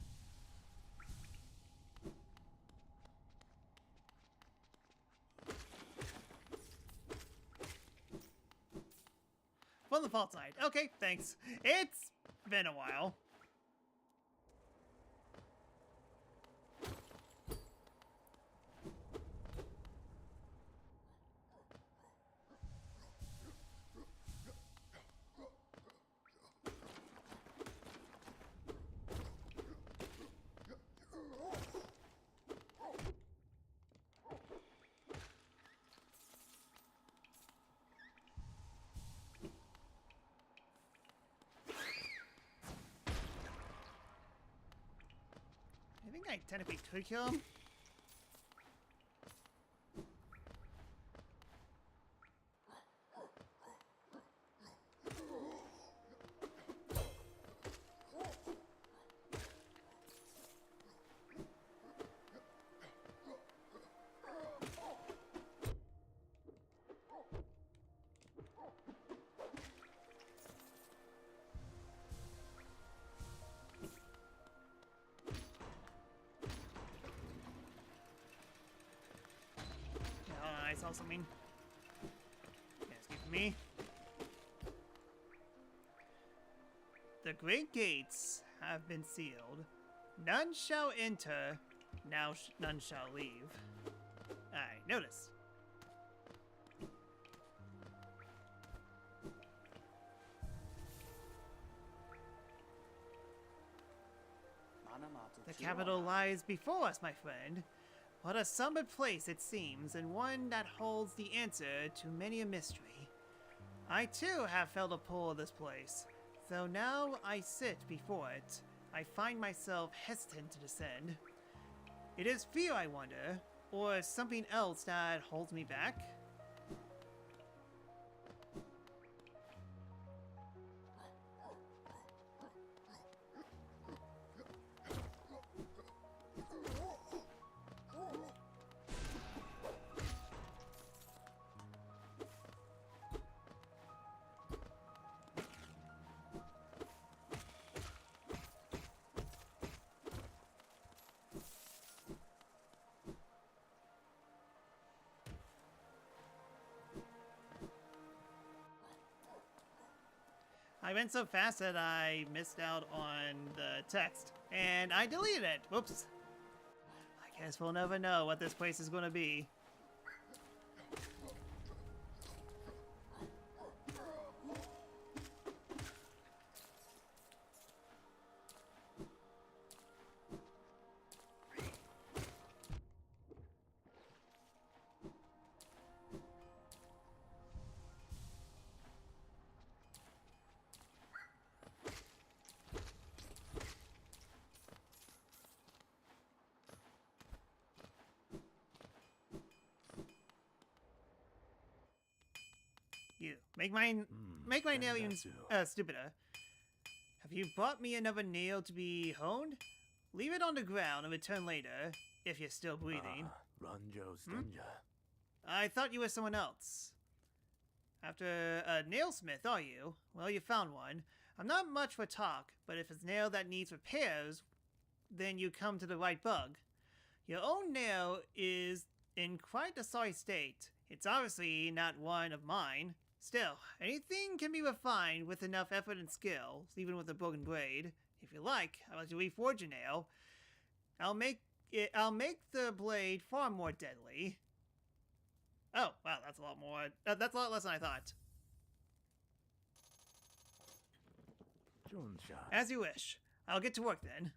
From the fault side. Okay, thanks. It's been a while. I think I technically could kill him. I saw something. Yeah, escape from me. The great gates have been sealed. None shall enter, now none shall leave. I noticed. The capital lies before us, my friend. What a somber place it seems, and one that holds the answer to many a mystery. I too have felt a pull of this place, though now I sit before it, I find myself hesitant to descend. It is fear, I wonder, or something else that holds me back? I went so fast that I missed out on the text, and I deleted it. Whoops. I guess we'll never know what this place is going to be. You make my nail even stupider. Have you brought me another nail to be honed? Leave it on the ground and return later. if you're still breathing. Ranjo Stunja. I thought you were someone else. After a nailsmith, are you? Well, you found one. I'm not much for talk, but if it's a nail that needs repairs, then you come to the right bug. Your own nail is in quite a sorry state. It's obviously not one of mine. Still, anything can be refined with enough effort and skill, even with a broken blade. If you like, I'd like to reforge a nail. I'll make the blade far more deadly. Oh, wow, that's a lot more. That's a lot less than I thought. Jonsha. As you wish. I'll get to work then.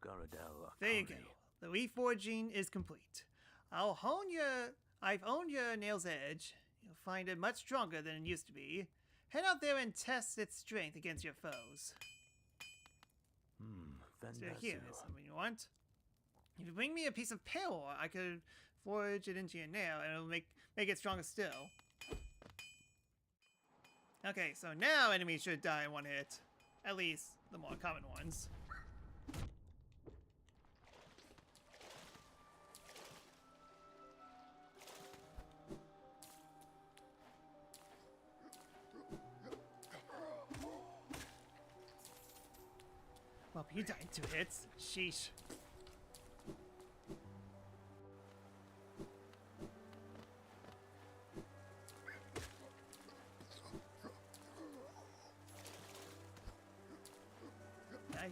Garadel. There you go. The reforging is complete. I've honed your nail's edge. You'll find it much stronger than it used to be. Head out there and test its strength against your foes. So here is something you want. If you bring me a piece of pale ore, I could forge it into your nail, and it'll make it stronger still. Okay, so now enemies should die in one hit. At least the more common ones. Well, you died in 2 hits. Sheesh. Die.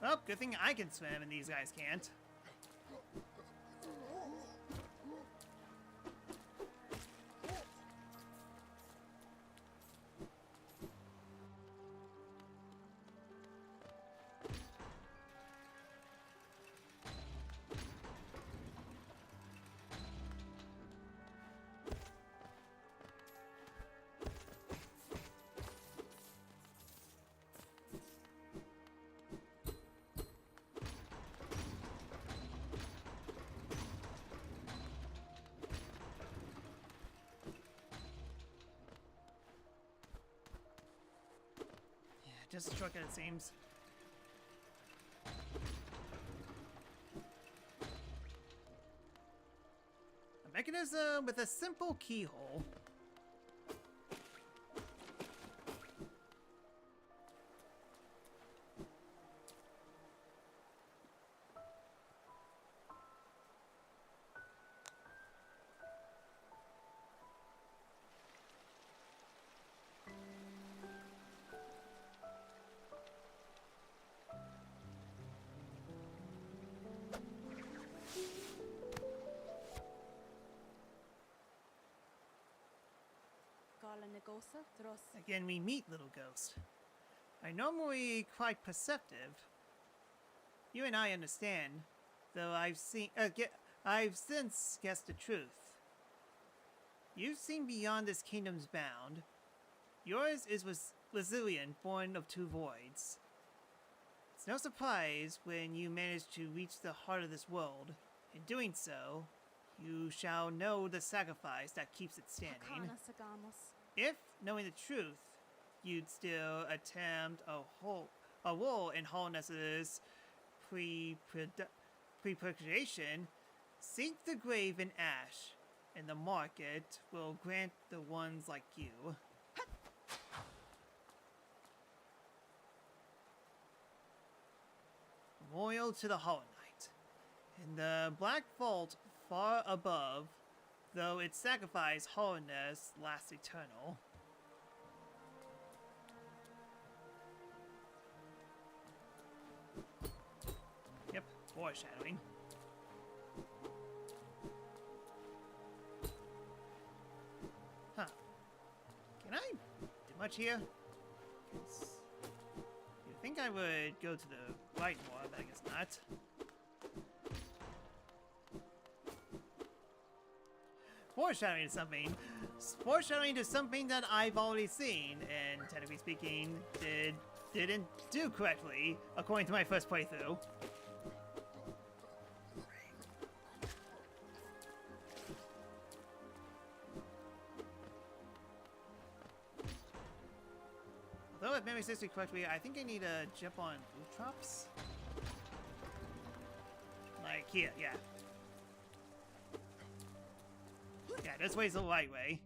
Well, good thing I can swim and these guys can't. Just a shortcut, it seems. A mechanism with a simple keyhole. Again, we meet Little Ghost. I'm normally quite perceptive. You and I understand, though I've since guessed the truth. You've seen beyond this kingdom's bound. Yours is Lazilian, born of 2 voids. It's no surprise when you manage to reach the heart of this world. In doing so, you shall know the sacrifice that keeps it standing. If, knowing the truth, you'd still attempt a role in Holness's pre-procreation, seek the grave in ash, and the market will grant the ones like you. Memorial to the Hollow Knight. In the black vault far above, though its sacrifice hollowness lasts eternal. Yep, foreshadowing. Huh. Can I do much here? You'd think I would go to the right more, but I guess not. Foreshadowing to something that I've already seen, and technically speaking, didn't do correctly, according to my first playthrough. if memory serves me correctly, I think I need to jump on rooftops. Like here, yeah. Yeah, this way's the right way.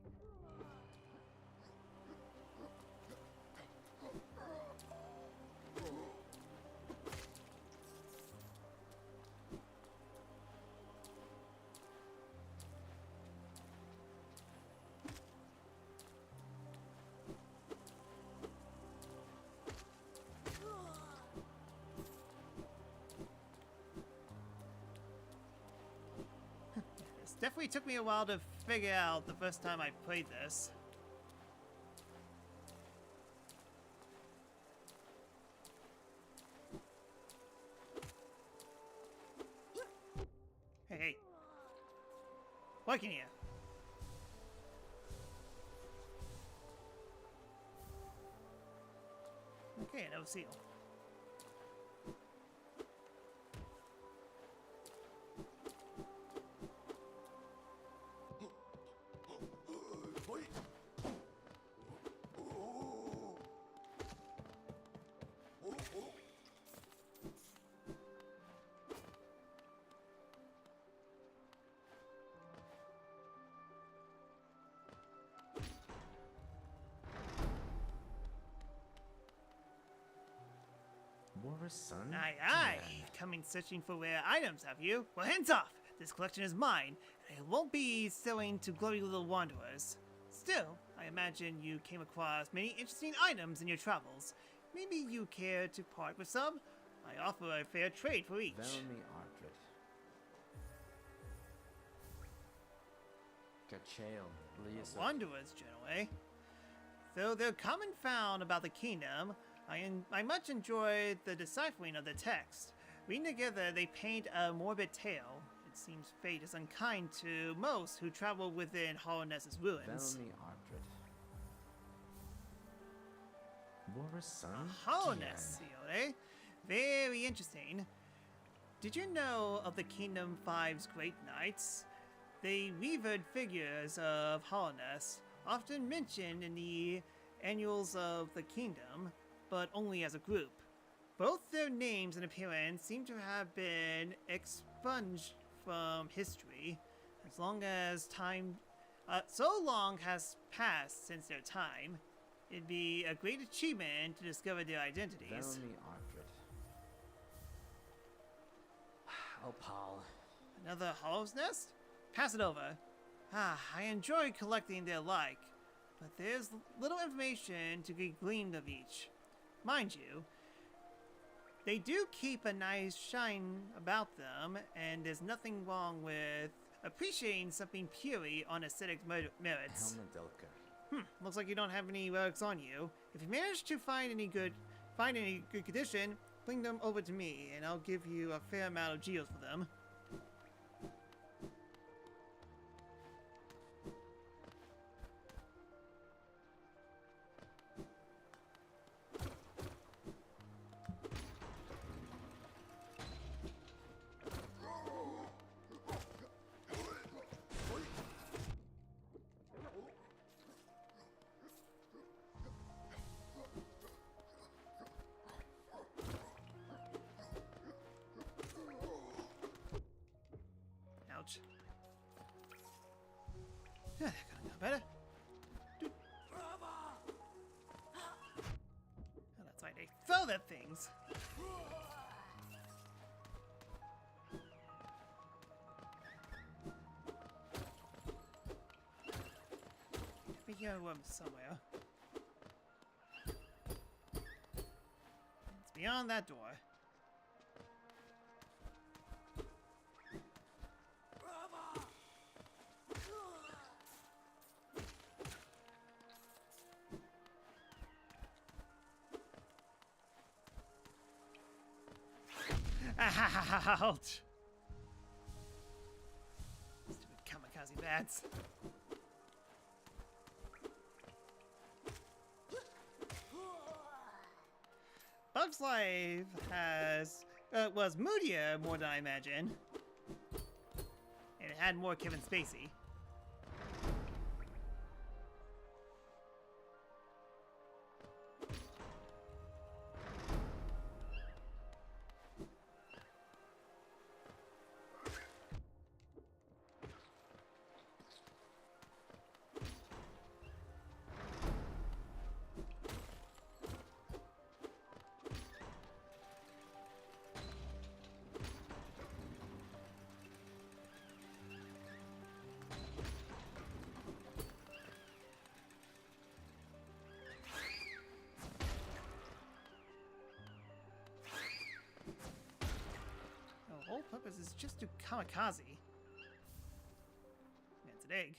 Definitely took me a while to figure out the first time I played this. Hey, hey. What can you? Okay, no seal. Son? Aye, aye. Coming searching for rare items, have you? Well, hands off! This collection is mine, and it won't be selling to glory little wanderers. Still, I imagine you came across many interesting items in your travels. Maybe you care to part with some? I offer a fair trade for each. Velmi Artrit. Kachale, Wanderers, generally. Though they're common found about the kingdom, I much enjoyed the deciphering of the text. Reading together, they paint a morbid tale. It seems fate is unkind to most who travel within Hollowness's ruins. Velmi Artrit. Son? Hollowness, eh? Very interesting. Did you know of the Kingdom 5's Great Knights? They revered figures of Hollowness, often mentioned in the annuals of the kingdom, but only as a group. Both their names and appearance seem to have been expunged from history, as long as time, so long has passed since their time. It'd be a great achievement to discover their identities. Velmi Artrit. Oh, Paul. Another Hollow's Nest? Pass it over. I enjoy collecting their like, but there's little information to be gleaned of each. Mind you, they do keep a nice shine about them, and there's nothing wrong with appreciating something purely on aesthetic merits. Helmadelka. Looks like you don't have any relics on you. If you manage to find any good condition, bring them over to me, and I'll give you a fair amount of geos for them. Ouch. Yeah, that could have gone better. Oh, that's right, they throw their things. We hear a room somewhere. It's beyond that door. Ouch! Stupid kamikaze bats. Bug's Life was moodier more than I imagined. And it had more Kevin Spacey. to kamikaze. Yeah, it's an egg.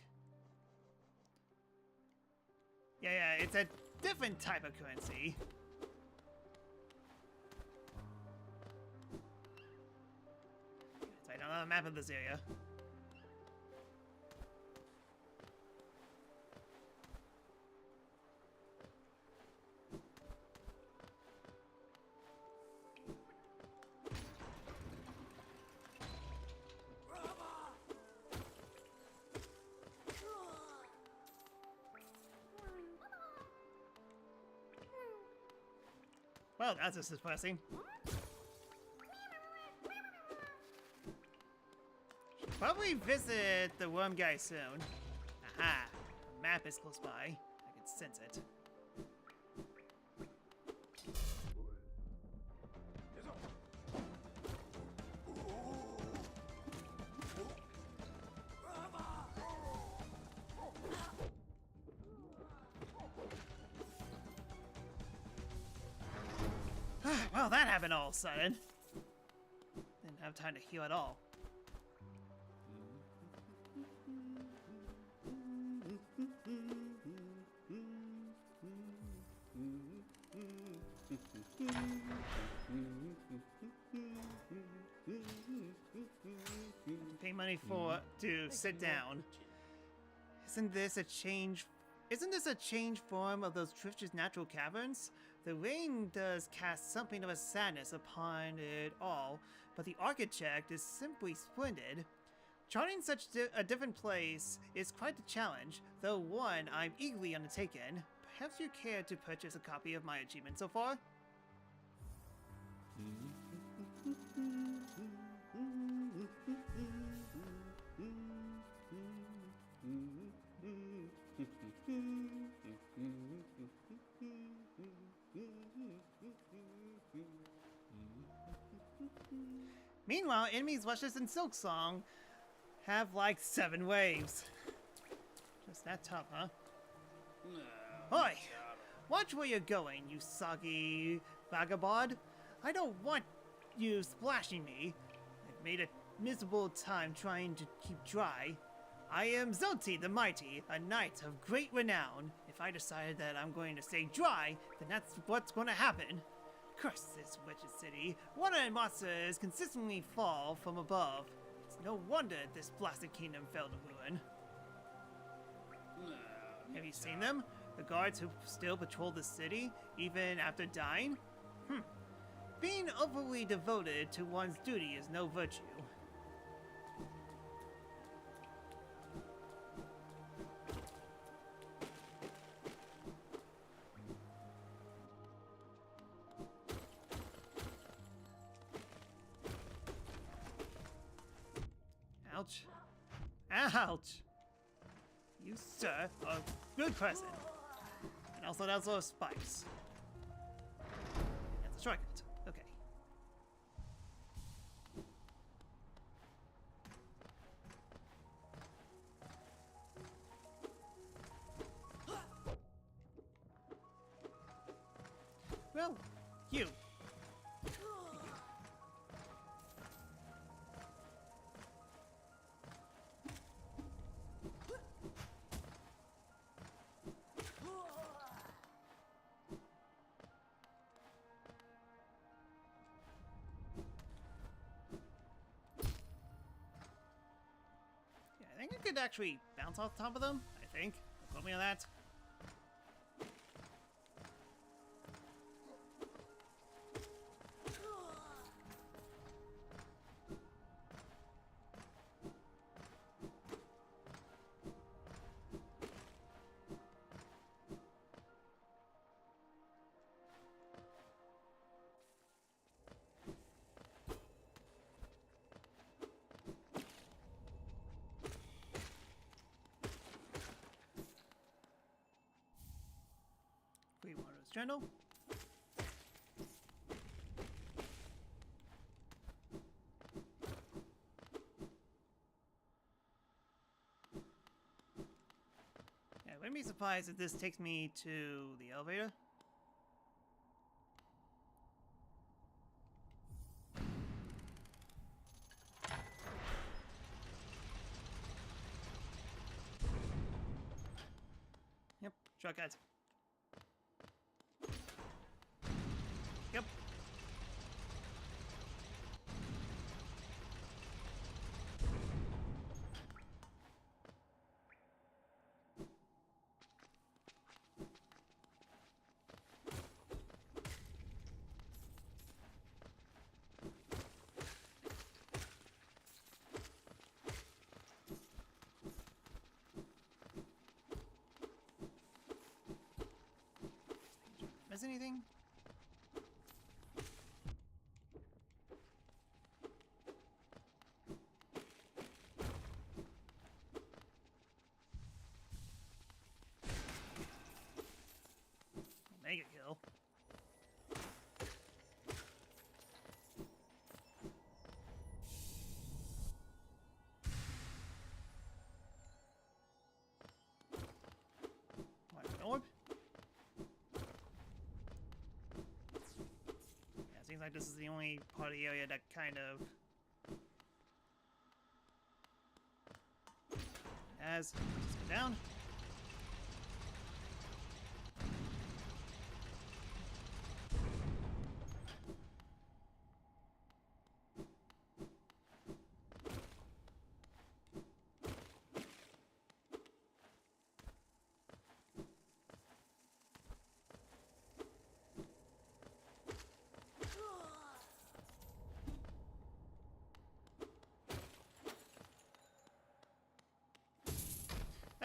Yeah, it's a different type of currency. So I don't know the map of this area. Well, that's just depressing. Should probably visit the worm guy soon. Aha! The map is close by. I can sense it. Well, that happened all of a sudden. Didn't have time to heal at all. Pay money to sit down. Isn't this a change form of those Trish's natural caverns? The rain does cast something of a sadness upon it all, but the architect is simply splendid. Charting such a different place is quite the challenge, though one I'm eagerly undertaken. Perhaps you care to purchase a copy of my achievement so far? Meanwhile, enemies Luscious and Silk Song have like 7 waves. Just that tough, huh? Oi! Watch where you're going, you soggy vagabond. I don't want you splashing me. I've made a miserable time trying to keep dry. I am Zelti the Mighty, a knight of great renown. If I decided that I'm going to stay dry, then that's what's going to happen. Curse this wretched city. Water and monsters consistently fall from above. It's no wonder this blasted kingdom fell to ruin. Have you seen them? The guards who still patrol the city, even after dying? Being overly devoted to one's duty is no virtue. Ouch. Ouch! You, sir, are a good person. And also, that's those spikes. That's a shortcut. Okay. Well, you. I think I could actually bounce off the top of them, I think. Quote me on that. Water's Journal. Yeah, I wouldn't be surprised if this takes me to the elevator. Shortcut. Yep. Miss anything? Mega kill. What, an orb? Yeah, seems like this is the only part of the area that kind of has. Let's go down.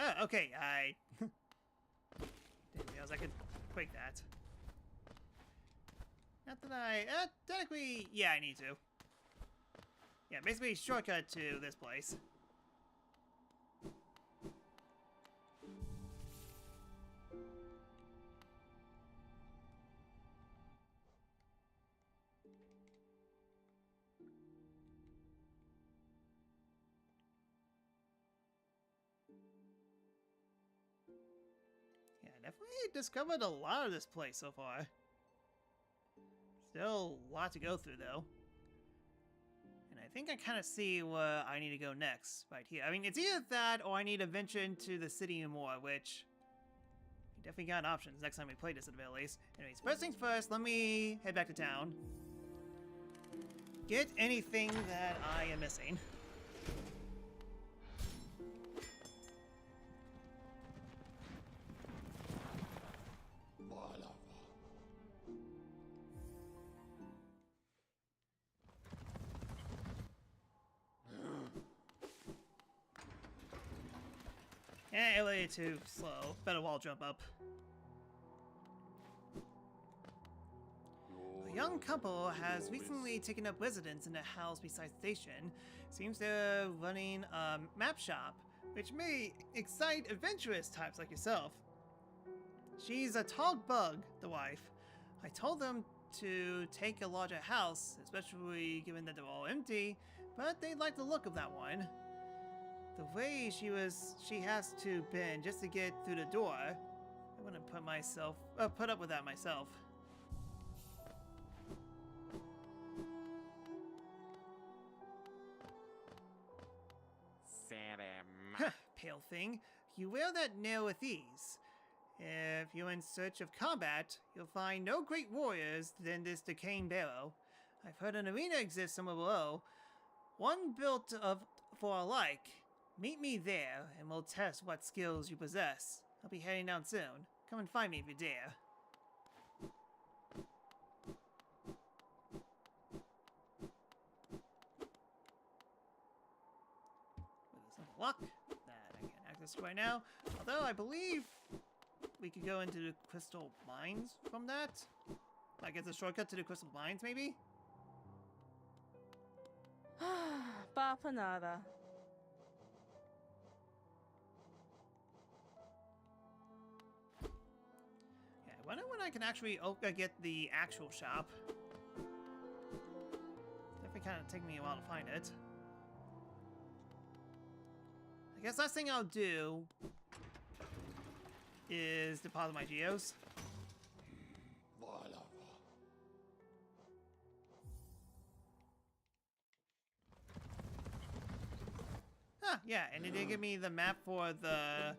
Oh, okay, I didn't realize I could break that. Not that I, technically, yeah, I need to. Yeah, basically shortcut to this place. Yeah, definitely discovered a lot of this place so far. Still a lot to go through, though. And I think I kind of see where I need to go next, right here. I mean, it's either that or I need to venture into the city more, which... we definitely got options next time we play this at the very least. Anyways, first things first, let me head back to town. Get anything that I am missing. Yeah, elevator too slow. Better wall jump up. A young couple has recently taken up residence in a house beside the station. Seems they're running a map shop, which may excite adventurous types like yourself. She's a tall bug, the wife. I told them to take a larger house, especially given that they're all empty, but they like the look of that one. The way she has to bend just to get through the door. I wouldn't put up with that myself. Pale thing, you wear that nail with ease. If you're in search of combat, you'll find no great warriors than this decaying barrow. I've heard an arena exists somewhere below, one built for alike. Meet me there, and we'll test what skills you possess. I'll be heading down soon. Come and find me if you dare. With a simple lock that I can't access right now. Although I believe we could go into the crystal mines from that. Like it's a shortcut to the crystal mines, maybe? Bapanada. Yeah, I wonder when I can actually get the actual shop. Definitely kind of take me a while to find it. I guess last thing I'll do is deposit my geos. Huh, yeah, and it did give me the map for the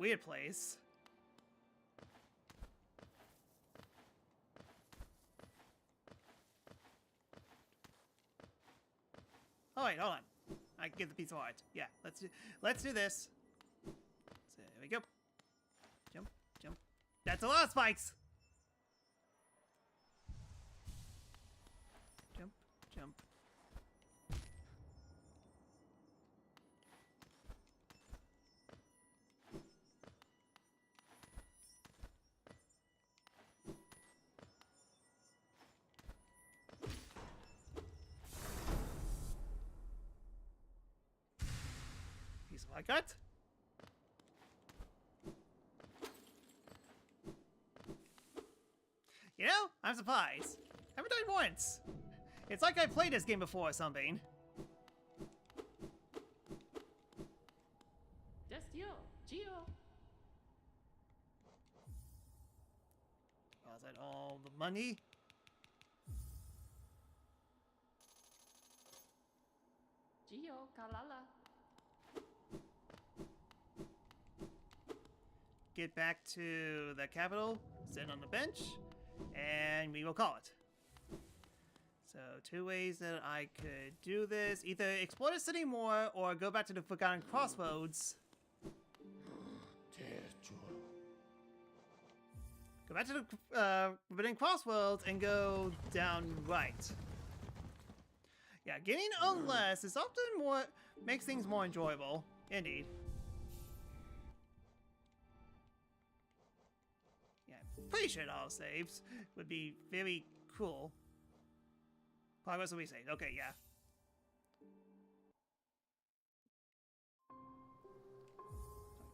weird place. Oh wait, hold on. I can get the piece of art. Yeah, let's do this. So there we go. Jump, jump. That's a lot of spikes. Jump, jump. Piece of art. You know, I'm surprised. I haven't died once. It's like I played this game before or something. Destio, Gio. Was that all the money? Gio, Kalala. Get back to the capital, sit on the bench, and we will call it. So, two ways that I could do this. Either explore the city more, or go back to the Forgotten Crossroads. Go back to the Forbidden Crossroads and go down right. Yeah, getting unless is often more makes things more enjoyable. Indeed. Yeah, pretty sure all saves would be very cool. Progress will be saved. Okay, yeah.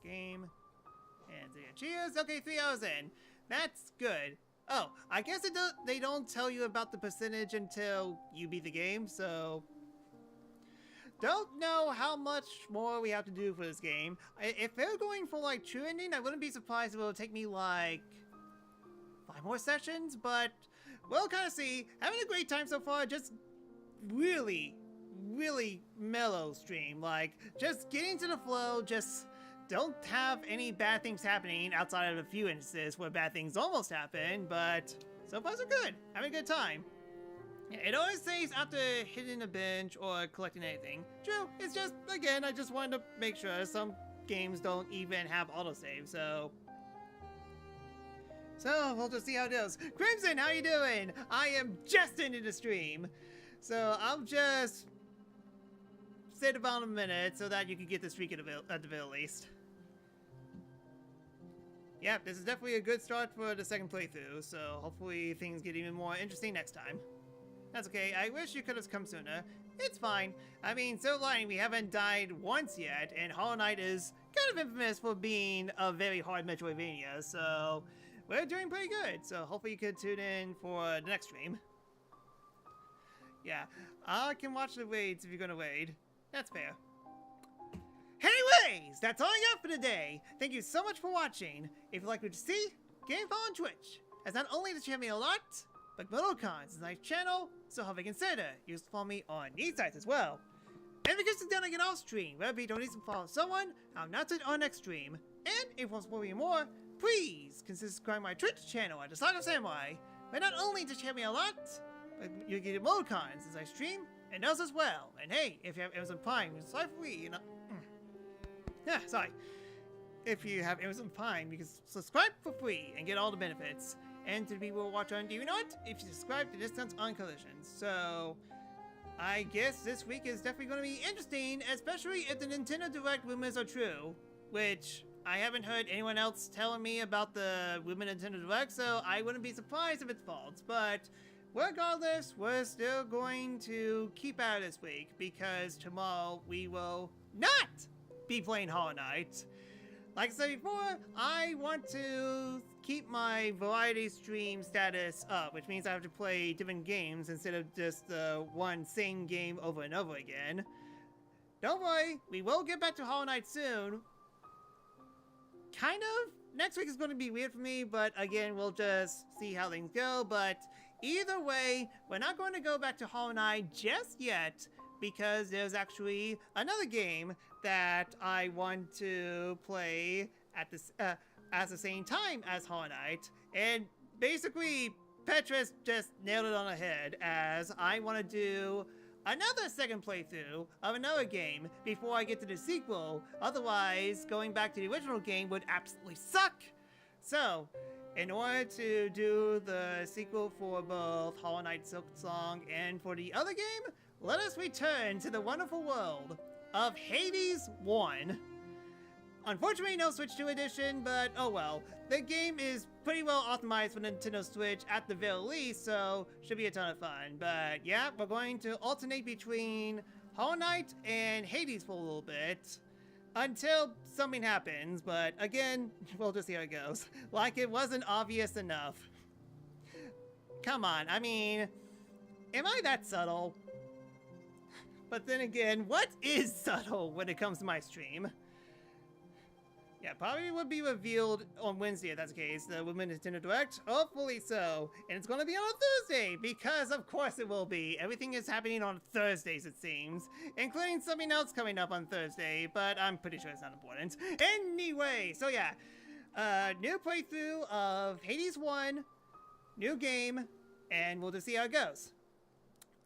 Game. And cheers. Okay, 3 hours in. That's good. Oh, I guess they don't tell you about the percentage until you beat the game, so... Don't know how much more we have to do for this game. If they're going for, like, true ending, I wouldn't be surprised if it would take me, like, 5 more sessions, but we'll kind of see. Having a great time so far, just really, really mellow stream. Like, just getting to the flow, just... don't have any bad things happening outside of a few instances where bad things almost happen, but so far so good. Having a good time. Yeah, it always says after hitting a binge or collecting anything. True, it's just, again, I just wanted to make sure some games don't even have autosave, so... So, we'll just see how it goes. Crimson, how you doing? I am just into the stream. So, I'll just... sit about a minute so that you can get the streak at the very least. Yeah, this is definitely a good start for the second playthrough, so hopefully things get even more interesting next time. That's okay, I wish you could have come sooner. It's fine. I mean, Silver Lining, we haven't died once yet, and Hollow Knight is kind of infamous for being a very hard Metroidvania, so we're doing pretty good. So hopefully you could tune in for the next stream. Yeah, I can watch the raids if you're gonna raid. That's fair. Anyways, that's all I got for today. Thank you so much for watching. If you like what you see, give me a follow on Twitch, as not only does you help me a lot, but Motocons is a nice channel, so help me consider. You can follow me on these sites as well. And because it's done again off stream, wherever you don't need to follow someone, I'll announce it on next stream. And if you want to support me more, please consider subscribing to my Twitch channel at The-Sakura-Samurai, where not only does you help me a lot, but you get Motocons as I stream, and those as well. And hey, if you have Amazon Prime, it's like free, you know. Yeah, sorry. If you have Amazon Prime, you can subscribe for free and get all the benefits. And to the people who watch on Do You Know What? If you subscribe to Discounts on Collisions. So, I guess this week is definitely going to be interesting, especially if the Nintendo Direct rumors are true, which I haven't heard anyone else telling me about the rumor Nintendo Direct, so I wouldn't be surprised if it's false. But regardless, we're still going to keep at it this week, because tomorrow we will not be playing Hollow Knight. Like I said before, I want to keep my variety stream status up, which means I have to play different games instead of just one same game over and over again. Don't worry, we will get back to Hollow Knight soon. Kind of. Next week is going to be weird for me, but again, we'll just see how things go. But either way, we're not going to go back to Hollow Knight just yet, because there's actually another game that I want to play at this at the same time as Hollow Knight, and basically Petrus just nailed it on the head, as I want to do another second playthrough of another game before I get to the sequel. Otherwise, going back to the original game would absolutely suck. So, in order to do the sequel for both Hollow Knight Silk Song and for the other game, let us return to the wonderful world of Hades 1. Unfortunately, no Switch 2 edition, but oh well. The game is pretty well optimized for Nintendo Switch at the very least, so should be a ton of fun. But yeah, we're going to alternate between Hollow Knight and Hades for a little bit until something happens, but again, we'll just see how it goes. Like it wasn't obvious enough. Come on, I mean, am I that subtle? But then again, what is subtle when it comes to my stream? Yeah, probably would be revealed on Wednesday if that's the case, the Women Nintendo Direct. Hopefully so. And it's going to be on Thursday, because of course it will be. Everything is happening on Thursdays, it seems. Including something else coming up on Thursday, but I'm pretty sure it's not important. Anyway, so yeah. New playthrough of Hades 1, new game, and we'll just see how it goes.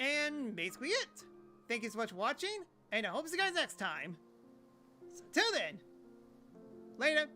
And basically it. Thank you so much for watching, and I hope to see you guys next time. So till then, later.